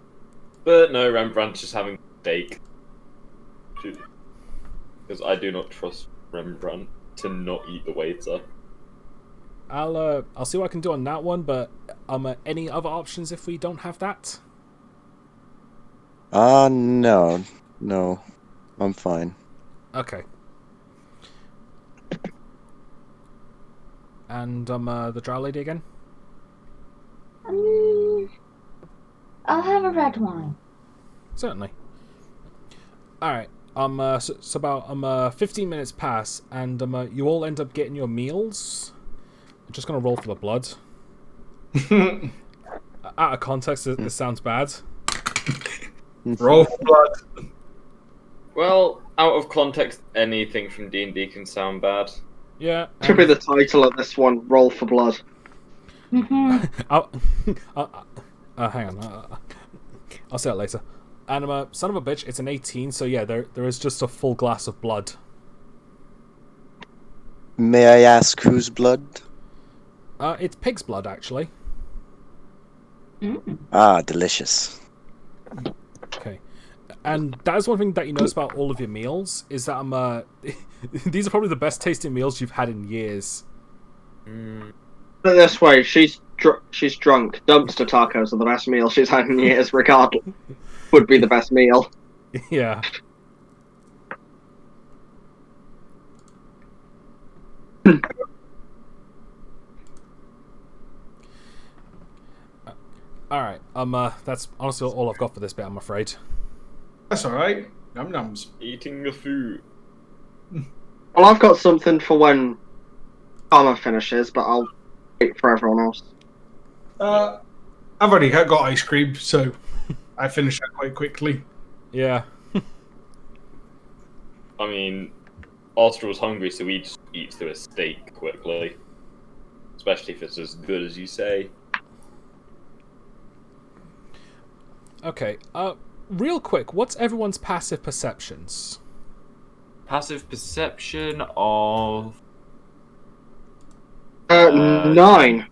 But no, Rembrandt's just having steak. Because I do not trust Rembrandt to not eat the waiter. I'll see what I can do on that one. But any other options if we don't have that? No. I'm fine. Okay. And the drow lady again. I'll have a red wine. Certainly. All right. So about 15 minutes pass, and you all end up getting your meals. I'm just gonna roll for the blood. Out of context, this sounds bad. Roll for blood. Well, out of context, anything from D&D can sound bad. Yeah. Should be the title of this one, Roll for Blood. Mhm. Hang on. I'll say it later. And son of a bitch, it's an 18, so yeah, there is just a full glass of blood. May I ask whose blood? It's pig's blood, actually. Ah, delicious. Okay. And that is one thing that you notice about all of your meals, is that these are probably the best tasting meals you've had in years. Put it this way, she's drunk. Dumpster tacos are the best meal she's had in years, regardless. Would be the best meal. Yeah. Alright, that's honestly all I've got for this bit, I'm afraid. That's alright. Num nums. Eating the food. Well, I've got something for when Karma finishes, but I'll wait for everyone else. I've already got ice cream, so I finished that quite quickly. Yeah. I mean, Austral's hungry, so he just eats through a steak quickly. Especially if it's as good as you say. Okay. Real quick, what's everyone's passive perceptions? Passive perception of... 9.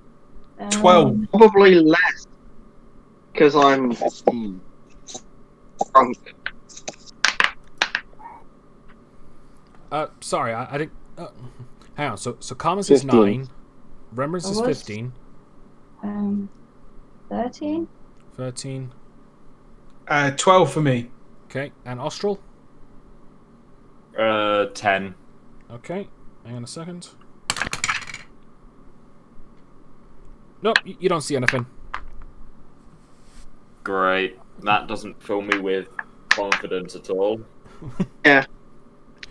12. Probably less. Because I'm drunk. Sorry, I didn't... hang on, so Karma's is 15. 9. Remembrance is 15. 13? 13. 12 for me. Okay, and Austral? 10. Okay, hang on a second. Nope, you don't see anything. Great. That doesn't fill me with confidence at all. Yeah.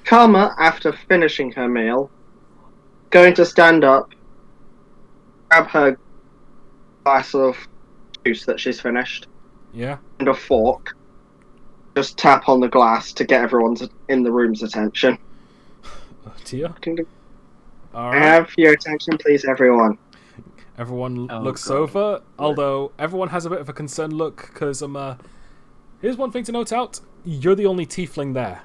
Karma, after finishing her meal, going to stand up, grab her glass of juice that she's finished, Yeah? and a fork, just tap on the glass to get everyone's in the room's attention. Tia? I Alright. have your attention, please, everyone. Everyone Oh, looks God. over, although everyone has a bit of a concerned look, because here's one thing to note out. You're the only tiefling there.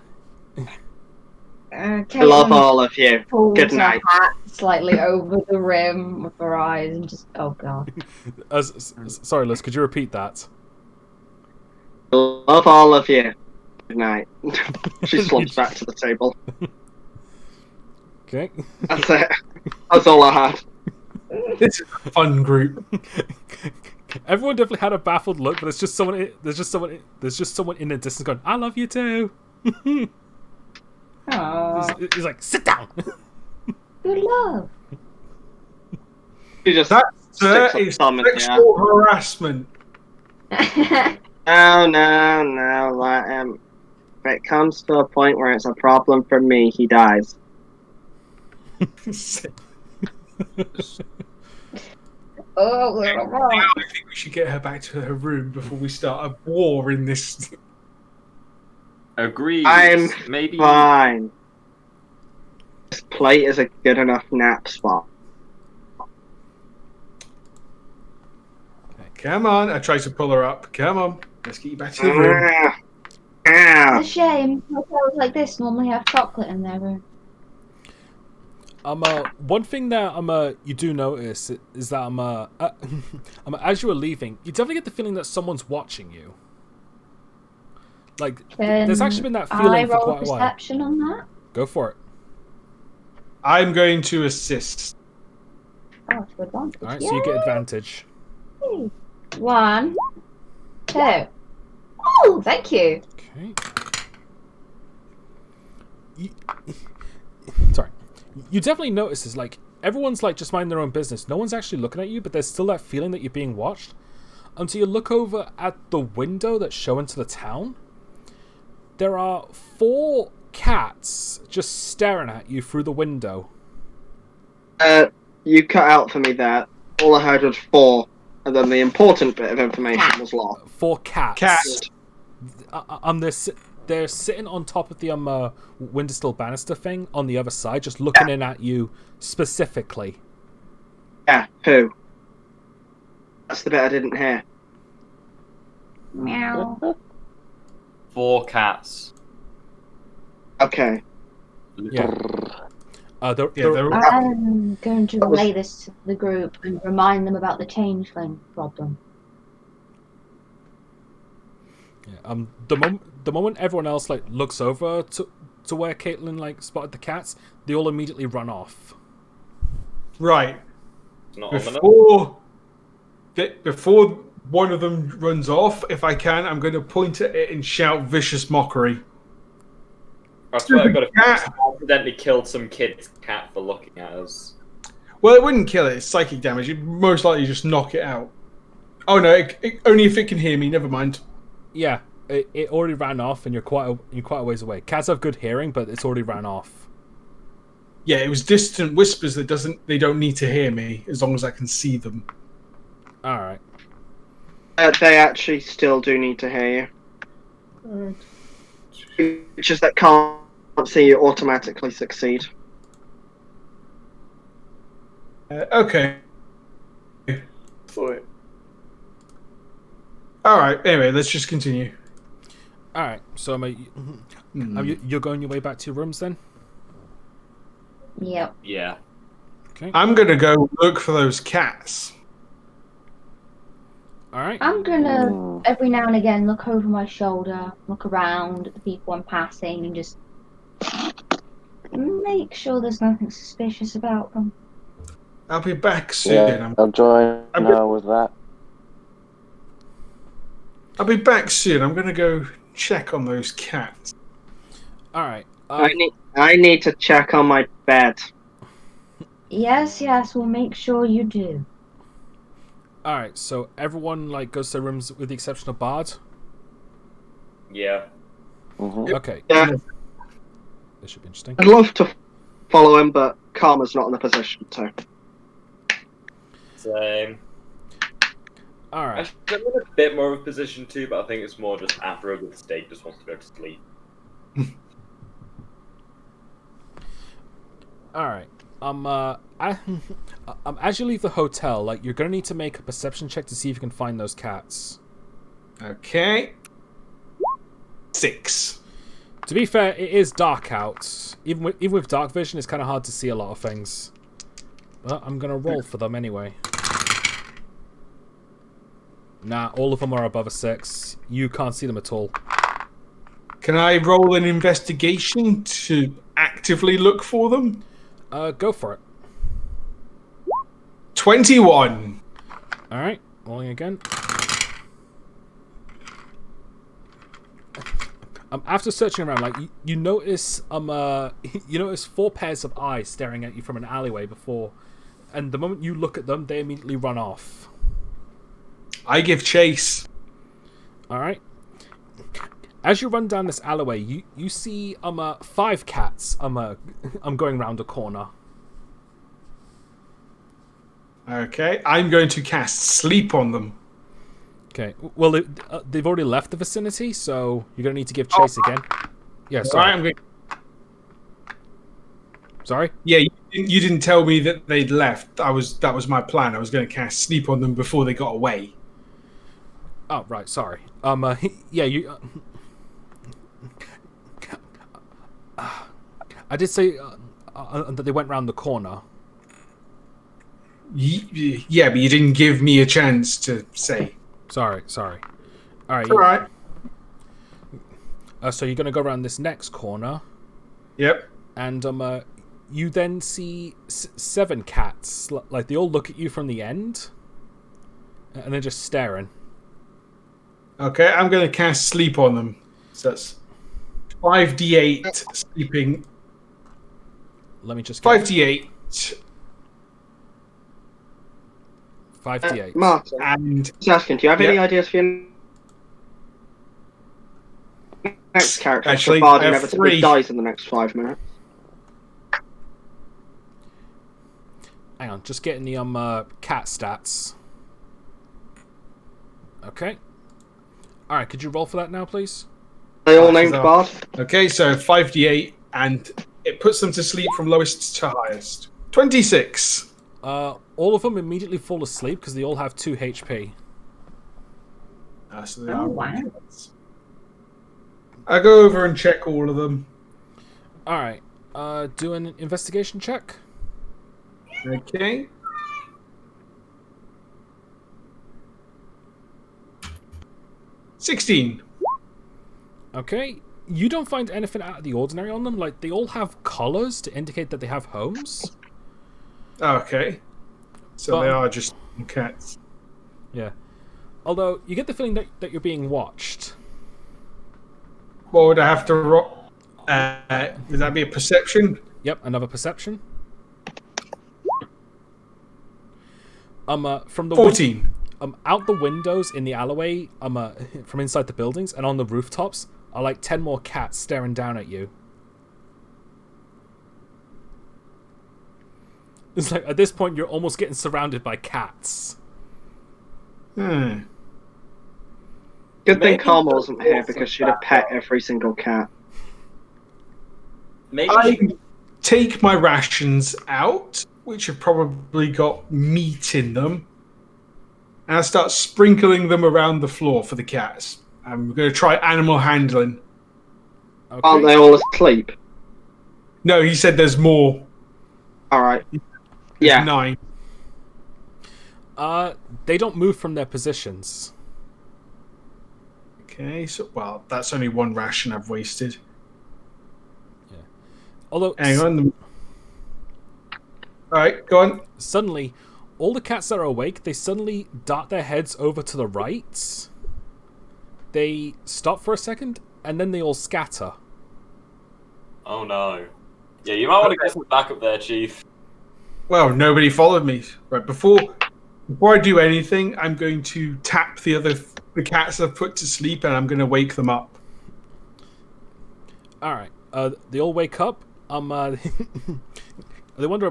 I love all of you. Pulls Good her night. hat slightly over the rim of her eyes and just, oh god. Sorry, Liz, could you repeat that? I love all of you. Good night. She slumps back to the table. Okay. That's it. That's all I had. This is a fun group. Everyone definitely had a baffled look, but there's just someone in the distance going, "I love you too." Aww. He's like, "Sit down." Good love. She just That, sir, sticks is her thumb in the air. sexual harassment. No, let him. If it comes to a point where it's a problem for me, he dies. Oh, I think we should get her back to her room before we start a war in this. Agreed. I'm Maybe... fine. This plate is a good enough nap spot. Come on, I try to pull her up. Come on, let's get you back to the room. it's a shame. Hotels like this normally have chocolate in their room. One thing that you do notice is that as you were leaving, you definitely get the feeling that someone's watching you. Like, there's actually been that feeling I for roll quite a while. perception on that. Go for it. I'm going to assist. Oh, it's good one. All right, so you get advantage. 1, 2. Oh, thank you. Okay. Sorry. You definitely notice is like everyone's like just minding their own business. No one's actually looking at you, but there's still that feeling that you're being watched. Until you look over at the window that's showing to the town. There are 4 cats just staring at you through the window. You cut out for me there. All I heard was 4, and then the important bit of information was lost. 4 cats. Cat. They're sitting on top of the Winterstill banister thing on the other side, just looking in at you specifically. Yeah, who? That's the bit I didn't hear. Meow. 4 cats. Okay. Yeah. They're all I'm going to relay this to the group and remind them about the changeling problem. Yeah, the moment everyone else like looks over to where Caitlin like spotted the cats, they all immediately run off. right. It's not ominous. Before one of them runs off, if I can, I'm going to point at it and shout vicious mockery. I swear I've got Cat. accidentally killed some kid's cat for looking at us. Well, it wouldn't kill it. It's psychic damage. You'd most likely just knock it out. Oh no! Only if it can hear me. Never mind. Yeah, it already ran off, and you're quite a ways away. Cats have good hearing, but it's already ran off. Yeah, it was distant whispers they don't need to hear me as long as I can see them. All right. They actually still do need to hear you. creatures that can't see you automatically succeed. Okay. All right. Anyway, let's just continue. All right. So, you're going your way back to your rooms then? Yep. Yeah. Okay. I'm gonna go look for those cats. All right. I'm gonna every now and again look over my shoulder, look around at the people I'm passing, and just make sure there's nothing suspicious about them. I'll be back soon. Yeah, I'll join with that. I'll be back soon. I'm gonna go check on those cats. All right. I need to check on my bed. Yes, we'll make sure you do. All right. So everyone goes to their rooms with the exception of Bard. Yeah. Mm-hmm. Okay. Yeah, This should be interesting. I'd love to follow him, but Karma's not in a position to. Same. All right. I'm in a bit more of a position too, but I think it's more just after a good steak just wants to go to sleep. All right. As you leave the hotel, you're gonna need to make a perception check to see if you can find those cats. Okay. 6. To be fair, it is dark out. Even with dark vision, it's kind of hard to see a lot of things. But I'm gonna roll for them anyway. Nah, all of them are above a 6. You can't see them at all. Can I roll an investigation to actively look for them? Go for it. 21. All right, rolling again. After searching around, you notice you notice 4 pairs of eyes staring at you from an alleyway before, and the moment you look at them, they immediately run off. I give chase. All right. As you run down this alleyway, you see 5 cats going round a corner. Okay, I'm going to cast sleep on them. Okay. Well, they've already left the vicinity, so you're gonna need to give chase again. Yeah. Sorry. Right, I'm going. Sorry. Yeah, you didn't tell me that they'd left. That was my plan. I was going to cast sleep on them before they got away. Oh, right. Sorry. Yeah. You. I did say that they went round the corner. Yeah, but you didn't give me a chance to say. Sorry. All right. All right. So you're gonna go around this next corner. Yep. And you then see 7 cats. They all look at you from the end, and they're just staring. Okay, I'm going to cast sleep on them. So that's 5d8 sleeping. Let me just 5d8. 5d8. Martin, And just asking, do you have any ideas for your next character? Actually, The Bard I have inevitably 3. dies in the next 5 minutes. Hang on, just getting the cat stats. Okay. All right, could you roll for that now, please? They all named Bard? okay, so 5d8, and it puts them to sleep from lowest to highest. 26. All of them immediately fall asleep because they all have 2 HP. So they Oh, are wow. cats. I go over and check all of them. All right. Do an investigation check. Okay. $16. Okay. You don't find anything out of the ordinary on them. They all have collars to indicate that they have homes. Okay. So they are just cats. Yeah. Although, you get the feeling that you're being watched. What would I have to roll? Would that be a perception? Yep, another perception. From the 14. out the windows in the alleyway, from inside the buildings and on the rooftops are 10 more cats staring down at you. It's at this point you're almost getting surrounded by cats. Good thing Karma wasn't here because she'd have pet every single cat. Maybe. I take my rations out, which have probably got meat in them, and I start sprinkling them around the floor for the cats. I'm going to try animal handling. Okay. Aren't they all asleep? No, he said there's more. Alright. There's Yeah. 9. They don't move from their positions. Okay, so well, that's only one ration I've wasted. Although, Hang on. All right, go on. suddenly, all the cats that are awake, they suddenly dart their heads over to the right. They stop for a second, and then they all scatter. Oh no. Yeah, you might want to get some backup there, Chief. Well, nobody followed me. Right, before I do anything, I'm going to tap the cats I've put to sleep, and I'm going to wake them up. All right. They all wake up. They wander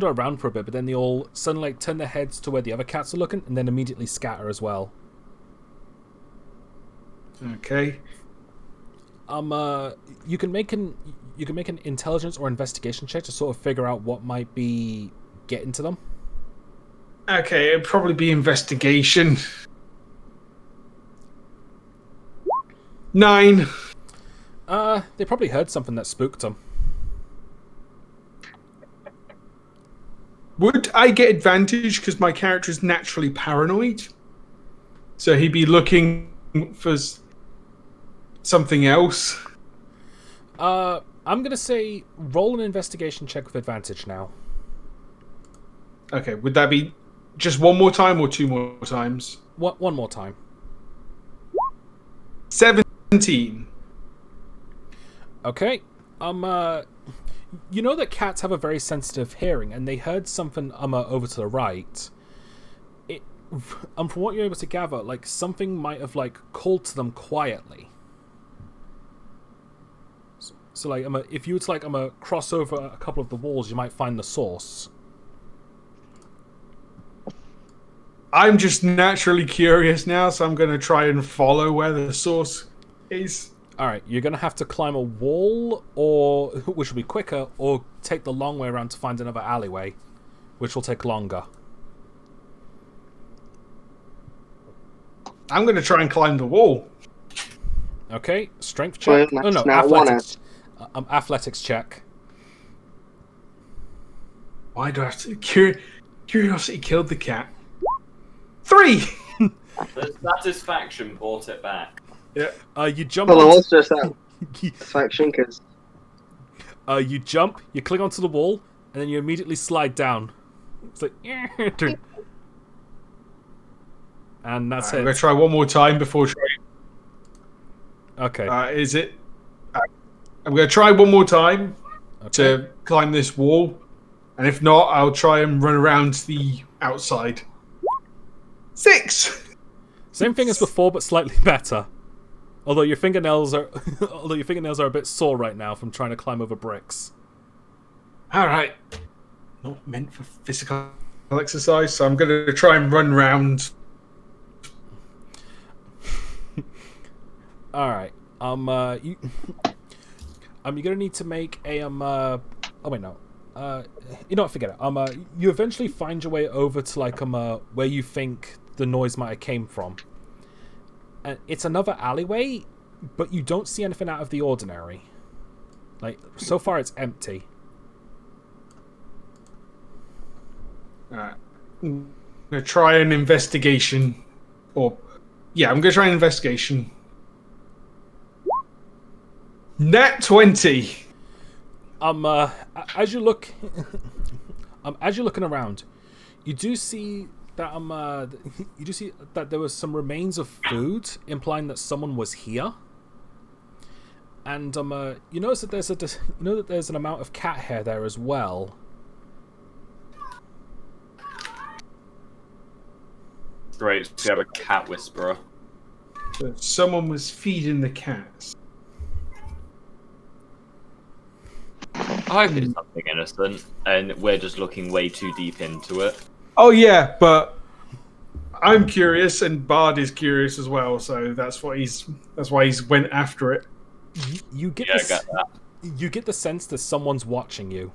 around for a bit, but then they all suddenly turn their heads to where the other cats are looking, and then immediately scatter as well. Okay. You can make an intelligence or investigation check to sort of figure out what might be getting to them. Okay, it'd probably be investigation. 9. They probably heard something that spooked them. Would I get advantage because my character is naturally paranoid? So he'd be looking for something else? I'm gonna say roll an investigation check with advantage now. Okay, would that be just one more time or 2 more times? One more time. 17. Okay. You know that cats have a very sensitive hearing, and they heard something over to the right. From what you're able to gather, like something might have like called to them quietly. So like, if you were to cross over a couple of the walls, you might find the source. I'm just naturally curious now, so I'm going to try and follow where the source is. Alright, you're going to have to climb a wall, which will be quicker, or take the long way around to find another alleyway, which will take longer. I'm going to try and climb the wall. Okay, strength check. Well, Oh no, that's not athletics. Athletics check. Why do I have to... Curiosity killed the cat. 3! The satisfaction brought it back. Yeah. You jump. Well, it onto- was just that satisfaction because you jump, you cling onto the wall, and then you immediately slide down. It's like, and that's I'm it. going to try one more time before trying. Okay. Is it? I'm going to try one more time to climb this wall, and if not, I'll try and run around the outside. 6. Same thing as before, but slightly better. Although your fingernails are a bit sore right now from trying to climb over bricks. All right. Not meant for physical exercise, so I'm going to try and run round. All right. You're gonna need to make a Oh wait, no. You know what? Forget it. You eventually find your way over to where you think the noise might have came from. And it's another alleyway, but you don't see anything out of the ordinary. Like so far, it's empty. All right. I'm going to try an investigation, I'm going to try an investigation. Nat 20. As you look, as you're looking around, you do see that there was some remains of food, implying that someone was here. And you notice that there's an amount of cat hair there as well. Great, so we have a cat whisperer. So someone was feeding the cats. I hope it's something innocent, and we're just looking way too deep into it. Oh yeah, but I'm curious, and Bard is curious as well. So that's why he's went after it. You get Yeah, I got that. You get the sense that someone's watching you.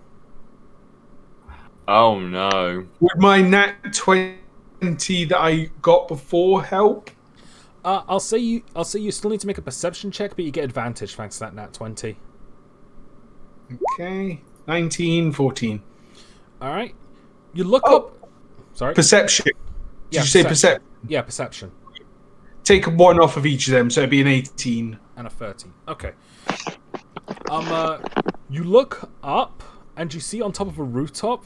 Oh no. Would my nat 20 that I got before help? I'll say you still need to make a perception check, but you get advantage thanks to that nat 20. Okay. 19, 14. All right. You look up. Sorry. Perception. Did you say perception? Yeah, perception. Take 1 off of each of them, so it'd be an 18. And a 13. Okay. You look up and you see on top of a rooftop,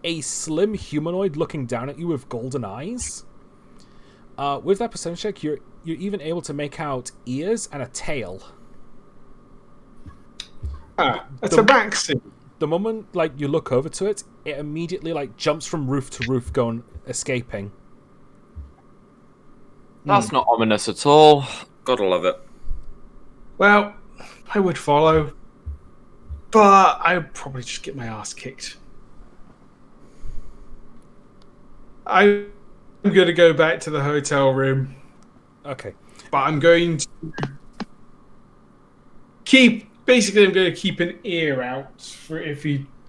a slim humanoid looking down at you with golden eyes. With that perception check, you're even able to make out ears and a tail. That's a vaccine. The moment you look over to it, it immediately jumps from roof to roof, escaping. That's not ominous at all. Gotta love it. Well, I would follow, but I'd probably just get my ass kicked. I'm going to go back to the hotel room. Okay. But I'm going to keep an ear out for if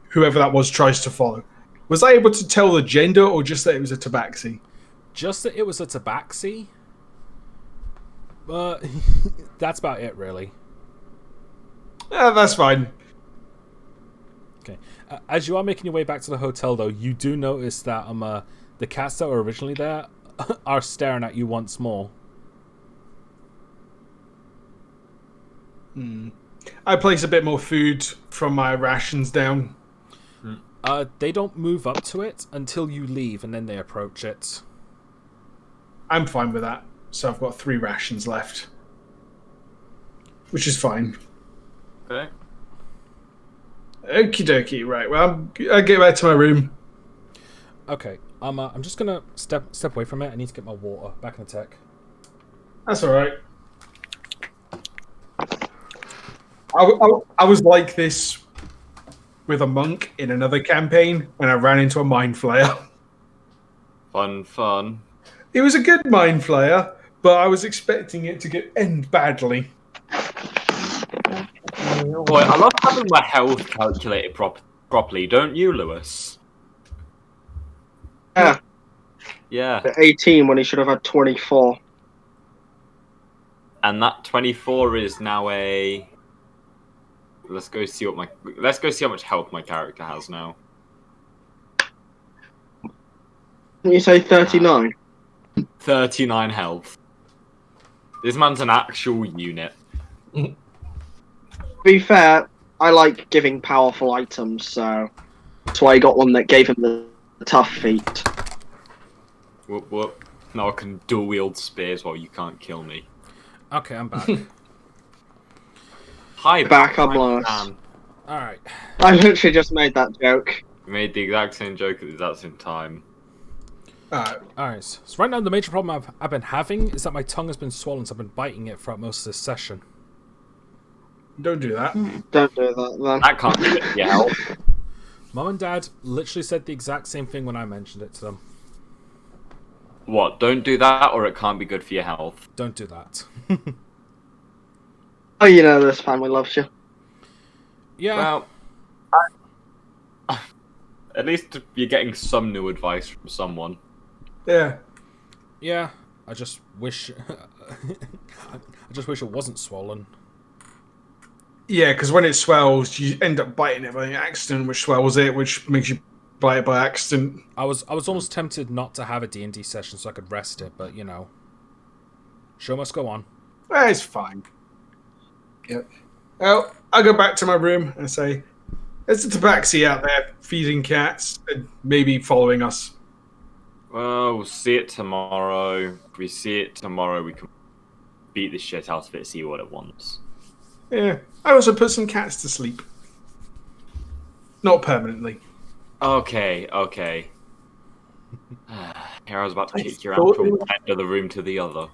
whoever that was tries to follow. Was I able to tell the gender or just that it was a tabaxi? Just that it was a tabaxi. But that's about it, really. That's fine. Okay. As you are making your way back to the hotel, though, you do notice that the cats that were originally there are staring at you once more. I place a bit more food from my rations down. They don't move up to it until you leave, and then they approach it. I'm fine with that. So I've got 3 rations left, which is fine. Okay. Okie dokie. Right. Well, I'll get back to my room. Okay. I'm just gonna step away from it. I need to get my water back in the tech. That's all right. I was like this with a monk in another campaign when I ran into a mind flayer. Fun. It was a good mind flayer, but I was expecting it to end badly. Boy, I love having my health calculated properly, don't you, Lewis? Yeah. Yeah. 18 when he should have had 24. And that 24 is now a... Let's go see how much health my character has now. Didn't you say 39? 39 health. This man's an actual unit. To be fair, I like giving powerful items, so that's why I got one that gave him the tough feat. Whoop whoop. Now I can dual wield spears while you can't kill me. Okay, I'm back. Hi, Back, I'm lost. Alright. I literally just made that joke. We made the exact same joke at the exact same time. Alright, so right now the major problem I've been having is that my tongue has been swollen, so I've been biting it throughout most of this session. Don't do that. Don't do that, then. That can't be good for your health. Mum and Dad literally said the exact same thing when I mentioned it to them. What? Don't do that, or it can't be good for your health. Don't do that. Oh, you know this family loves you. Yeah. Well, at least you're getting some new advice from someone. Yeah. Yeah. I just wish it wasn't swollen. Yeah, because when it swells, you end up biting it by accident, which swells it, which makes you bite it by accident. I was almost tempted not to have a D&D session so I could rest it, but show must go on. It's fine. Yep. Well, I'll go back to my room and say, there's a tabaxi out there feeding cats and maybe following us. Well, we'll see it tomorrow. If we see it tomorrow, we can beat the shit out of it, see what it wants. Yeah. I also put some cats to sleep. Not permanently. Okay. Here I was about to kick you out from one end of the room to the other.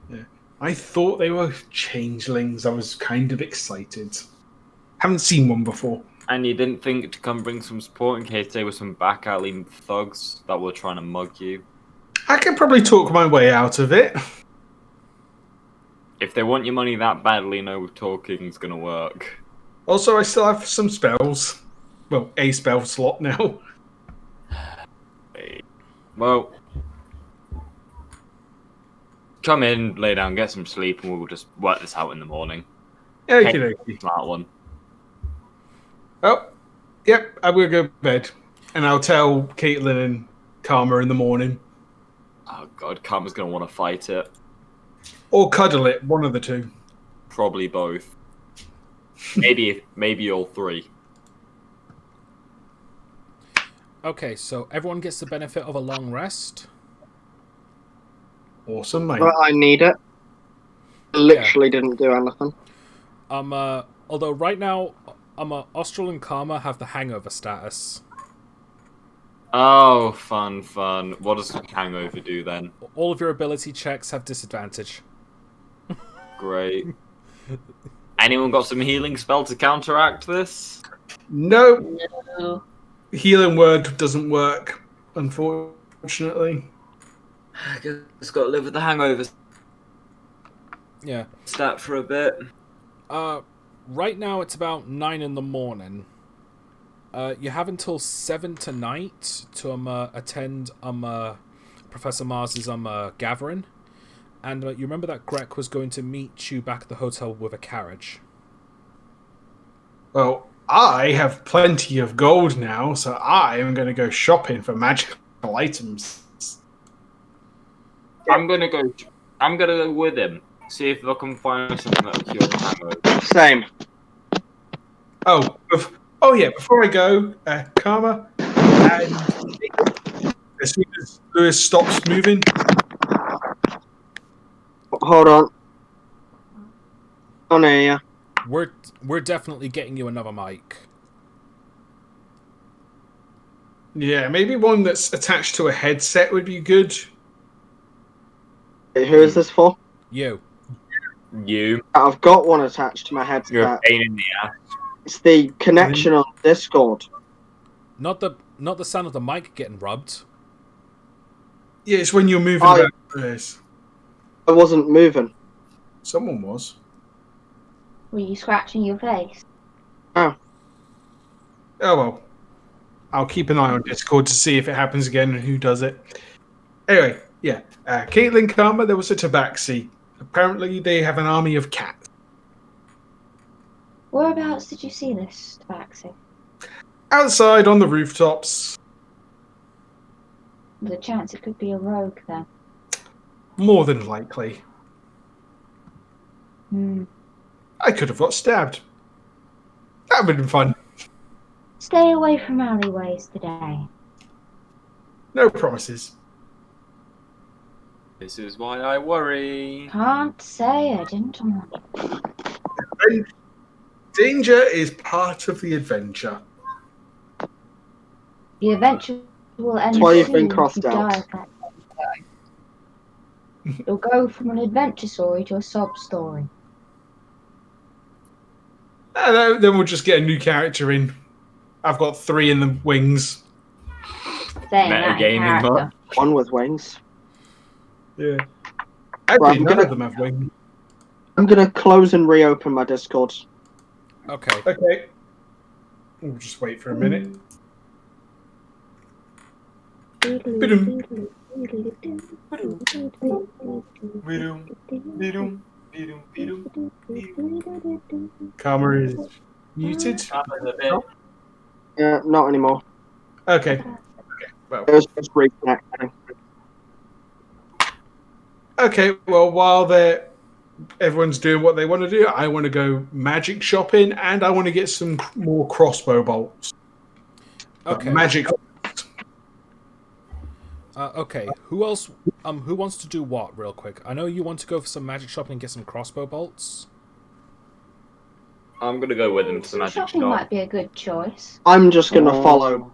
Yeah. I thought they were changelings. I was kind of excited. Haven't seen one before. And you didn't think to come bring some support in case they were some back alley thugs that were trying to mug you? I can probably talk my way out of it. If they want your money that badly, no talking's gonna work. Also, I still have some spells. Well, a spell slot now. Well, come in, lay down, get some sleep, and we'll just work this out in the morning. Okie dokie. Smart one. Oh, yep, I will go to bed. And I'll tell Caitlin and Karma in the morning. Oh god, Karma's gonna want to fight it. Or cuddle it, one of the two. Probably both. Maybe all three. Okay, so everyone gets the benefit of a long rest. Awesome, mate. But I need it. Literally didn't do anything. Although right now, Austral and Karma have the hangover status. Oh, fun. What does hangover do then? All of your ability checks have disadvantage. Great. Anyone got some healing spell to counteract this? No, No. healing word doesn't work, unfortunately. I guess got to live with the hangover Yeah. stat for a bit. Right now it's about 9 in the morning. You have until 7 tonight to attend Professor Mars's gathering, and you remember that Greg was going to meet you back at the hotel with a carriage. Well, I have plenty of gold now, so I am going to go shopping for magical items. I'm gonna go with him. See if I can find something that'll cure the hangover. Same. Oh yeah, before I go, Karma, and as soon as Lewis stops moving, Hold on. On here. We're definitely getting you another mic. yeah, maybe one that's attached to a headset would be good. Who is this for? You. You. I've got one attached to my You're a headset. pain in the ass. It's the connection on Discord. Not the sound of the mic getting rubbed. Yeah, it's when you're moving I- around the place. I wasn't moving. Someone was. Were you scratching your face? Oh well. I'll keep an eye on Discord to see if it happens again and who does it. Anyway, yeah. Caitlin, Karma, there was a tabaxi. Apparently they have an army of cats. Whereabouts did you see this tabaxi? Outside on the rooftops. There's a chance it could be a rogue then. More than likely. I could have got stabbed. That would have been fun. Stay away from alleyways today. No promises. This is why I worry. Can't say I didn't want it. Danger is part of the adventure. The adventure will end That's why you've been soon if crossed you out. die of that. It'll go from an adventure story to a sob story. And then we'll just get a new character in. I've got 3 in the wings. Saying that in Metagaming character. much? One with wings. Yeah. Actually, Right, none of them have wings. I'm gonna close and reopen my Discord. Okay. Okay. We'll just wait for a minute. Karma is muted. Yeah, not anymore. Okay. Well. It was just reconnecting. Okay. Well, while everyone's doing what they want to do, I want to go magic shopping, and I want to get some more crossbow bolts. Okay. Magic. Okay. Who else? Who wants to do what? Real quick. I know you want to go for some magic shopping and get some crossbow bolts. I'm gonna go with him to the Some magic shopping shop. might be a good choice. I'm just gonna follow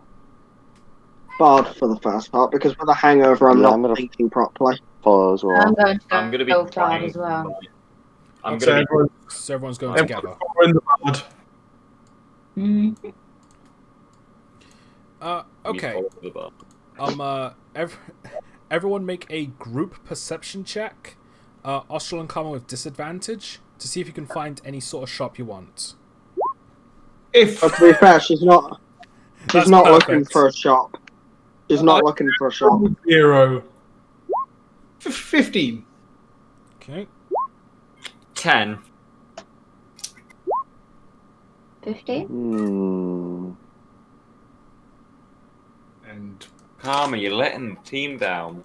Bard for the first part because with a hangover, I'm Yeah, not I'm gonna- thinking properly. Follow as well. I'm going to go I'm gonna be Bard trying. as well. I'm So gonna be. everyone, So everyone's going everyone together. follow in the bard. Okay. the bar. Everyone make a group perception check. Austral and Common with disadvantage to see if you can find any sort of shop you want. If But to be fair, she's not That's looking perfect. for a shop. She's not looking for a shop. 0. 15. Okay. 10. 15? And Karma, you're letting the team down.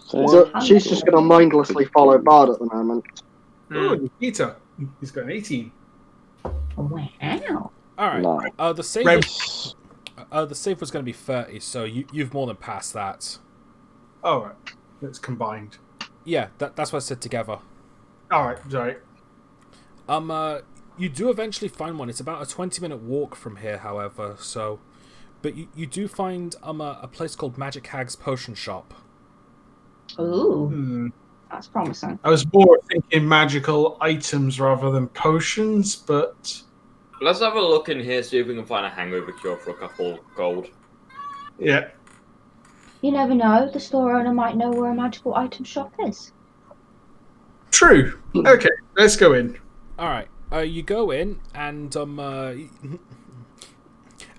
So she's just going to mindlessly follow Bard at the moment. oh, Nikita. He's got an 18. Wow. All right. No. The save. Rem- The save was going to be 30, so you've more than passed that. All right. That's combined. Yeah, that's what I said together. All right. Sorry. You do eventually find one. It's about a 20-minute walk from here, however. So, but you do find a place called Magic Hag's Potion Shop. Ooh, that's promising. I was more thinking magical items rather than potions, but Let's have a look in here, see if we can find a hangover cure for a couple gold. yeah. You never know. The store owner might know where a magical item shop is. True. Okay, let's go in. All right. You go in and and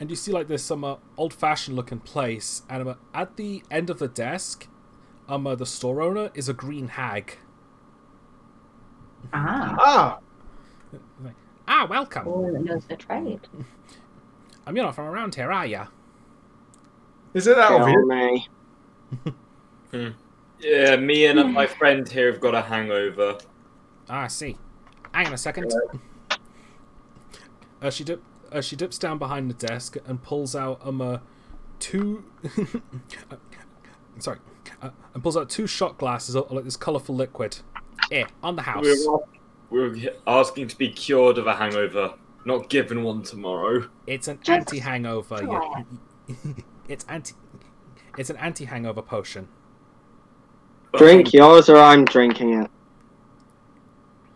you see like there's some old-fashioned looking place, and at the end of the desk, the store owner is a green hag. Ah. Welcome. Oh, it knows the trade. You're not from around here, are ya? Is it that Tell obvious? me. Yeah, me and my friend here have got a hangover. I see. Hang on a second. She dips down behind the desk and pulls out two. And pulls out 2 shot glasses of like this colourful liquid. Here, on the house. We're asking to be cured of a hangover, not given one tomorrow. It's an Just anti-hangover. try It's an anti-hangover potion. Drink yours or I'm drinking it.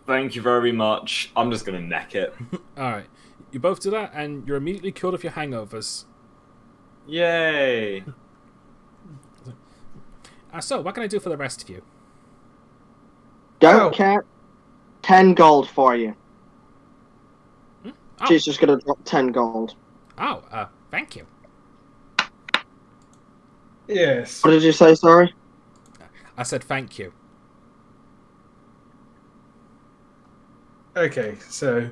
Thank you very much. I'm just gonna neck it. All right, you both do that, and you're immediately cured of your hangovers. Yay! So, what can I do for the rest of you? Don't care. 10 gold for you. Oh, She's just going to drop 10 gold. Thank you. Yes. What did you say, sorry? I said thank you. Okay, so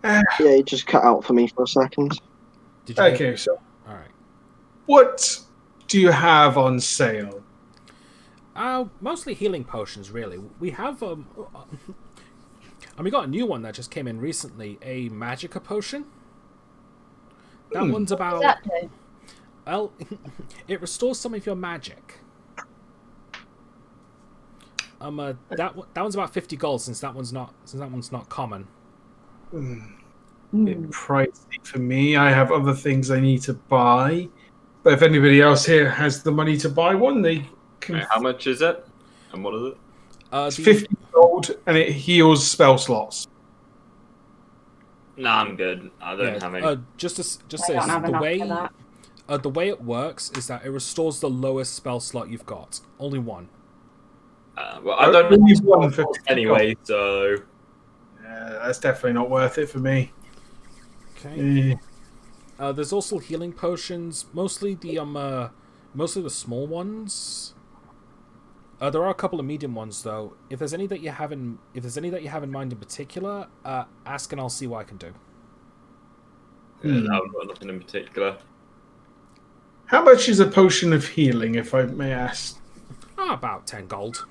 Yeah, you just cut out for me for a second. Did you? okay, so All right. what do you have on sale? Mostly healing potions, really. We have and we got a new one that just came in recently, a Magicka potion. That one's What about. does that do? Well, it restores some of your magic. That one's about 50 gold since that one's not common. Bit pricey for me. I have other things I need to buy. But if anybody else here has the money to buy one, they can. Wait, how much is it? And what is it? It's 50 gold and it heals spell slots. Nah, I'm good. I don't have any. Just I say don't have the enough way for that. the way it works is that it restores the lowest spell slot you've got. Only one. Well, I don't Only need one for anyway, so that's definitely not worth it for me. Okay. There's also healing potions, mostly the small ones. There are a couple of medium ones though. If there's any that you have in mind in particular, ask and I'll see what I can do. no, I've got nothing in particular. How much is a potion of healing, if I may ask? About 10 gold.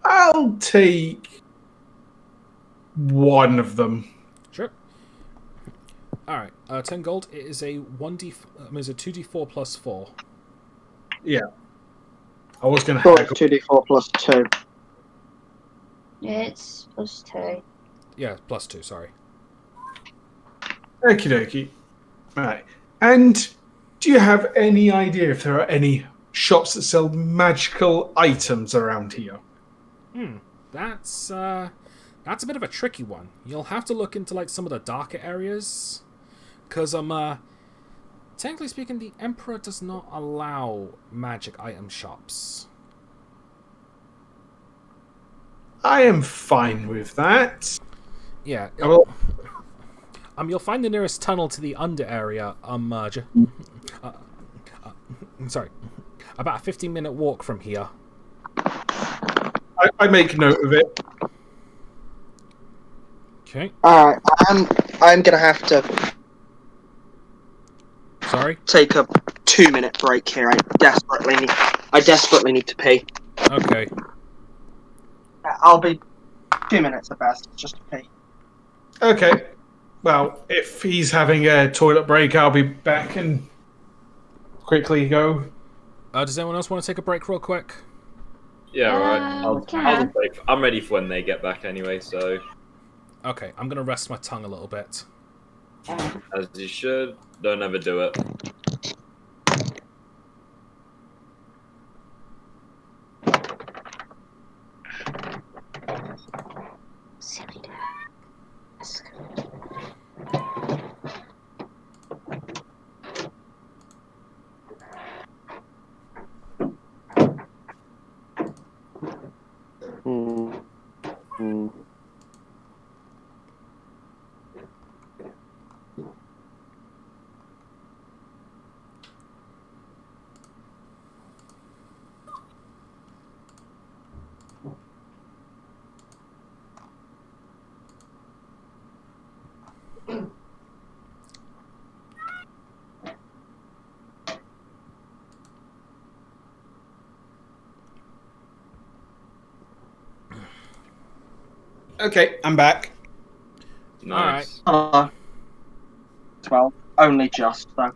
I'll take one of them. Sure. All right. 10 gold. It is a 2d4 plus 4. Yeah. I was going to So haggle. it's 2d4 plus 2. It's +2. Yeah, plus 2. Sorry. Okie dokie. Right. And do you have any idea if there are any shops that sell magical items around here? That's a bit of a tricky one. You'll have to look into like some of the darker areas, because Technically speaking, the Emperor does not allow magic item shops. I am fine with that. Yeah. I will- You'll find the nearest tunnel to the under area. Sorry, about a 15-minute walk from here. I make note of it. Okay. Alright, I'm gonna have to Sorry. take a 2-minute break here. I desperately need to pee. Okay. I'll be 2 minutes at best, just to pee. Okay. Well, if he's having a toilet break, I'll be back and quickly go. Does anyone else want to take a break real quick? Yeah, alright. we can. I'm ready for when they get back anyway, so Okay, I'm gonna rest my tongue a little bit. as you should. Don't ever do it. Silly desk. Hmm. Hmm. Okay, I'm back. Nice. 12. Only just, though.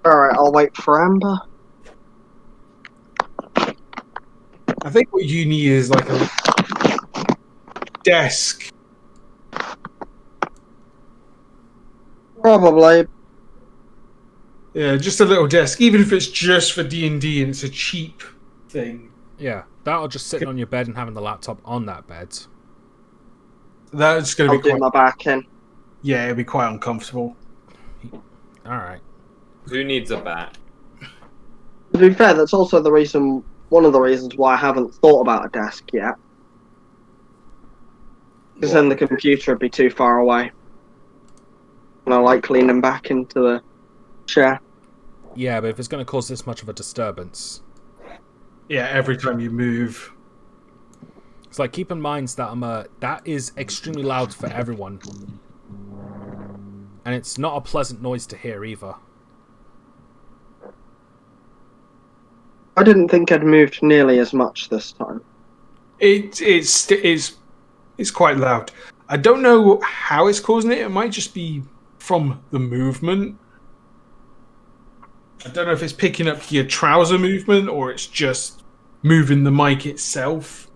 Alright, I'll wait for Amber. I think what you need is like a desk. Probably. Yeah, just a little desk, even if it's just for D&D and it's a cheap thing. Yeah, that'll just sitting on your bed and having the laptop on that bed. That's going I'll to be do quite. my back in. Yeah, it'll be quite uncomfortable. Alright. Who needs a bat? To be fair, that's also one of the reasons why I haven't thought about a desk yet. Because then the computer would be too far away. And I like leaning back into the chair. Yeah, but if it's going to cause this much of a disturbance. Yeah, every time you move. It's like, keep in mind that that is extremely loud for everyone. And it's not a pleasant noise to hear either. I didn't think I'd moved nearly as much this time. It's quite loud. I don't know how it's causing it. It might just be from the movement. I don't know if it's picking up your trouser movement or it's just moving the mic itself.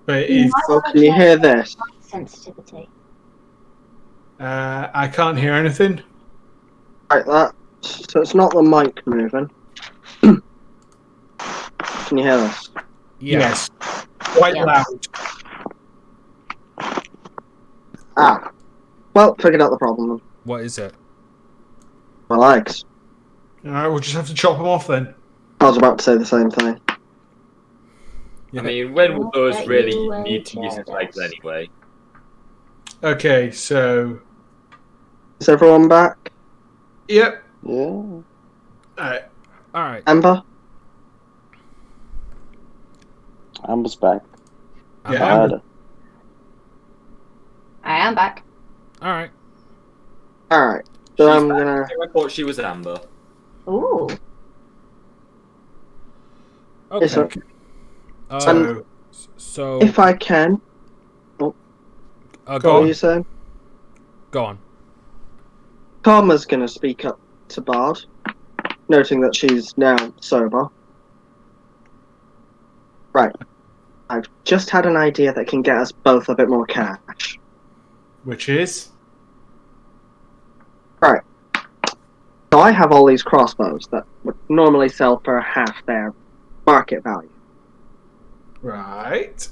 But You it's, might Oh, wanna can you check hear this? mic sensitivity. I can't hear anything. Right, so it's not the mic moving. Can you hear this? Yeah. Yes. Quite Yeah. loud. Ah. Well, figured out the problem. What is it? My legs. Alright, we'll just have to chop them off then. I was about to say the same thing. I mean, when would those bet really you need to will use his legs jealous. anyway? Okay, so. Is everyone back? Yep. Yeah. Alright. Alright. Amber? Amber's back. Yeah, I heard her. I am back. Alright. Alright. So She's I'm back. gonna... I thought she was Amber. Ooh. Okay. Yes, sir. So, So, If I can... go What on. are you saying? Go on. Karma's gonna speak up to Bard, noting that she's now sober. Right. I've just had an idea that can get us both a bit more cash. which is? Right. So I have all these crossbows that would normally sell for half their market value. Right.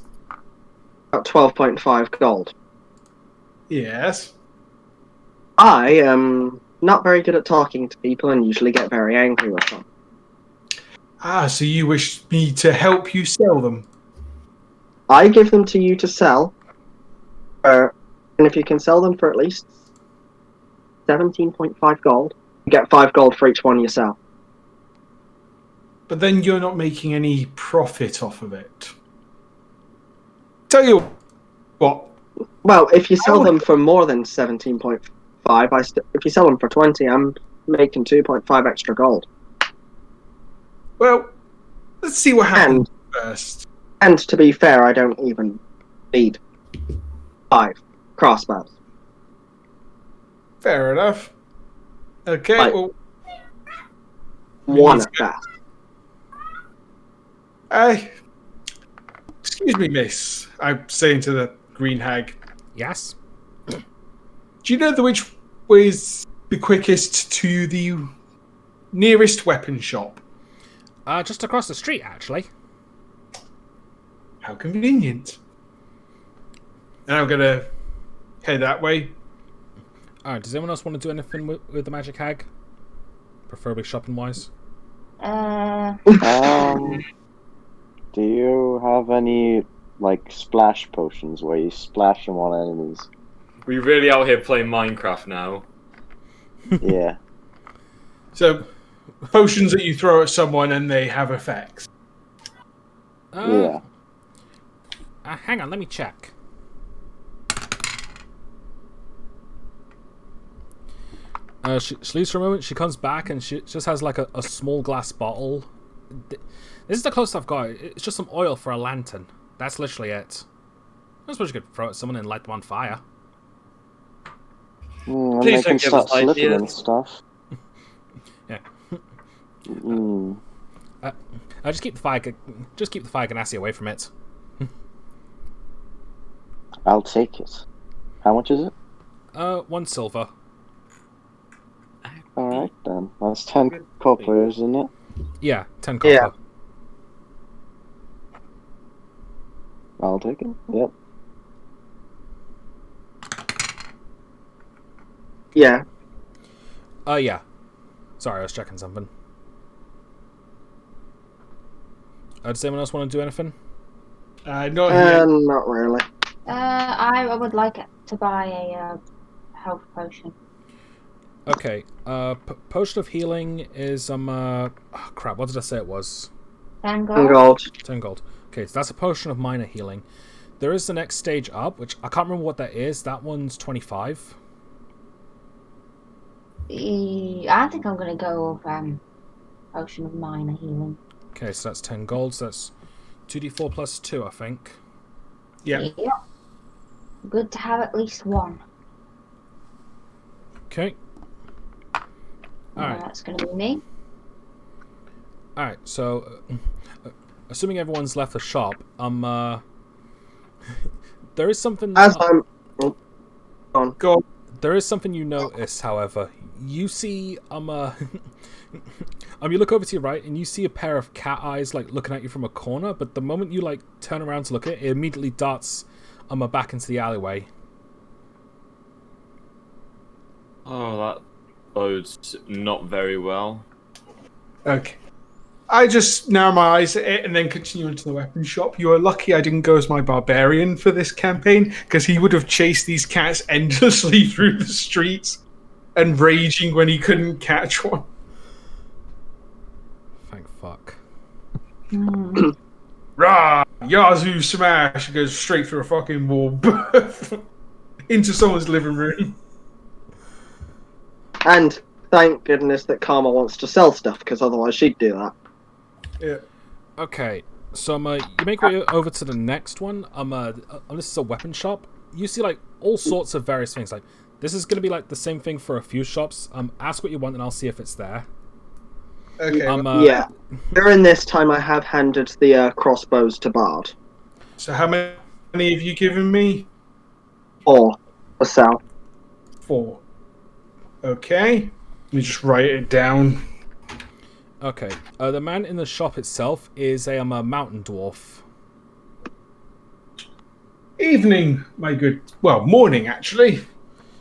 About 12.5 gold. Yes. I am not very good at talking to people and usually get very angry with them. Ah, so you wish me to help you sell them? I give them to you to sell, and if you can sell them for at least 17.5 gold, you get 5 gold for each one you sell. But then you're not making any profit off of it. Tell you what. Well, if you sell them for more than 17.5, if you sell them for 20, I'm making 2.5 extra gold. Well, let's see what happens first. And to be fair, I don't even need 5 crossbows. Fair enough. Okay, Like, well... One at best. Excuse me, miss. I'm saying to the green hag. Yes? Do you know which way is the quickest to the nearest weapon shop? Just across the street, actually. How convenient. And I'm gonna head that way. Alright, does anyone else want to do anything with the magic hag? Preferably shopping-wise? Do you have any, like, splash potions where you splash them on enemies? We really out here playing Minecraft now. Yeah. So, potions that you throw at someone and they have effects. Yeah. Hang on, let me check. She leaves for a moment, she comes back and she just has like a small glass bottle. This is the closest I've got. It's just some oil for a lantern. That's literally it. I suppose you could throw it at someone and light them on fire. And Please they don't can give us start slipping ideas. and stuff. Yeah. Mm. Just keep the fire ganassi away from it. I'll take it. How much is it? 1 silver. Alright then. That's 10 copper, isn't it? Yeah, 10 copper. Yeah. I'll take it. Yep. Yeah. Yeah. Sorry, I was checking something. Does anyone else want to do anything? Not yet. Not really. I would like to buy a health potion. Okay. Potion of healing is crap. What did I say it was? 10 10 gold. gold. 10 gold. Okay, so that's a potion of minor healing. There is the next stage up, which I can't remember what that is. That one's 25. I think I'm gonna go with potion of minor healing. Okay, so that's 10 gold. So that's 2d4 plus 2, I think. Yeah. Good to have at least one. Okay. Alright. That's gonna be me. Alright, so assuming everyone's left the shop, there is something As I'm... Go on. there is something you notice, however. You see you look over to your right and you see a pair of cat eyes like looking at you from a corner, but the moment you like turn around to look at it, it immediately darts back into the alleyway. Oh, that bodes not very well. Okay. I just narrow my eyes at it and then continue into the weapon shop. You are lucky I didn't go as my barbarian for this campaign, because he would have chased these cats endlessly through the streets and raging when he couldn't catch one. Thank fuck. Rah! Yazoo smash! It goes straight through a fucking wall. Into someone's living room. And thank goodness that Karma wants to sell stuff, because otherwise she'd do that. Yeah. Okay, so you make your way over to the next one. This is a weapon shop. You see like all sorts of various things. Like this is gonna be like the same thing for a few shops. Ask what you want and I'll see if it's there. Okay. Yeah. During this time, I have handed the crossbows to Bard. So how many have you given me? 4 for sale. 4. Okay. Let me just write it down. Okay. The man in the shop itself is a mountain dwarf. Evening, my good. Well, morning actually.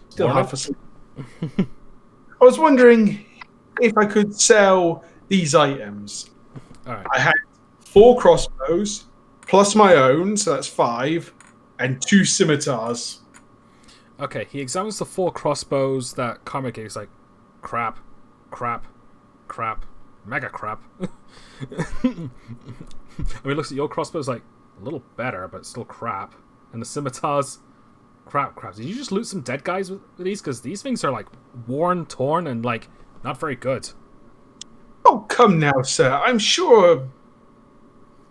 Still Morning. half asleep. I was wondering if I could sell these items. All right. I had 4 crossbows, plus my own, so that's 5, and 2 scimitars. Okay, he examines the 4 crossbows that Karma gave. He's like, crap, mega crap. I mean, he looks at your crossbows like, a little better, but still crap. And the scimitars, crap. Did you just loot some dead guys with these? Because these things are like worn, torn, and like not very good. Oh, come now, sir. I'm sure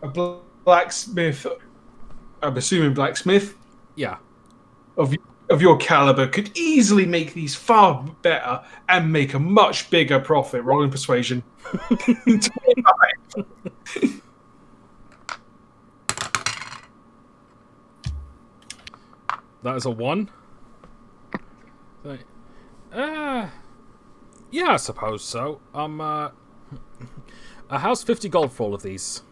a blacksmith, I'm assuming blacksmith, Yeah. of your caliber could easily make these far better and make a much bigger profit. Rolling persuasion. 25. That is a 1. Yeah, I suppose so. How's 50 gold for all of these?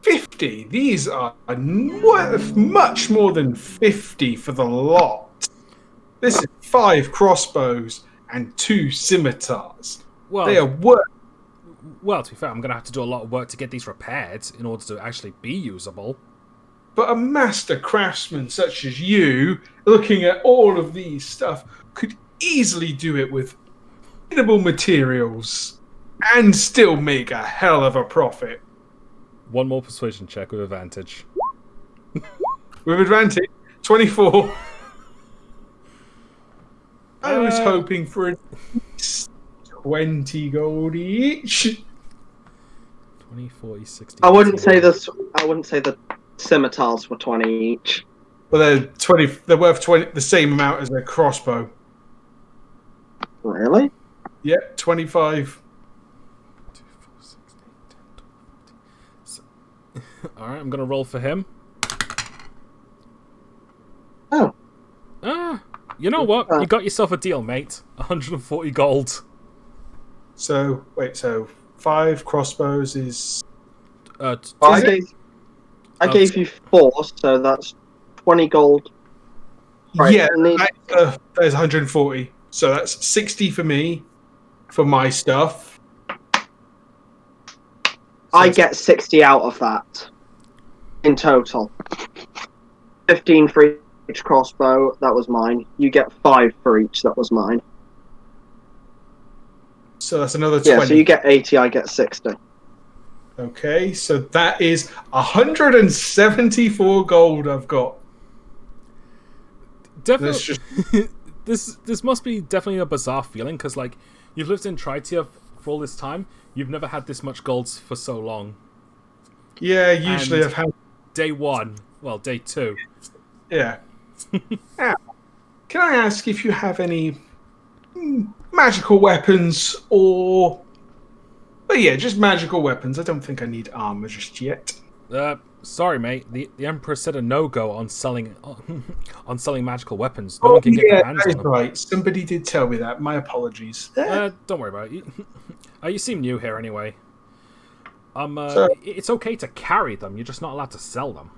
50. These are worth much more than 50 for the lot. This is 5 crossbows and 2 scimitars. Well, They are worth. well, to be fair, I'm going to have to do a lot of work to get these repaired in order to actually be usable. But a master craftsman such as you, looking at all of these stuff, could easily do it with minimal materials and still make a hell of a profit. One more persuasion check with advantage. With advantage, 24. I was hoping for at least 20 gold each. 20, 40, 60. I wouldn't say the scimitars were 20 each. Well, they're 20. They're worth 20, the same amount as a crossbow. Really? Yep, 25. 2, 4, 6, 8, 10, 12, 15. Alright, I'm gonna roll for him. Oh. You know what? You got yourself a deal, mate. 140 gold. So, wait, so 5 crossbows is. Well, I gave you 4, so that's 20 gold. Right, Yeah, and these- there's 140. So that's 60 for me, for my stuff. I get 60 out of that in total. 15 for each crossbow, that was mine. You get 5 for each, that was mine. So that's another 20. Yeah, so you get 80, I get 60. Okay, so that is 174 gold I've got. Definitely. That's just... this must be definitely a bizarre feeling, because like you've lived in Tritia for all this time, you've never had this much gold for so long. Yeah, usually And I've had... day 1, well, day 2. Yeah. Now, can I ask if you have any magical weapons or... Oh yeah, just magical weapons. I don't think I need armor just yet. Sorry, mate. The Emperor said a no-go on selling on selling magical weapons. No one can get their hands that on is them. right. Somebody did tell me that. My apologies. Don't worry about it. You seem new here anyway. It's okay to carry them. You're just not allowed to sell them.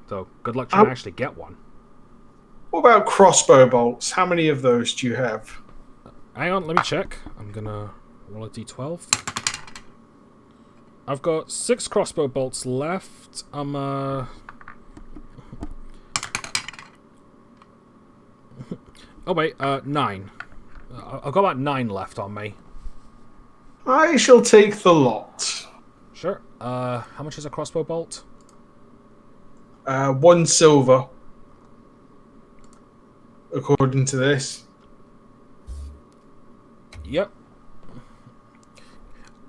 So good luck trying to actually get one. What about crossbow bolts? How many of those do you have? Hang on, let me check. I'm gonna roll a d12. I've got 6 crossbow bolts left. Oh wait, 9. I've got about 9 left on me. I shall take the lot. Sure. How much is a crossbow bolt? 1 silver. According to this. Yep.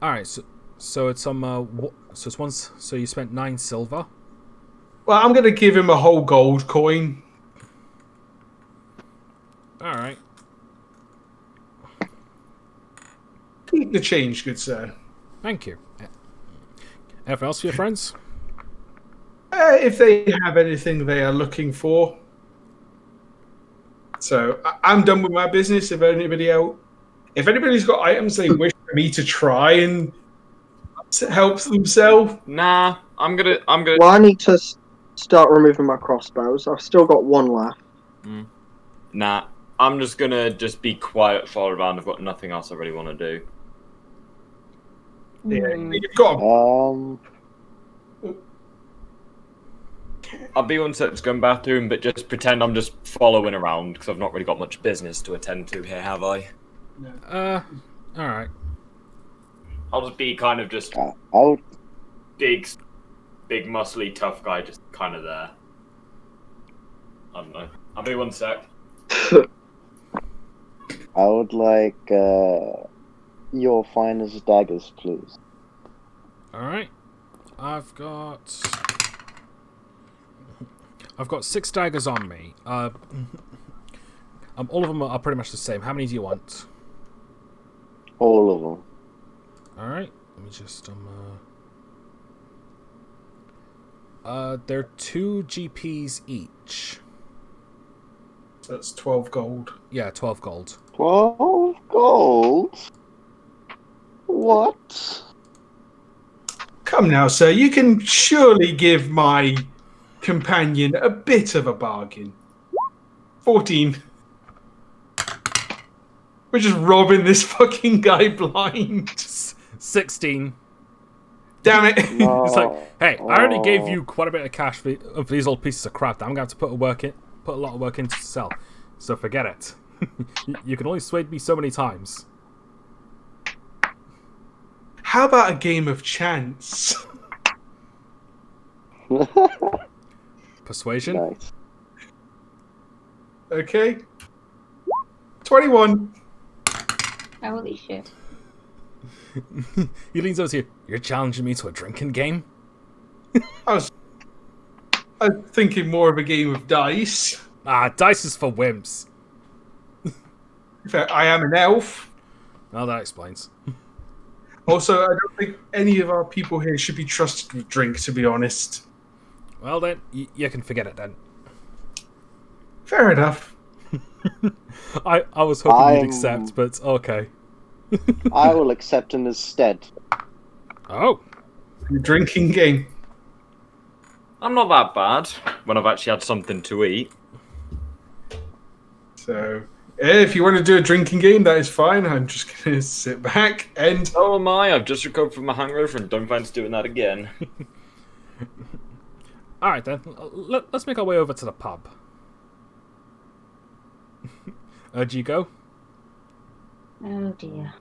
All right. So it's so it's once. So you spent 9 silver. Well, I'm going to give him a whole gold coin. All right. Keep the change, good sir. Thank you. Anything else for your friends? If they have anything they are looking for. So I'm done with my business. If anybody's got items they wish for me to try and help themselves. Nah, I'm gonna. Well, I need to start removing my crossbows. I've still got one left. Nah, I'm just gonna be quiet for around. I've got nothing else I really want to do. Yeah, you've got. I'll be on set to go in the bathroom, but just pretend I'm just following around because I've not really got much business to attend to here, have I? All right. I'll just be kind of just big, muscly, tough guy, just kind of there. I don't know. I'll be 1 sec. I would like your finest daggers, please. All right. I've got 6 daggers on me. All of them are pretty much the same. How many do you want? All of them. All right. Let me just they're 2 GPs each. So that's 12 gold. Yeah, 12 gold. 12 gold? What? Come now, sir. You can surely give my companion a bit of a bargain. 14. We're just robbing this fucking guy blind. 16. Damn it. No. It's like, hey, I already gave you quite a bit of cash for these old pieces of crap that I'm going to have to put a lot of work into to sell. So forget it. You can only sway me so many times. How about a game of chance? Persuasion? Nice. Okay. 21. Holy shit. He leans over to you. You're challenging me to a drinking game? I was thinking more of a game of dice. Ah, dice is for wimps. In fact, I am an elf. Oh, that explains. Also, I don't think any of our people here should be trusted with drink, to be honest. Well then, you can forget it then. Fair enough. I was hoping you'd accept, but okay. I will accept him instead. Oh. The drinking game. I'm not that bad when I've actually had something to eat. So, if you want to do a drinking game, that is fine. I'm just going to sit back and... Oh am I. I've just recovered from my hangover and don't fancy doing that again. Alright then, let's make our way over to the pub. Do you go? Oh dear.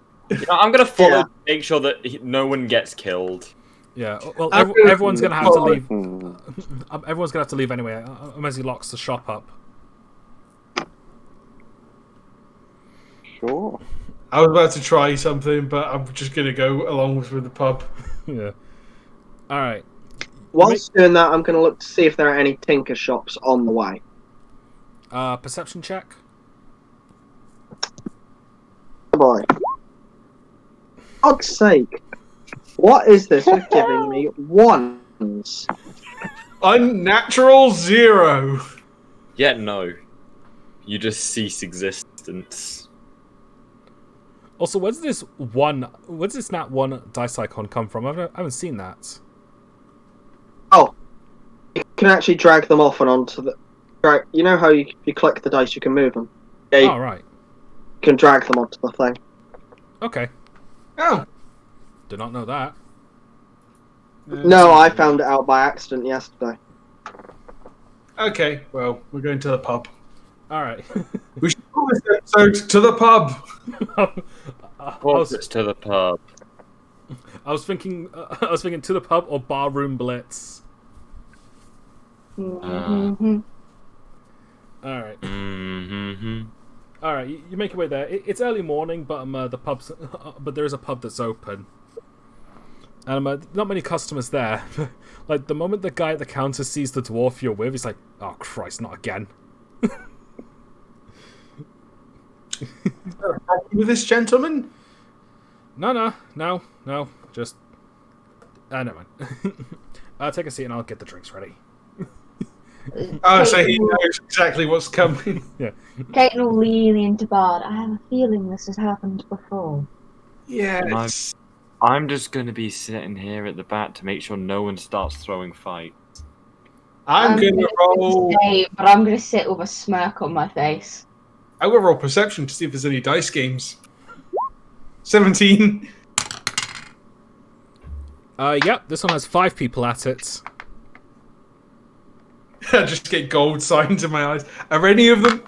I'm going to follow to make sure that no one gets killed. Yeah, well, everyone's going to have to leave. Hmm. Everyone's going to have to leave anyway, unless he locks the shop up. Sure. I was about to try something, but I'm just going to go along with the pub. Yeah. Alright. Whilst doing that, I'm going to look to see if there are any tinker shops on the way. Perception check? Oh boy. God's sake. What is this with giving me ones? Unnatural 0. Yeah, no. You just cease existence. Also, where's this nat 1 dice icon come from? I haven't seen that. Oh. You can actually drag them off and onto the... You know how you click the dice, you can move them? Yeah, you Oh, right. can drag them onto the thing. Okay. Oh. Did not know that. No, I found it out by accident yesterday. Okay, well, we're going to the pub. Alright. We should call this episode To the Pub. I It's to the pub. was thinking to the pub or barroom blitz. Mm-hmm. Alright. Mm-hmm. Alright, you make your way there. It's early morning, but but there is a pub that's open. And not many customers there. Like, the moment the guy at the counter sees the dwarf you're with, he's like, oh Christ, not again. With this gentleman? No, just... never mind. Take a seat and I'll get the drinks ready. Oh, so he knows exactly what's coming. Yeah. Caitlin will lean into Bard. I have a feeling this has happened before. Yeah. I'm just going to be sitting here at the back to make sure no one starts throwing fights. I'm going to roll. Stay, but I'm going to sit with a smirk on my face. I'm going to roll perception to see if there's any dice games. 17. Yep, this one has 5 people at it. I just get gold signs in my eyes. Are any of them...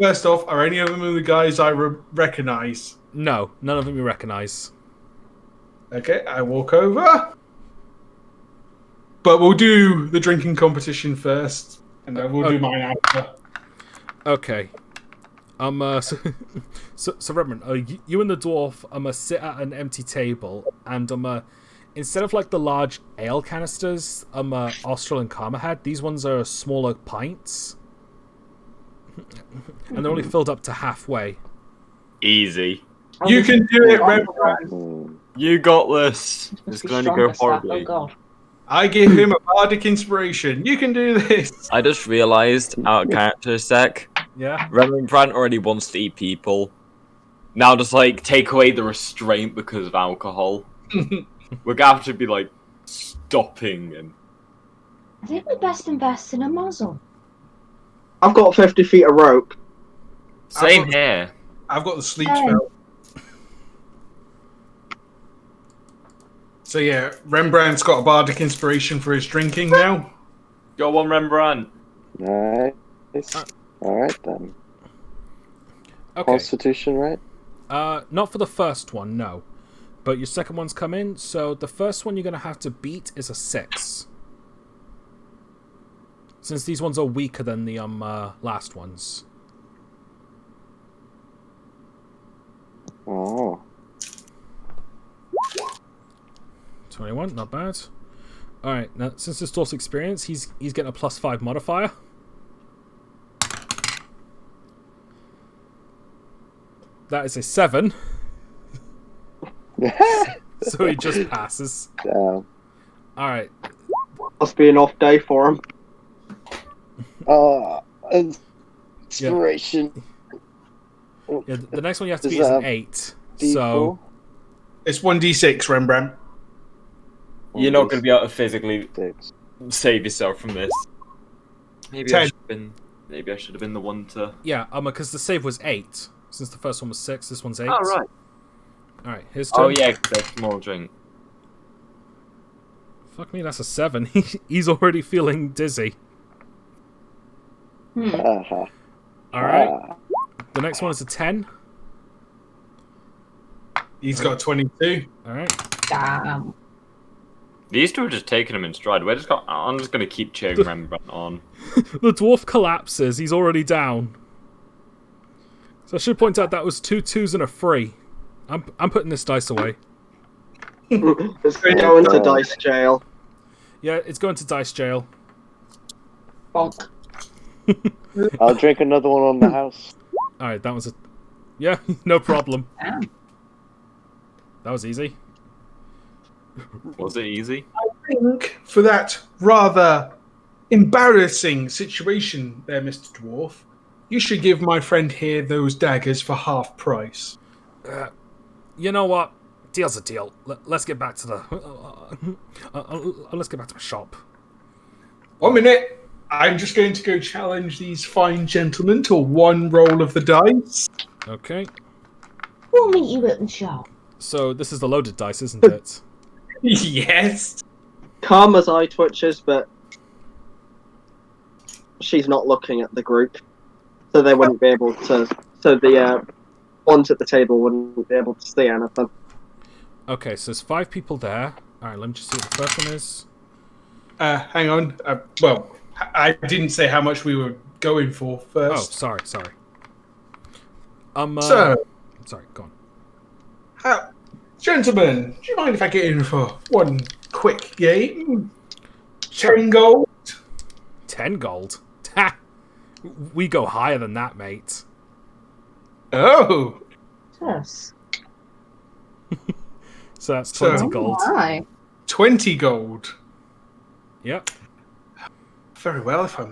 first off, are any of them the guys I recognise? No, none of them you recognise. Okay, I walk over. But we'll do the drinking competition first, and then we'll do mine after. Okay. So Reverend, you and the dwarf sit at an empty table, and instead of like the large ale canisters Austral and Karma had, these ones are smaller pints. And they're only filled up to halfway. Easy. You can do it, Reverend. You got this. It's going to go horribly. Oh god. I give him a bardic inspiration. You can do this. I just realised, out of character sec, Yeah. Rembrandt already wants to eat people. Now just like take away the restraint because of alcohol. We're gonna have to be like stopping him. I think we best invest in a muzzle. I've got 50 feet of rope. Same here. I've got the sleep spell. So yeah, Rembrandt's got a bardic inspiration for his drinking now. Go on, Rembrandt. Nice. Alright then. Okay. Constitution, right? Not for the first one, no. But your second one's come in, so the first one you're going to have to beat is a 6. Since these ones are weaker than the last ones. Oh. 21, not bad. Alright, now since it's dwarf's experience, he's getting a +5 modifier. That is a 7. So he just passes. Damn. Alright. Must be an off day for him. Inspiration. Yeah, the next one you have to Is beat is that an 8. D4? So It's 1d6, Rembrandt. You're not going to be able to physically 6. save yourself from this. Maybe 10. I should have been the one to. yeah, because the save was 8. Since the first one was 6, this one's 8. Oh right. Alright, his turn. Oh yeah, the small drink. Fuck me, that's a 7. He's already feeling dizzy. Uh-huh. Alright. The next one is a 10. He's got 22. Alright. Damn. These two are just taking him in stride. I'm just going to keep cheering Rembrandt on. The dwarf collapses. He's already down. So I should point out that was 2 2s and a 3. I'm putting this dice away. It's going to go into dice jail. Yeah, it's going to dice jail. Bonk. I'll drink another one on the house. Alright, that was a... Yeah, no problem. Damn. That was easy. Was it easy? I think for that rather embarrassing situation there, Mr. Dwarf, you should give my friend here those daggers for half price. You know what? Deal's a deal. Let's get back to the... let's get back to the shop. 1 minute. I'm just going to go challenge these fine gentlemen to one roll of the dice. Okay. We'll meet you at the shop. So this is the loaded dice, isn't it? Yes. Karma's eye twitches, but she's not looking at the group, so they wouldn't be able to. So the ones at the table wouldn't be able to see anything. Okay, so there's 5 people there. Alright, let me just see what the first one is. Hang on. Well, I didn't say how much we were going for Oh, first. sorry. So, Sorry, go on. gentlemen, do you mind if I get in for one quick game? Sure. 10 gold? 10 gold? Ha! We go higher than that, mate. Oh. Yes. So that's 20 So- gold. Why? 20 gold. Yep. Very well, if I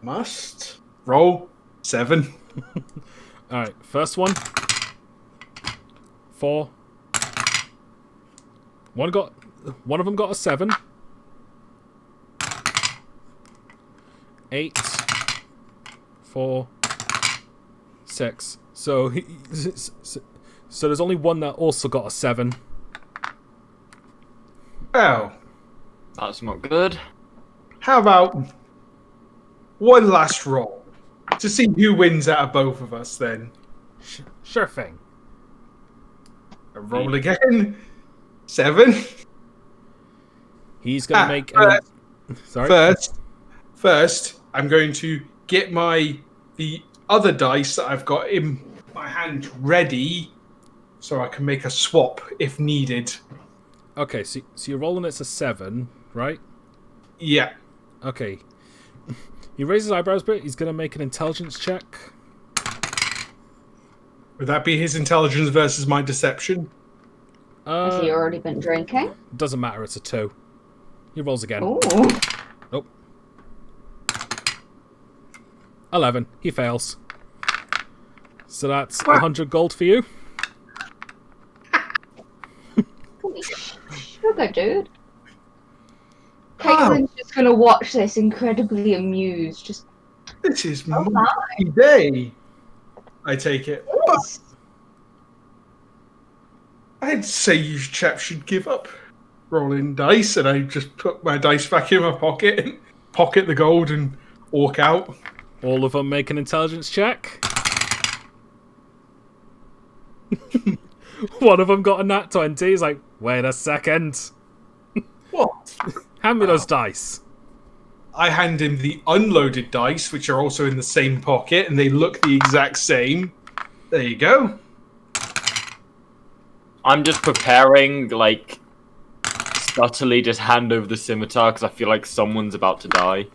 must. Roll 7. Alright, first one. 4. One of them got a 7. 8, 4, 6. So there's only one that also got a 7. Well, That's not good. how about one last roll to see who wins out of both of us? Then Sure thing. a roll again. 7. He's gonna make. Sorry. First, I'm going to get the other dice that I've got in my hand ready, so I can make a swap if needed. Okay, so you're rolling. It's a 7, right? Yeah. Okay. He raises his eyebrows a bit. He's gonna make an intelligence check. Would that be his intelligence versus my deception? Has he already been drinking? Doesn't matter. It's a 2. He rolls again. Ooh. Nope. 11. He fails. So that's 100 gold for you. Sugar, dude. Caitlin's just gonna watch this incredibly amused. Just This is Oh my day. I take it. But I'd say you chaps should give up rolling dice, and I just put my dice back in my pocket and pocket the gold and walk out. All of them make an intelligence check. One of them got a nat 20. He's like, wait a second. What? Hand me those dice. I hand him the unloaded dice, which are also in the same pocket, and they look the exact same. There you go. I'm just preparing, like, subtly just hand over the scimitar because I feel like someone's about to die.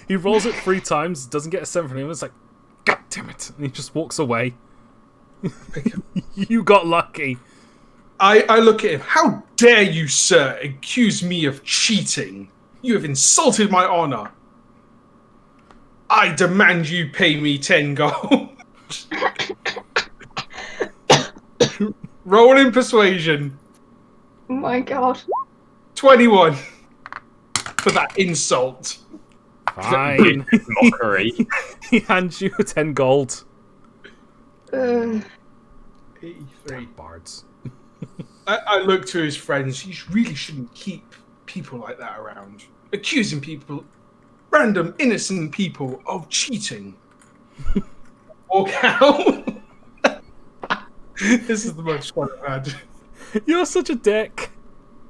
He rolls it 3 times, doesn't get a 7 from him. It's like, God damn it. And he just walks away. You got lucky. I look at him. How dare you, sir, accuse me of cheating? You have insulted my honor. I demand you pay me 10 gold. Roll in persuasion. oh my god. 21 for that insult. Fine. Mockery. He hands you 10 gold. 83. Bards. I look to his friends. You really shouldn't keep people like that around. Accusing people, random innocent people, of cheating. Walk out. This is the most fun I've had. You're such a dick.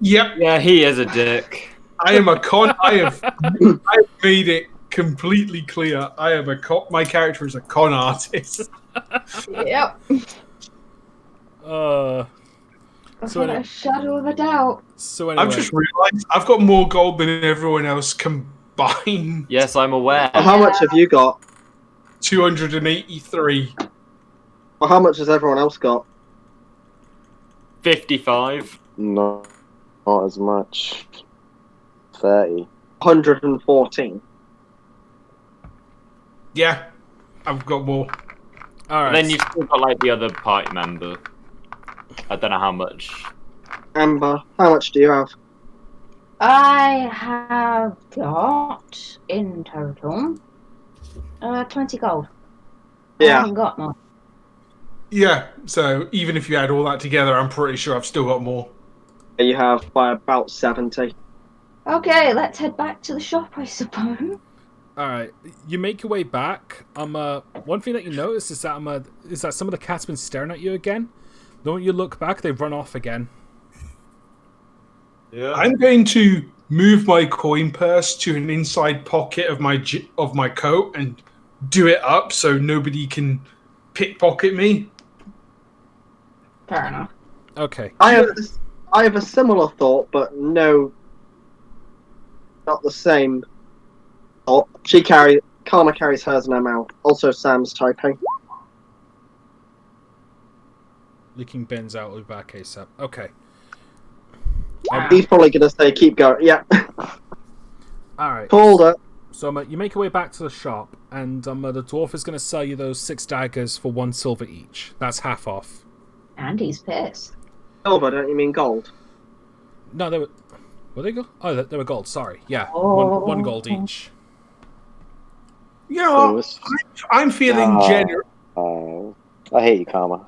Yep, Yeah, he is a dick. I am a con. I've made it completely clear. I am my character is a con artist. Yep. So Without a shadow of a doubt. So anyway, I've just realised I've got more gold than everyone else combined. Yes, I'm aware. How much have you got? 283. Well, how much has everyone else got? 55. No, not as much. 30. 114. Yeah, I've got more. all right. Then you've still got, like, the other party member. I don't know how much. Amber, how much do you have? I have got in total 20 gold. I Yeah. haven't got more. Yeah, so even if you add all that together, I'm pretty sure I've still got more. You have by about 70. Okay, let's head back to the shop, I suppose. All right, you make your way back. One thing that you notice is that some of the cats have been staring at you again. The moment you look back, they run off again. Yeah. I'm going to move my coin purse to an inside pocket of my coat and do it up so nobody can pickpocket me. Fair enough. Okay. I have a similar thought, but no, not the same thought. Karma carries hers in her mouth. Also, Sam's typing. Leaking bins out of back ASAP. Okay. He's probably going to say, keep going. Yeah. All right. Called it. So you make your way back to the shop, and the dwarf is going to sell you those 6 daggers for 1 silver each. That's half off. And he's pissed. Silver, don't you mean gold? No, they were they gold? Oh, they were gold. Sorry. Yeah, Oh. one gold each. You know what? Lewis. I'm feeling generous. I hate you, Karma.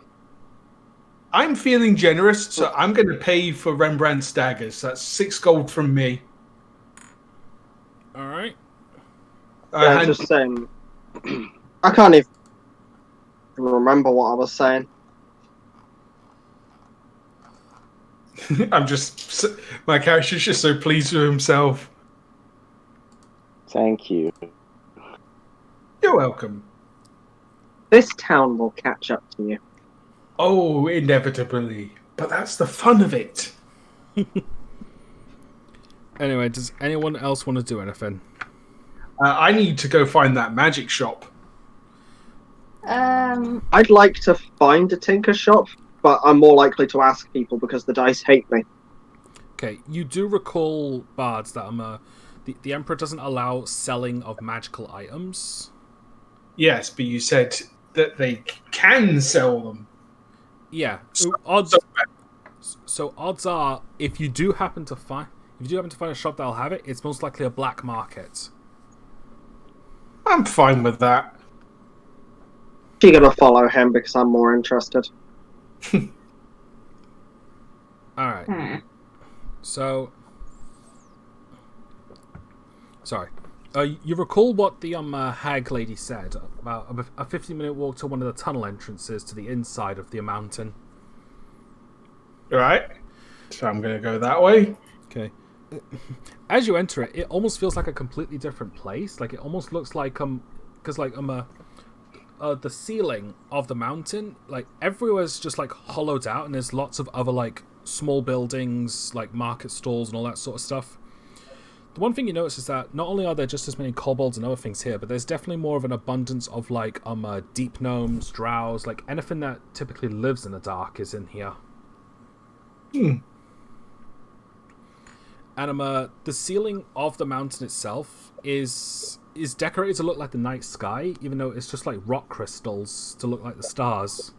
I'm feeling generous, so I'm going to pay for Rembrandt's daggers. That's 6 gold from me. All right. Yeah, just saying. I can't even remember what I was saying. My character's just so pleased with himself. Thank you. You're welcome. This town will catch up to you. Oh, inevitably. But that's the fun of it. Anyway, does anyone else want to do anything? I need to go find that magic shop. I'd like to find a tinker shop, but I'm more likely to ask people because the dice hate me. Okay, you do recall, Bards, that the Emperor doesn't allow selling of magical items. Yes, but you said that they can sell them. Yeah. So odds are, if you do happen to find a shop that'll have it, it's most likely a black market. I'm fine with that. You're gonna follow him because I'm more interested. Alright. So... Sorry. You recall what the hag lady said about a 15-minute walk to one of the tunnel entrances to the inside of the mountain. Right. So I'm going to go that way. Okay. As you enter it, it almost feels like a completely different place. Like, it almost looks like, because, like, the ceiling of the mountain, like, everywhere's just, like, hollowed out, and there's lots of other, like, small buildings, like market stalls and all that sort of stuff. The one thing you notice is that not only are there just as many kobolds and other things here, but there's definitely more of an abundance of, like, deep gnomes, drows, like, anything that typically lives in the dark is in here. And the ceiling of the mountain itself is decorated to look like the night sky, even though it's just like rock crystals to look like the stars.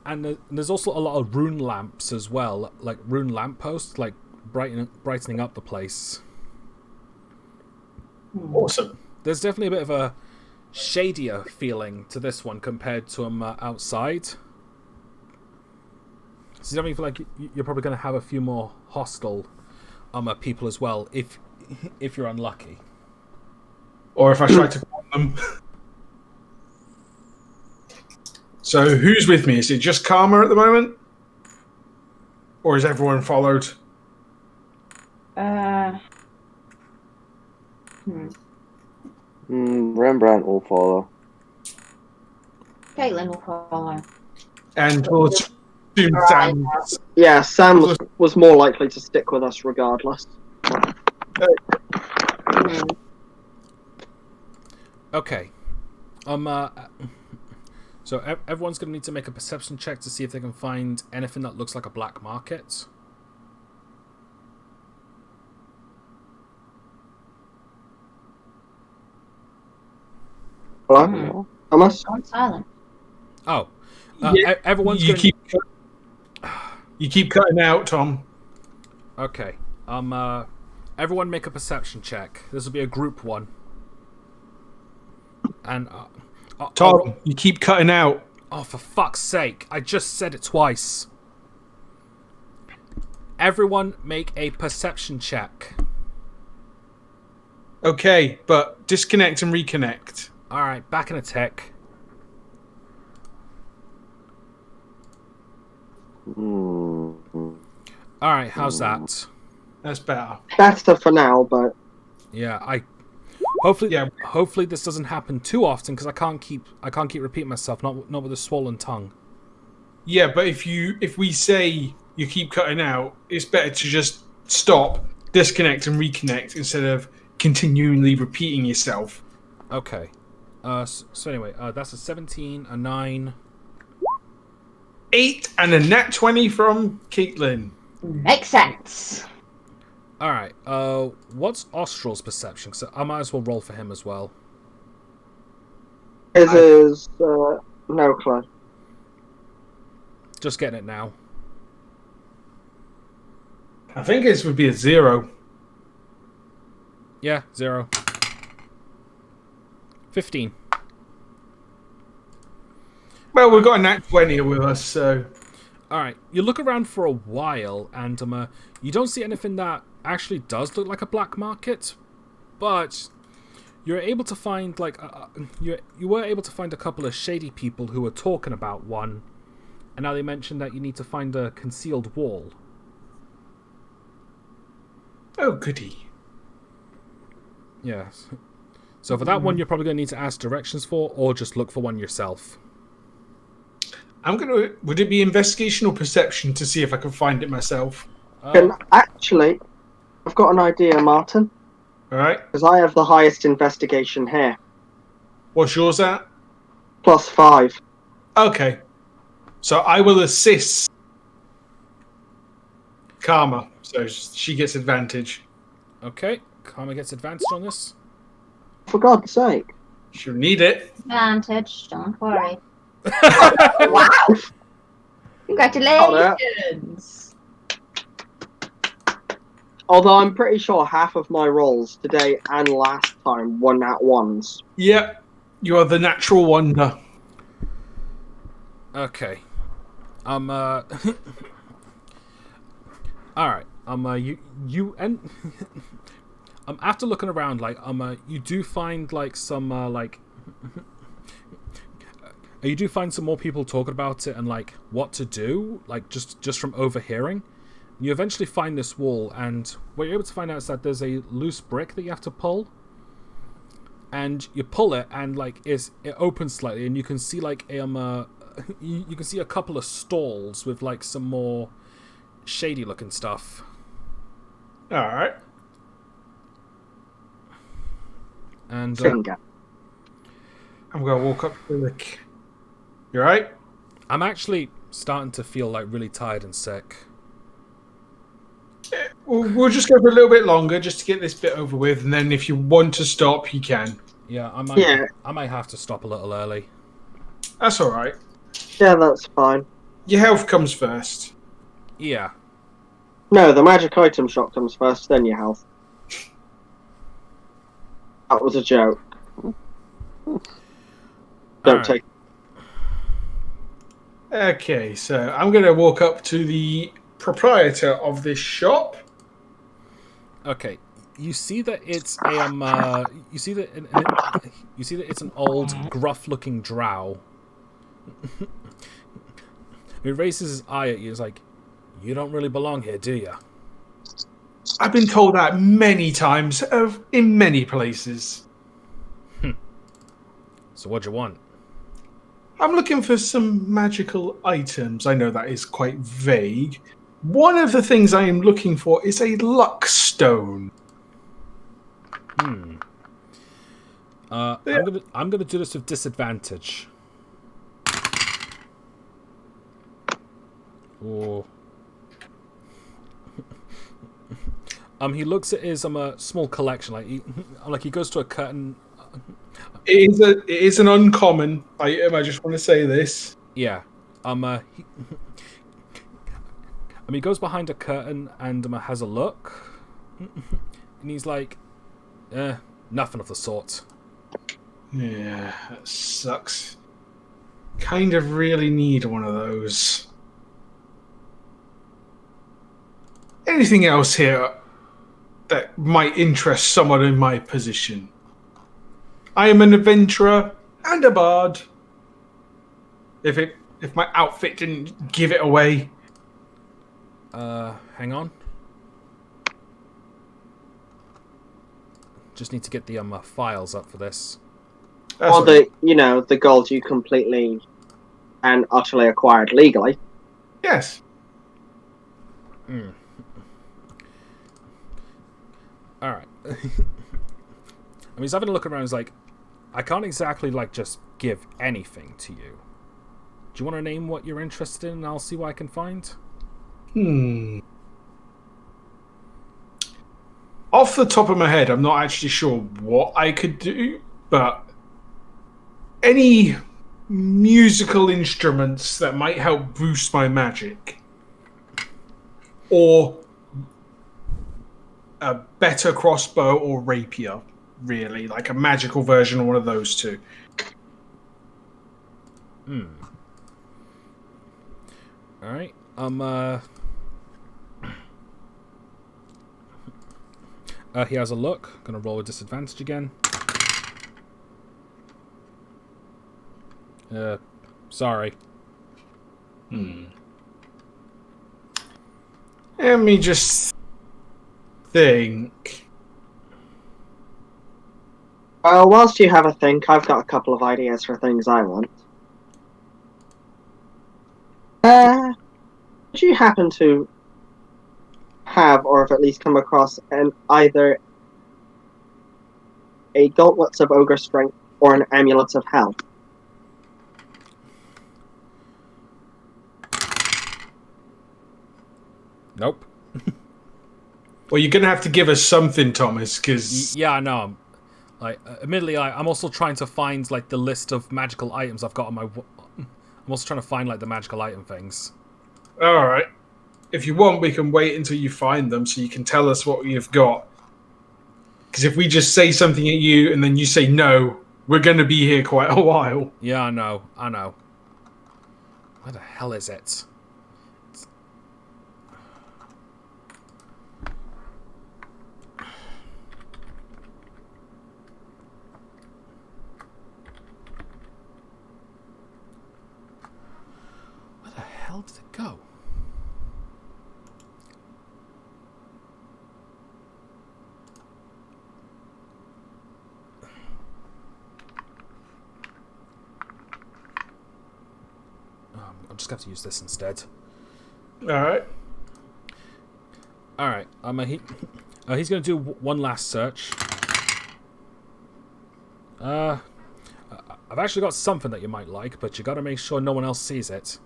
And there's also a lot of rune lamps as well, like rune lampposts, like brightening up the place. Awesome. There's definitely a bit of a shadier feeling to this one compared to outside. So you definitely feel like you're probably going to have a few more hostile people as well, if you're unlucky. Or if I try to call them. So who's with me? Is it just Karma at the moment? Or is everyone followed? Rembrandt will follow. Caitlin will follow. And we'll assume Sam. Yeah, Sam was more likely to stick with us regardless. Okay. So everyone's going to need to make a perception check to see if they can find anything that looks like a black market. Hello? Thomas? I'm silent. Oh. Yeah, everyone's you going You keep cutting out, Tom. Okay. Everyone make a perception check. This will be a group one. And Tom, you keep cutting out. Oh, for fuck's sake! I just said it twice. Everyone make a perception check. Okay, but disconnect and reconnect. All right, back in a tick. All right, how's that? That's better. Better for now, but Yeah, hopefully this doesn't happen too often because I can't keep repeating myself. Not with a swollen tongue. Yeah, but if we say you keep cutting out, it's better to just stop, disconnect, and reconnect instead of continually repeating yourself. Okay. So anyway, that's a 17, a 9, 8, and a nat 20 from Caitlin. Makes sense. All right. What's Austral's perception? Because I might as well roll for him as well. his is no clue. Just getting it now. I think his would be a 0. Yeah, 0. 15. Well, we've got a nat 20 with us, so... Alright, you look around for a while, and you don't see anything that actually does look like a black market, but you're able to find, like, you were able to find a couple of shady people who were talking about one, and now they mentioned that you need to find a concealed wall. Oh, goody. Yes. So for that one, you're probably going to need to ask directions for, or just look for one yourself. I'm going to... Would it be investigation or perception to see if I can find it myself? Actually, I've got an idea, Martin. Alright. Because I have the highest investigation here. What's yours at? +5. Okay. So I will assist Karma, so she gets advantage. Okay, Karma gets advantage on this. For God's sake. She'll need it. Advantage, don't worry. Wow! Congratulations! Although I'm pretty sure half of my rolls today and last time were nat 1s. Yep. You are the natural wonder. Okay. Alright. You and after looking around, like, you do find, like, some, you do find some more people talking about it and, like, what to do, like, just from overhearing. You eventually find this wall, and what you're able to find out is that there's a loose brick that you have to pull. And you pull it, and, like, it opens slightly, and you can see, like, you can see a couple of stalls with, like, some more shady looking stuff. Alright. And Finger. I'm going to walk up to the... You alright? I'm actually starting to feel, like, really tired and sick. We'll just go for a little bit longer just to get this bit over with, and then if you want to stop, you can. Yeah, I might have to stop a little early. That's alright. Yeah, that's fine. Your health comes first. Yeah. No, the magic item shop comes first, then your health. That was a joke. Don't take. Okay, so I'm going to walk up to the proprietor of this shop. Okay, you see that it's a you see that it's an old, gruff-looking drow. He raises his eye at you. He's like, "You don't really belong here, do you?" I've been told that many times, in many places. So what do you want? I'm looking for some magical items. I know that is quite vague. One of the things I am looking for is a luck stone. I'm gonna do this with disadvantage. Oh. He looks at his small collection, like he goes to a curtain. It is an uncommon item. I just want to say this. Yeah. He goes behind a curtain and has a look, and he's like, nothing of the sort. Yeah, that sucks. Kind of really need one of those. Anything else here that might interest someone in my position? I am an adventurer and a bard. If my outfit didn't give it away. Hang on. Just need to get the files up for this. Or the gold you completely and utterly acquired legally. Yes. Alright. He's having a look around. He's like, I can't exactly, like, just give anything to you. Do you want to name what you're interested in, and I'll see what I can find? Off the top of my head, I'm not actually sure what I could do, but any musical instruments that might help boost my magic, or a better crossbow or rapier really, like a magical version of one of those two. Alright. He has a look. Gonna roll a disadvantage again. Sorry. Let me just think. Well, whilst you have a think, I've got a couple of ideas for things I want. Do you happen to have, or have at least come across, either a Gauntlets of Ogre Strength or an Amulet of Health? Nope. Well, you're going to have to give us something, Thomas, because... Yeah, I know. Like, admittedly, I'm also trying to find, like, the list of magical items I've got on my... I'm also trying to find, like, the magical item things. Alright. If you want, we can wait until you find them so you can tell us what you've got. Because if we just say something at you and then you say no, we're going to be here quite a while. Yeah, I know. Where the hell is it? Where the hell did it go? I'm just going to have to use this instead. Alright. Alright, he's going to do one last search. I've actually got something that you might like, but you got to make sure no one else sees it.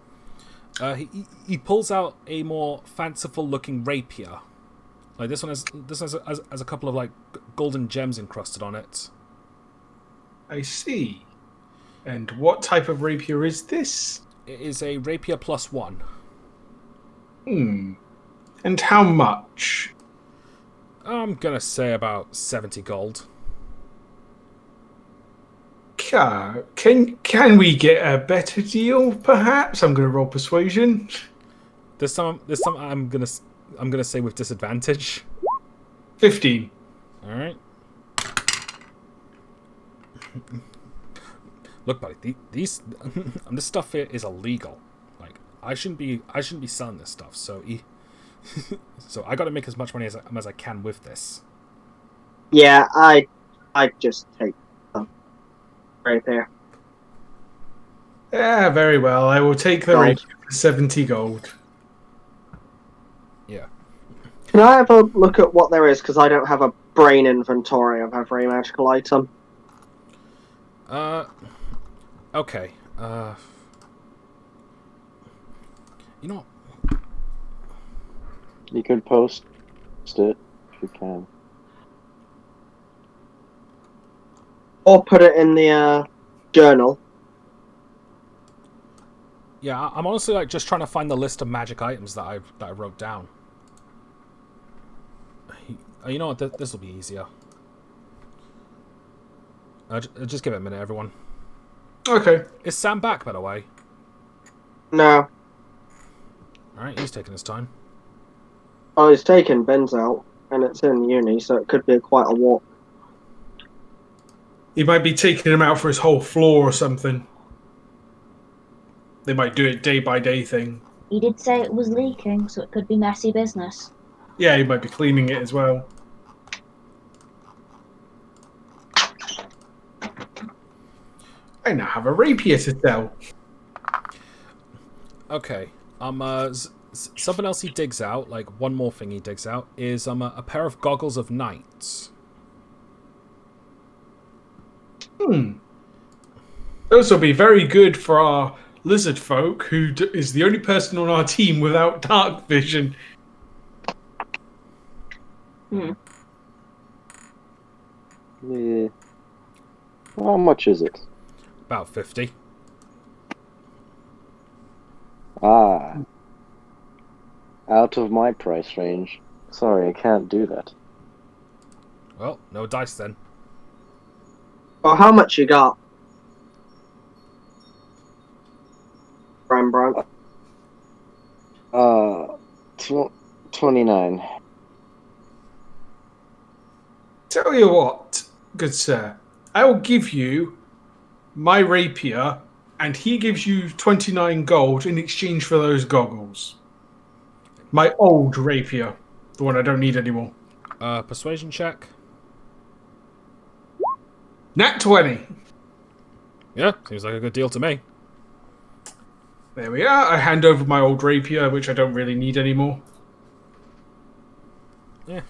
He pulls out a more fanciful-looking rapier. Like this one has a couple of like golden gems encrusted on it. I see. And what type of rapier is this? It is a rapier +1. And how much? I'm gonna say about 70 gold. Can we get a better deal, perhaps? I'm going to roll persuasion. This time I'm gonna say with disadvantage. 15. All right. Look, buddy, this stuff here is illegal. Like, I shouldn't be selling this stuff. So, so I got to make as much money as I can with this. Yeah, I just take them right there. Yeah, very well. I will take the rapier for 70 gold. Yeah. Can I have a look at what there is? Because I don't have a brain inventory of every magical item. Okay. You know, You could post it if you can. Or put it in the journal. yeah, I'm honestly like just trying to find the list of magic items that I wrote down. You know what? This will be easier. Just give it a minute, everyone. Okay. Is Sam back, by the way? No. Alright, he's taking his time. Oh, he's taken Ben's out, and it's in uni, so it could be quite a walk. He might be taking him out for his whole floor or something. They might do it day by day thing. He did say it was leaking, so it could be messy business. Yeah, he might be cleaning it as well. I now have a rapier to sell. Okay. Something else he digs out, like one more thing he digs out, is a pair of goggles of knights. Those will be very good for our lizard folk, who is the only person on our team without dark vision. Yeah. How much is it? About 50. Ah. Out of my price range. Sorry, I can't do that. Well, no dice then. Well, how much you got? Rembrandt. 29. Tell you what, good sir, I will give you my rapier, and he gives you 29 gold in exchange for those goggles. My old rapier, the one I don't need anymore. Persuasion check. Nat 20. Yeah, seems like a good deal to me. There we are. I hand over my old rapier, which I don't really need anymore. Yeah.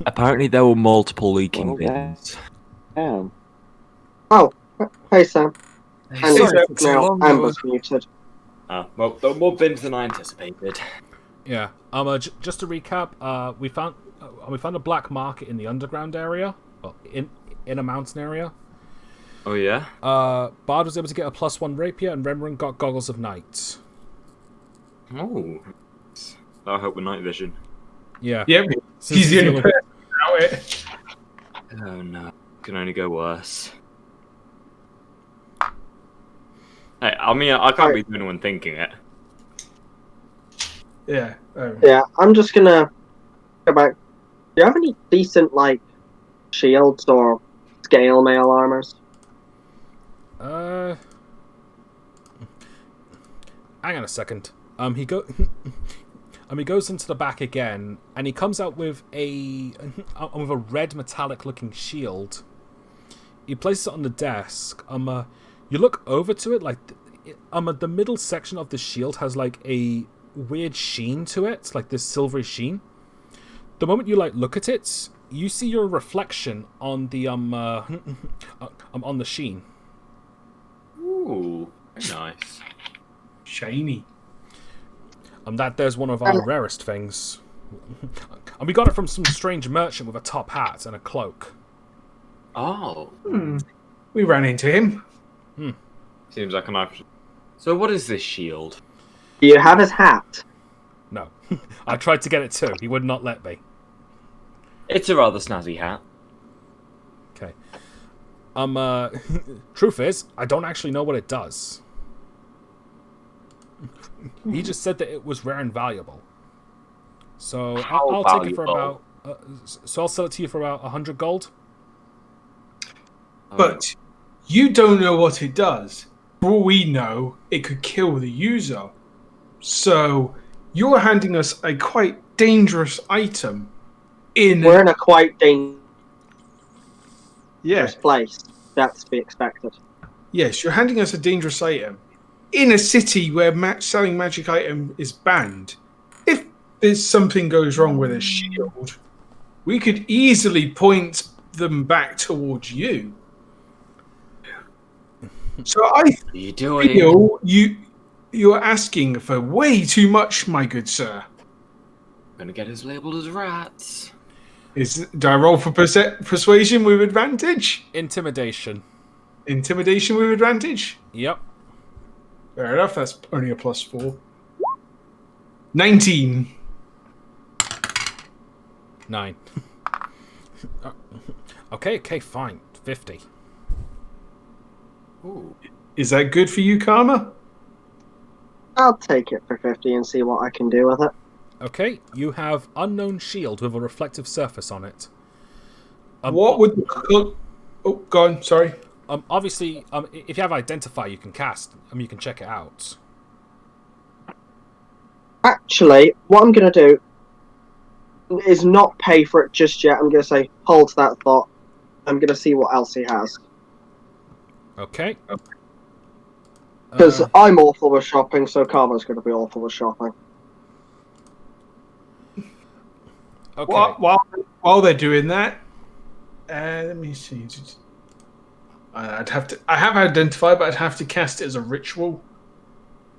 Apparently there were multiple leaking Well, yeah. bins. Damn. Oh, hey Sam. And Sorry, it's it's so now long, Amber's muted. Well, there were more bins than I anticipated. Yeah. Just to recap, we found a black market in the underground area, well, in a mountain area. Oh yeah. Bard was able to get a +1 rapier, and Rembrandt got goggles of night. Oh. That'll help with night vision. Yeah. Yep, Since he's the only person without it. Oh no. Can only go worse. Hey, I mean, I can't be the only one thinking it. Yeah. Yeah, I'm just gonna go back. Do you have any decent, like, shields or scale mail armors? Hang on a second. He goes into the back again, and he comes out with a red metallic-looking shield. He places it on the desk. You look over to it, like, the middle section of the shield has like a weird sheen to it, like this silvery sheen. The moment you look at it, you see your reflection on the on the sheen. Ooh, very nice. Shiny. There's one of our rarest things. And we got it from some strange merchant with a top hat and a cloak. Oh. We ran into him. Seems like a nice. So what is this shield? Do you have his hat? No. I tried to get it too. He would not let me. It's a rather snazzy hat. Okay. Truth is, I don't actually know what it does. He just said that it was rare and valuable. So I'll take it for about. So I'll sell it to you for about 100 gold. But you don't know what it does. For all we know, it could kill the user. So you're handing us a quite dangerous item. We're in a quite dangerous Yeah. place. That's to be expected. Yes, you're handing us a dangerous item in a city where selling magic item is banned. If there's something goes wrong with a shield, we could easily point them back towards you. So I feel you're asking for way too much, my good sir. Gonna get us labelled as rats. Do I roll for persuasion with advantage? Intimidation. Intimidation with advantage? Yep. Fair enough, that's only a +4. 19. 9. Okay, fine. 50. Ooh. Is that good for you, Karma? I'll take it for 50 and see what I can do with it. Okay, you have unknown shield with a reflective surface on it. What would... Oh, go on, sorry. Obviously, if you have Identify, you can cast. You can check it out. Actually, what I'm going to do is not pay for it just yet. I'm going to say, hold that thought. I'm going to see what else he has. Okay. Because I'm awful with shopping, so Karma's going to be awful with shopping. Okay. While they're doing that, let me see. I have Identify, but I'd have to cast it as a ritual,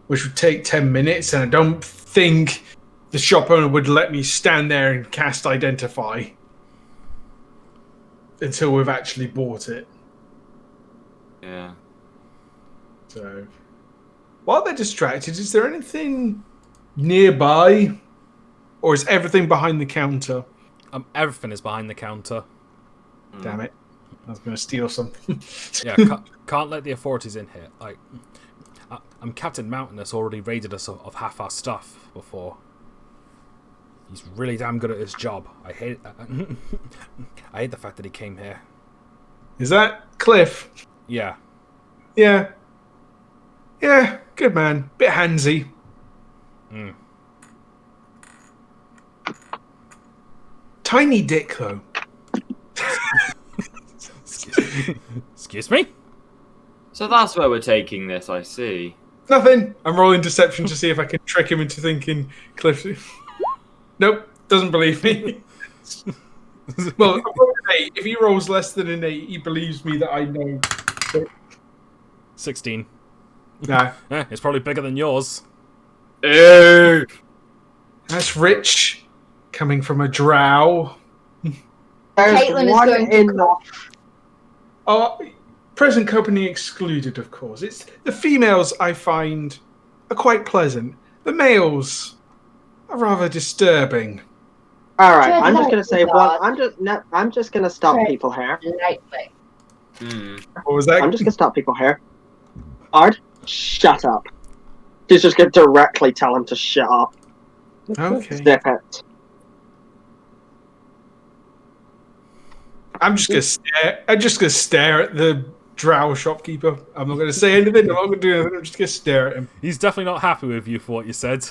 which would take 10 minutes, and I don't think the shop owner would let me stand there and cast Identify until we've actually bought it. Yeah. So, while they're distracted, is there anything nearby, or is everything behind the counter? Everything is behind the counter. Damn it. I was going to steal something. Yeah, can't let the authorities in here. Like, I'm Captain Mountainous already raided us of half our stuff before. He's really damn good at his job. I hate the fact that he came here. Is that Cliff? Yeah. Yeah. Yeah, good man. Bit handsy. Mm. Tiny dick, though. Excuse me? So that's where we're taking this, I see. Nothing. I'm rolling deception to see if I can trick him into thinking Cliff. Nope, doesn't believe me. Well, I rolled an 8. If he rolls less than an 8, he believes me that I know. 16. Nah. It's probably bigger than yours. Ew. That's rich. Coming from a drow. There's Caitlin is one going to enough. Present company excluded, of course. It's the females I find are quite pleasant. The males are rather disturbing. All right, Tread I'm just gonna say lightly, one. I'm just gonna stop Tread people here. lightly. What was that? I'm just gonna stop people here. Ard, shut up. She's just gonna directly tell him to shut up. Okay. Zip it. I'm just gonna stare. I'm just gonna stare at the drow shopkeeper. I'm not gonna say anything. I'm not gonna do anything. I'm just gonna stare at him. He's definitely not happy with you for what you said.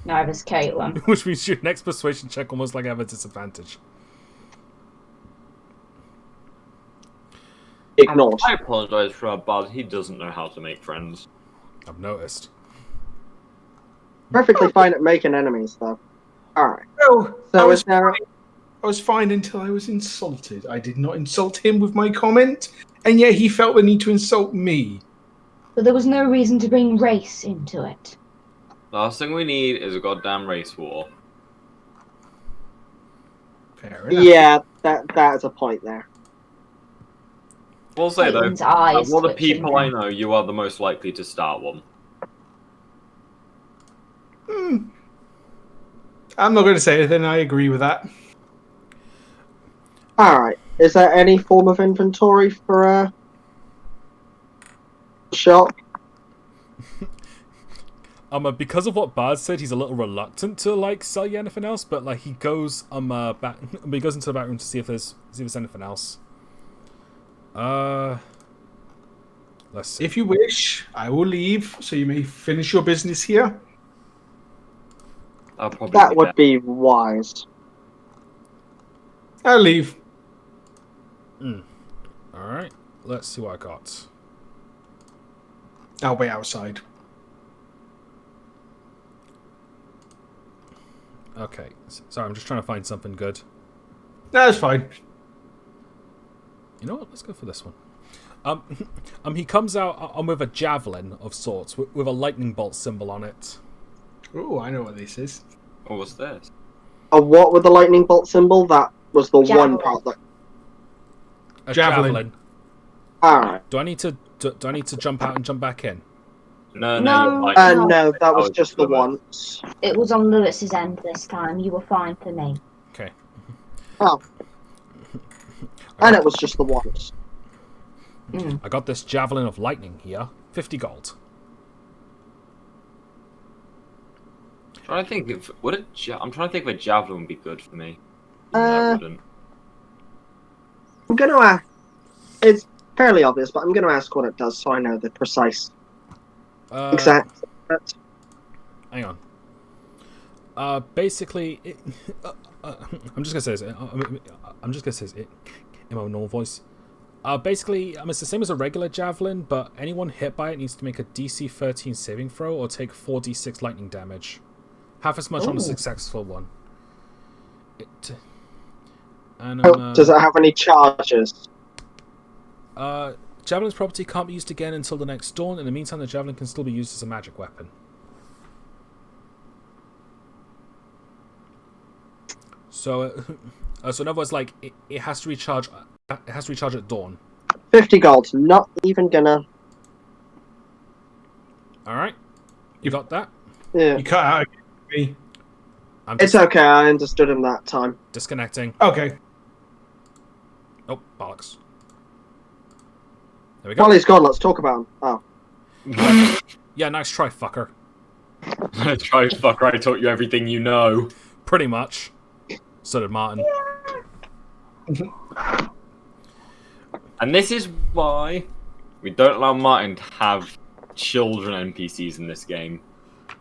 Neither is Caitlin. Which means your next persuasion check almost like have a disadvantage. Ignored. I apologise for our bad. He doesn't know how to make friends. I've noticed. Perfectly fine at making enemies, though. All right. Oh, So is there? I was fine until I was insulted. I did not insult him with my comment, and yet he felt the need to insult me. But there was no reason to bring race into it. Last thing we need is a goddamn race war. Fair enough. Yeah, that is a point there. We'll say though, Caitlin's eye of is all the twitching people now. I know, you are the most likely to start one. I'm not going to say anything. I agree with that. All right. Is there any form of inventory for a shop? Because of what Bard said, he's a little reluctant to like sell you anything else. But like he goes back, he goes into the back room to see if there's anything else. Let's see. If you wish, I will leave, so you may finish your business here. That'll probably That be would better. be wise. I'll leave. All right, let's see what I got. I'll wait outside. Okay, sorry, I'm just trying to find something good. No, that's fine. You know what? Let's go for this one. He comes out with a javelin of sorts with a lightning bolt symbol on it. Oh, I know what this is. What was this? What with the lightning bolt symbol? That was the Javelin. one part that. A Javelin. javelin. All right. Do I need to jump out and jump back in? No, No. you're fine. No. No, that was Oh, just the it's the once. It was on Lewis's end this time. You were fine for me. Okay. Oh. And it was just the once. I got this javelin of lightning here. 50 gold. I'm trying to think if I'm trying to think if a javelin would be good for me. No, Uh, it wouldn't. I'm going to ask. It's fairly obvious, but I'm going to ask what it does so I know the precise exact. Hang on. Basically, I'm just gonna say this. I'm just gonna say this in my normal voice. Basically, it's the same as a regular javelin, but anyone hit by it needs to make a DC 13 saving throw or take 4d6 lightning damage. Half as much on a successful one. Does it have any charges? Javelin's property can't be used again until the next dawn. In the meantime, the javelin can still be used as a magic weapon. So, so in other words, like it has to recharge. It has to recharge at dawn. 50 gold. Not even gonna. All right, you got that. Yeah. You cut out me. I'm It's just okay. I understood him that time. disconnecting. Okay. Oh, bollocks. There we go. While he's gone, let's talk about him. Oh. Yeah, nice try, fucker. Try fucker, I taught you everything you know. Pretty much. So did Martin. And this is why we don't allow Martin to have children NPCs in this game.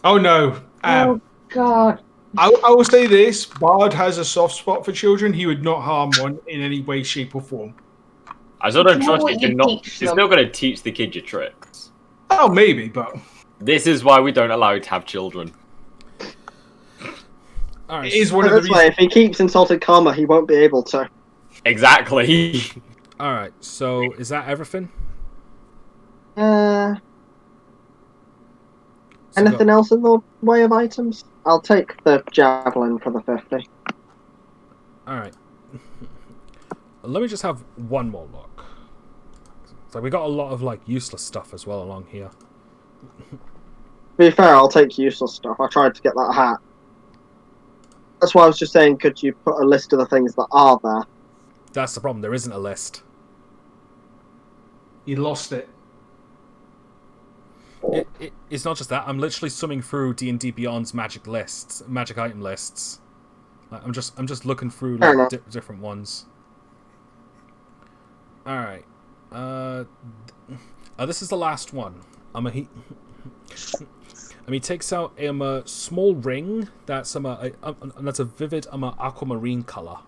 Oh no. Oh God. I will say this: Bard has a soft spot for children. He would not harm one in any way, shape, or form. I still don't You know trust what you. you You're teach them. still going to teach the kid your tricks. Oh, maybe, but This is why we don't allow you to have children. All right. it is one of the That's why reasons. if he keeps insulting Karma, he won't be able to. Exactly. All right. So is that everything? Uh, So anything go- else in the way of items? I'll take the javelin for the 50. All right. Let me just have one more look. So we got a lot of like useless stuff as well along here. To be fair, I'll take useless stuff. I tried to get that hat. That's why I was just saying, could you put a list of the things that are there? That's the problem. There isn't a list. You lost it. It's not just that. I'm literally summing through D&D Beyond's magic lists, magic item lists. Like, I'm just looking through Fair like enough. different ones. All right. This is the last one. He takes out a small ring that's that's a vivid aquamarine color.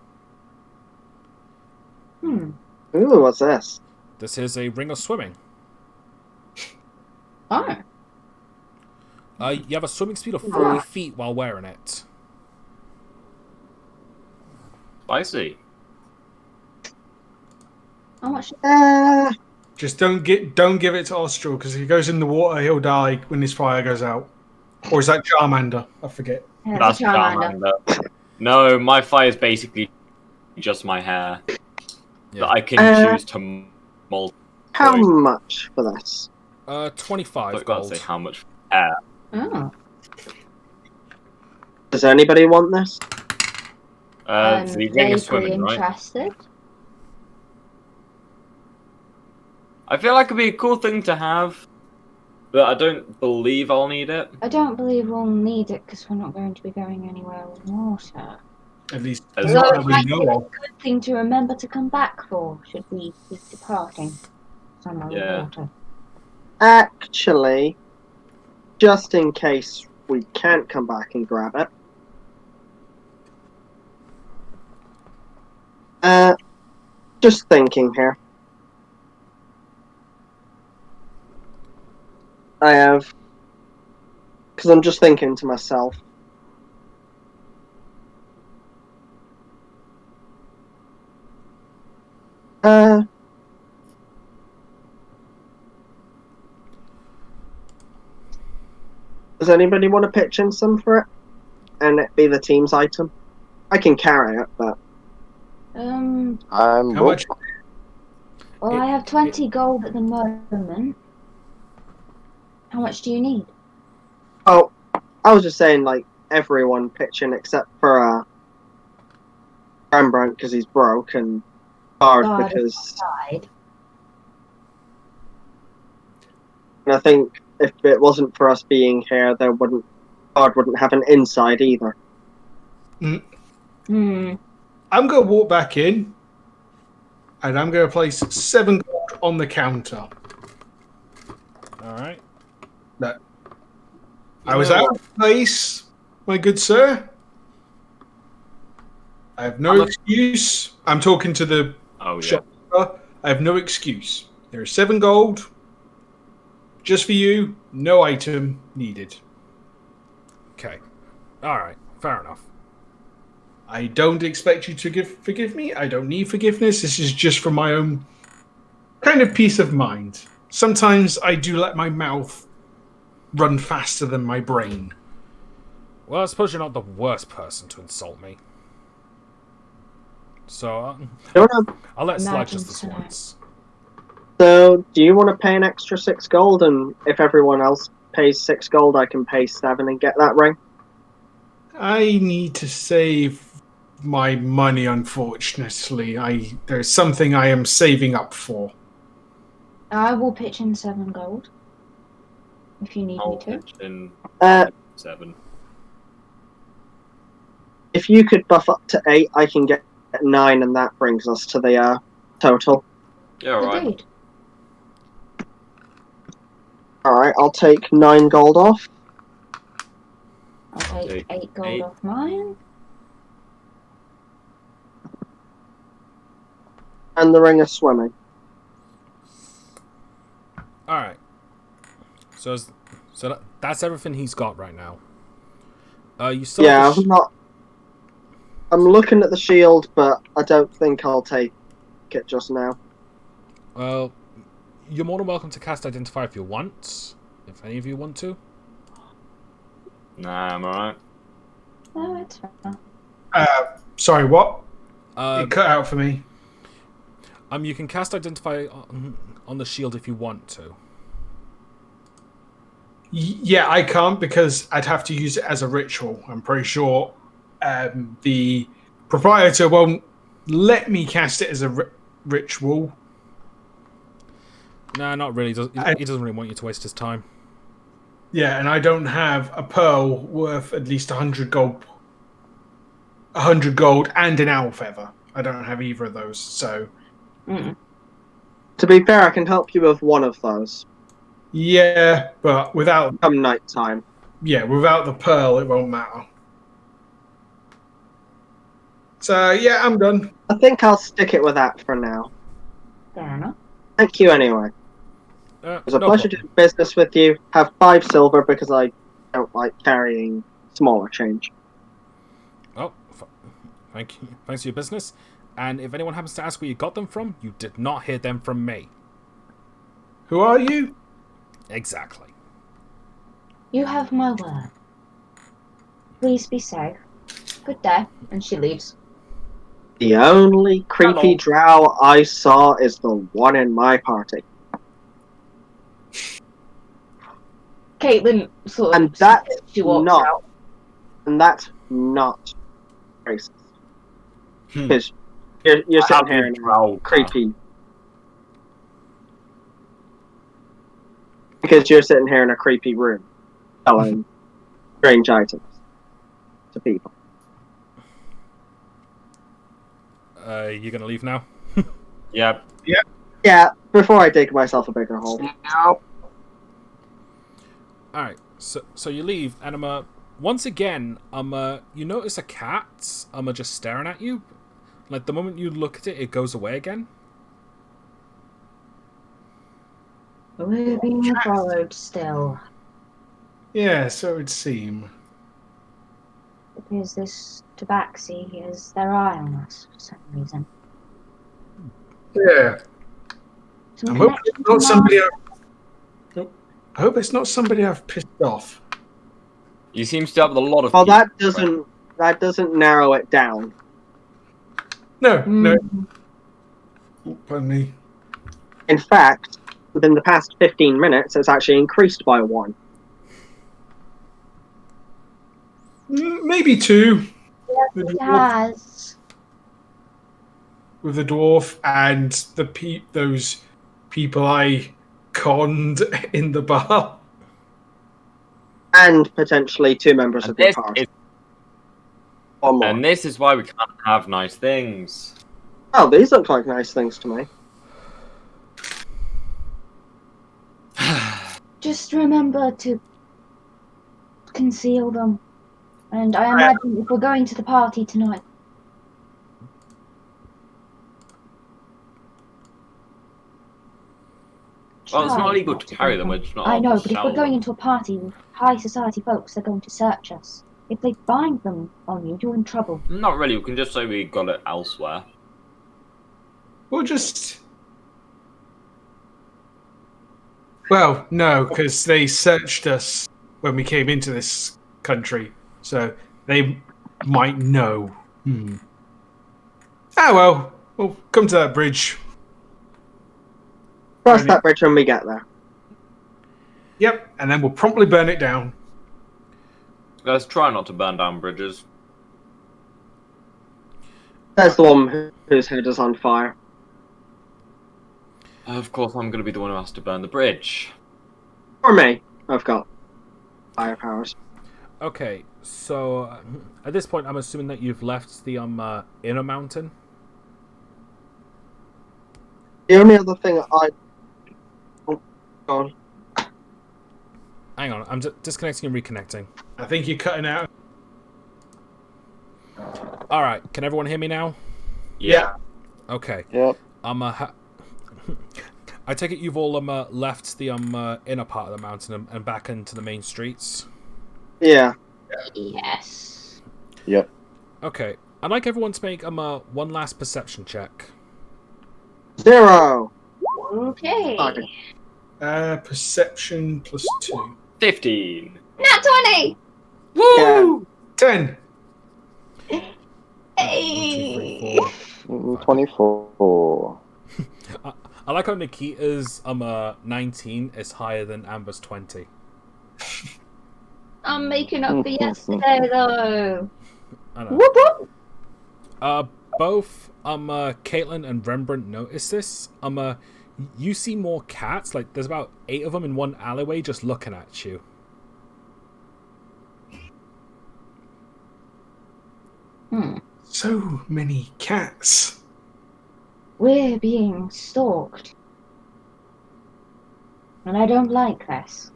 Ooh, what's this? This is a ring of swimming. Oh. You have a swimming speed of 40 feet while wearing it. Spicy. How much? Just don't give it to Austral, because if he goes in the water, he'll die when his fire goes out. Or is that Charmander? I forget. That's Charmander. No, my fire is basically just my hair that I can choose to mold. How much for this? 25 I've got gold. to say how much hair. Oh. Does anybody want this? It's the ring of Vaguely swimming, right? interested. I feel like it'd be a cool thing to have, but I don't believe I'll need it. I don't believe we'll need it because we're not going to be going anywhere with water. At least As not Although that it we might be know a of. good thing to remember to come back for should we be departing somewhere Yeah. with water. Actually, just in case we can't come back and grab it. Just thinking here. I have, because I'm just thinking to myself. Does anybody want to pitch in some for it? And it be the team's item? I can carry it, but I'm How much? Well, I have 20 gold at the moment. How much do you need? oh, I was just saying, like, everyone pitching except for Rembrandt because he's broke and Bard Bard because Side. and I think if it wasn't for us being here, Bard wouldn't have an inside either. Hmm. I'm going to walk back in, and I'm going to place 7 gold on the counter. All right. I was out of place, my good sir. I have no excuse. I'm talking to the Oh yeah. shopkeeper. I have no excuse. There is 7 gold. Just for you. No item needed. Okay. All right. Fair enough. I don't expect you to forgive me. I don't need forgiveness. This is just for my own kind of peace of mind. Sometimes I do let my mouth run faster than my brain. Well, I suppose you're not the worst person to insult me. So I'll let it slide Imagine just this so. once. So, do you want to pay an extra 6 gold? And if everyone else pays 6 gold, I can pay 7 and get that ring? I need to save my money, unfortunately. There's something I am saving up for. I will pitch in 7 gold. If you need I'll me to. pitch in Uh, 7. If you could buff up to 8, I can get 9, and that brings us to the total. Yeah, alright. Agreed. Alright, I'll take 9 gold off. I'll take 8 gold 8. off mine. And the ring of swimming. All right. So that's everything he's got right now. You still Yeah, have the I'm looking at the shield, but I don't think I'll take it just now. well, you're more than welcome to cast Identify if you want. If any of you want to. Nah, I'm alright. No, it's fine. Sorry, what? Um, It cut out for me. You can cast Identify on the shield if you want to. Yeah, I can't because I'd have to use it as a ritual. I'm pretty sure the proprietor won't let me cast it as a ritual. Nah, not really. He doesn't really want you to waste his time. Yeah, and I don't have a pearl worth at least 100 gold. 100 gold and an owl feather. I don't have either of those, so... To be fair, I can help you with one of those. Yeah, but without... Come night time. Yeah, without the pearl, it won't matter. So, yeah, I'm done. I think I'll stick it with that for now. Fair enough. Thank you anyway. It was a pleasure doing business with you. Have 5 silver because I don't like carrying smaller change. Oh, thank you. Thanks for your business. And if anyone happens to ask where you got them from, you did not hear them from me. Who are you? Exactly. You have my word. Please be safe. Good day. And she leaves. The only creepy drow I saw is the one in my party. Caitlin sort of... And that's she walks not... out. And that's not racist. Hmm. Because you're sitting here in a creepy... Because you're sitting here in a creepy room selling strange items to people. You gonna leave now? Yep. Yeah, before I dig myself a bigger hole. Alright, so you leave, and once again, you notice a cat, just staring at you. Like, the moment you look at it, it goes away again. We're being followed still. Yeah, so it would seem. Because this tabaxi has their eye on us for some reason. Yeah. Some I hope it's connection not to somebody. Mars? I hope it's not somebody I've pissed off. You seem to have a lot of. Well, people, that doesn't narrow it down. No, no. Mm. Oh, pardon me. In fact, within the past 15 minutes, it's actually increased by 1. Maybe 2. Yes, it has. With the dwarf and those people I conned in the bar. And potentially 2 members and of your this party. is, Or more. and this is why we can't have nice things. Oh, these look like nice things to me. Just remember to conceal them. And I imagine if we're going to the party tonight. Well, it's not try illegal to carry them. bring It's not. I know, allowed to but if sell we're going them. into a party with high society folks, they're going to search us. If they find them on you, you're in trouble. Not really. We can just say we got it elsewhere. Or just. Well, no, because they searched us when we came into this country, so they might know. Ah, well, we'll come to that bridge. Cross that bridge when we get there. Yep, and then we'll promptly burn it down. Let's try not to burn down bridges. There's the one whose head is on fire. Of course, I'm going to be the one who has to burn the bridge. Or me. I've got fire powers. Okay, so at this point, I'm assuming that you've left the inner mountain. The only other thing I... Oh, go on. Hang on, I'm disconnecting and reconnecting. I think you're cutting out. All right, can everyone hear me now? Yeah. Okay. Yep. I take it you've all left the inner part of the mountain and back into the main streets. Yeah. Yes. Yep. Okay, I'd like everyone to make one last perception check. 0. Okay. Okay. Perception plus 2. 15. Nat 20! Woo! 10. Hey! 24. I like how Nikita's 19 is higher than Amber's 20. I'm making up for yesterday, though. I know. Whoop whoop! Both Caitlin and Rembrandt notice this. You see more cats. Like there's about 8 of them in one alleyway just looking at you. So many cats. We're being stalked. And I don't like this.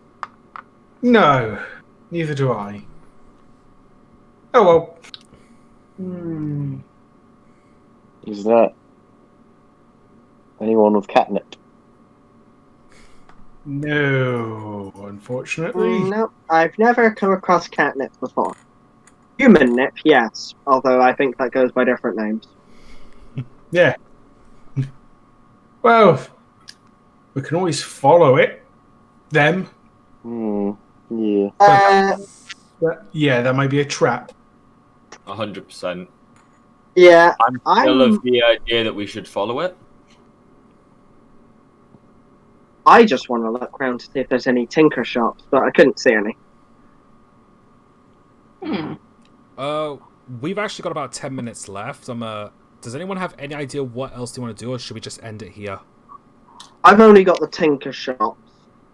No, neither do I. Oh well. Is that anyone with catnip? No, unfortunately. No, I've never come across catnip before. Human nip, yes. Although I think that goes by different names. Yeah. Well, we can always follow it. Them. Yeah. Yeah, that might be a trap. 100%. Yeah, I'm still of the idea that we should follow it. I just want to look around to see if there's any tinker shops, but I couldn't see any. We've actually got about 10 minutes left. Does anyone have any idea what else they want to do, or should we just end it here? I've only got the tinker shops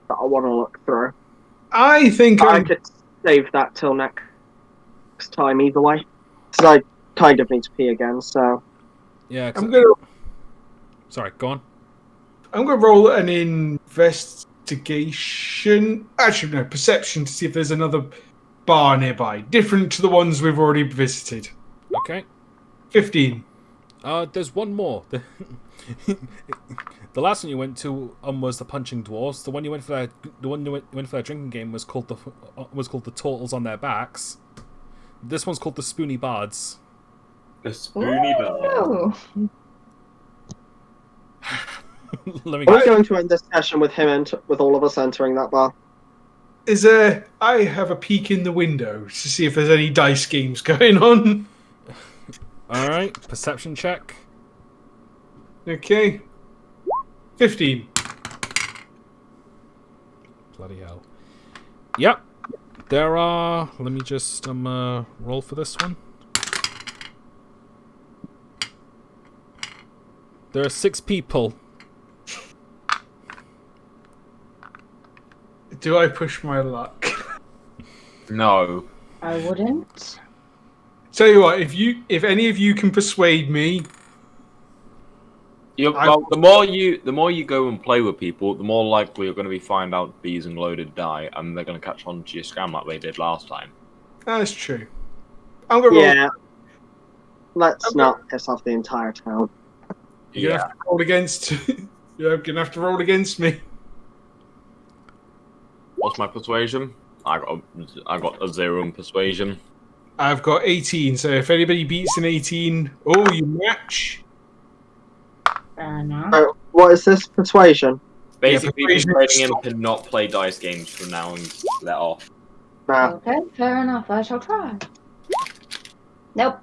that I want to look through. I think I could save that till next time either way. Because I kind of need to pee again, so... Yeah, I'm gonna. Sorry, go on. I'm gonna roll an investigation. Actually, no, perception to see if there's another bar nearby, different to the ones we've already visited. Okay. 15. There's one more. The last one you went to was the Punching Dwarfs. The one you went for their drinking game was called the Turtles on Their Backs. This one's called the Spoony Bards. The Spoony Bards. Oh. We're going to end this session with him and with all of us entering that bar. I have a peek in the window to see if there's any dice games going on. Alright, perception check. Okay. 15. Bloody hell. Yep. There are... Let me just roll for this one. There are 6 people. Do I push my luck? No. I wouldn't. Tell you what, if any of you can persuade me, The more you go and play with people, the more likely you're going to be find out bees and loaded die, and they're going to catch on to your scam like they did last time. that's true. I'm gonna roll. Yeah. Let's not piss off the entire town. You're gonna have to roll against. You're gonna have to roll against me. What's my persuasion? I got a 0 in persuasion. I've got 18, so if anybody beats an 18, you match. Fair enough. So, what is this? Persuasion? Basically, persuasion persuading him stop. to not play dice games from now and let off. Nah. Okay, fair enough. I shall try. Nope.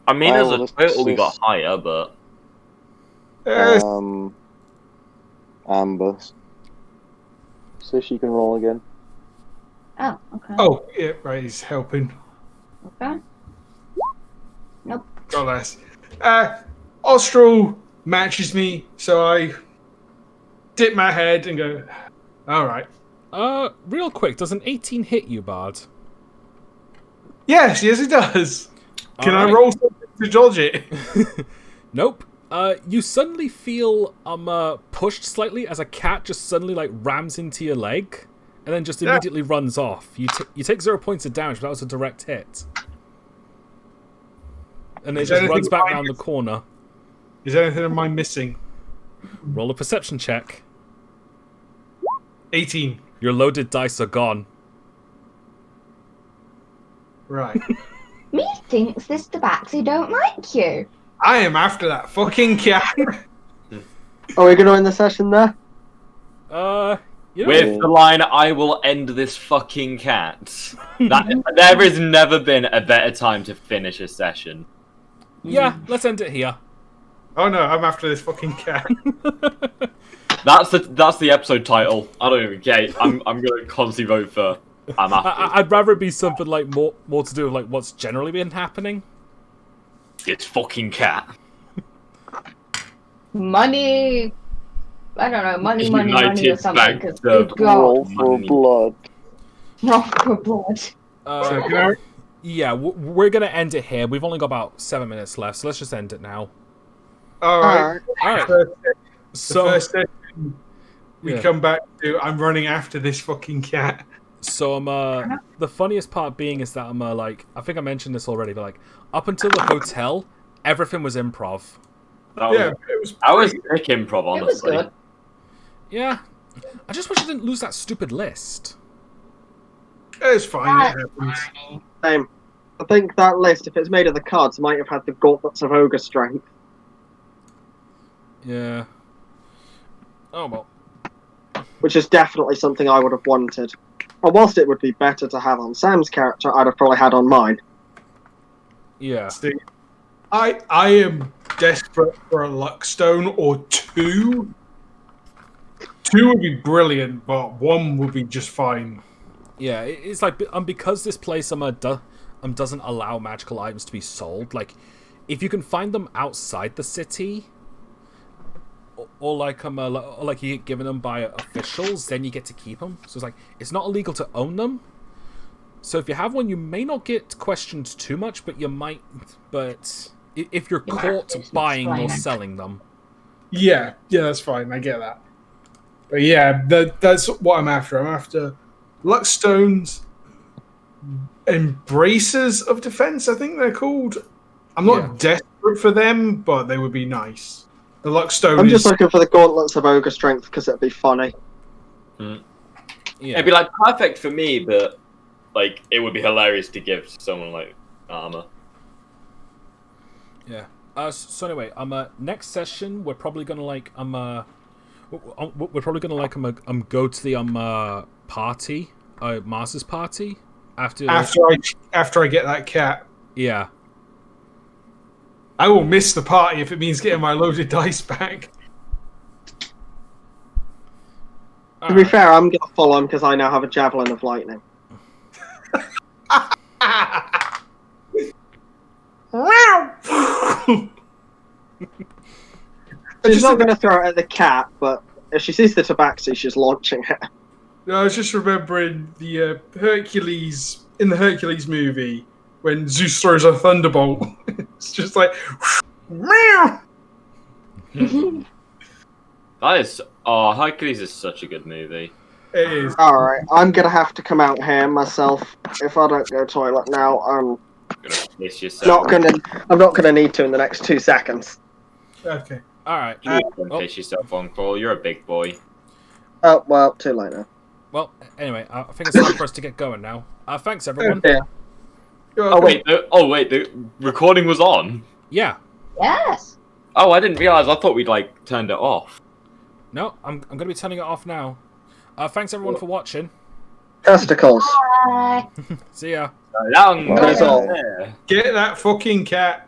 I mean, as a Well, total, we this got is- higher, but Amber. So she can roll again. Oh, okay. Oh, yeah, right, he's helping. Okay. Nope. God bless. Austral matches me, so I dip my head and go, alright. Real quick, does an 18 hit you, Bard? Yes, it does. Can I Alright. roll something to dodge it? Nope. You suddenly feel pushed slightly as a cat just suddenly like rams into your leg, and then just immediately runs off. You take 0 points of damage, but that was a direct hit. And it just runs back around the corner. Is there anything of mine missing? Roll a perception check. 18. Your loaded dice are gone. Right. Methinks this tabaxi don't like you. I am after that fucking cat. Are we going to end the session there? You know, With the line, "I will end this fucking cat." There has never been a better time to finish a session. yeah, let's end it here. Oh no, I'm after this fucking cat. That's the episode title. I don't even care. I'm gonna constantly vote for. I'm after. I'd rather it be something like more to do with like what's generally been happening. This fucking cat. Money. I don't know, money or United something. Bank Because of good God, Roll for Money. blood. roll for blood. So can I, Yeah, we're gonna end it here. We've only got about 7 minutes left, so let's just end it now. alright. Alright, The so first session we Yeah. come back to, I'm running after this fucking cat. the funniest part being is that like, I think I mentioned this already, but like, up until the hotel, everything was improv. That Yeah, was, it was. I was pick improv, It was honestly. good. Yeah, I just wish I didn't lose that stupid list. It's fine. It happens. Same. I think that list, if it's made of the cards, might have had the gauntlets of ogre strength. Yeah. Oh well. Which is definitely something I would have wanted. And whilst it would be better to have on Sam's character, I'd have probably had on mine. Yeah. See, I am desperate for a luck stone or two. Two would be brilliant, but one would be just fine. Yeah, it's like because this place doesn't allow magical items to be sold. Like, if you can find them outside the city, or like you get given them by officials, then you get to keep them. So it's like it's not illegal to own them. So if you have one, you may not get questioned too much, but you might. But if you're caught buying or selling them, Yeah, that's fine. I get that. But yeah, that's what I'm after. I'm after luck stones, embraces of defense. I think they're called. I'm not desperate for them, but they would be nice. The luck stone. I'm just looking for the gauntlets of ogre strength because it'd be funny. yeah. It'd be like perfect for me, but like it would be hilarious to give to someone like armor. Yeah. So anyway, next session we're probably gonna like we're probably gonna like go to the party, Mars's party after I get that cat. Yeah. I will miss the party if it means getting my loaded dice back. To be fair, I'm going to follow him because I now have a javelin of lightning. She's not going to throw it at the cat, but if she sees the tabaxi, she's launching it. No, I was just remembering the Hercules in the Hercules movie when Zeus throws a thunderbolt. It's just like, meow. That is, Hercules is such a good movie. It is. Alright, I'm going to have to come out here myself. If I don't go toilet now, I'm You're gonna piss yourself. I'm not gonna need to in the next 2 seconds. Okay. Alright. You're gonna piss yourself on, Crawl. You're a big boy. Oh, well, too late now. Well, anyway, I think it's time for us to get going now. Thanks, everyone. Yeah. Oh wait, the recording was on. Yeah. Yes. Oh, I didn't realize. I thought we'd like turned it off. No, I'm going to be turning it off now. Thanks, everyone, for watching. Testicles. Bye. See ya. Long That's all. there. Get that fucking cat.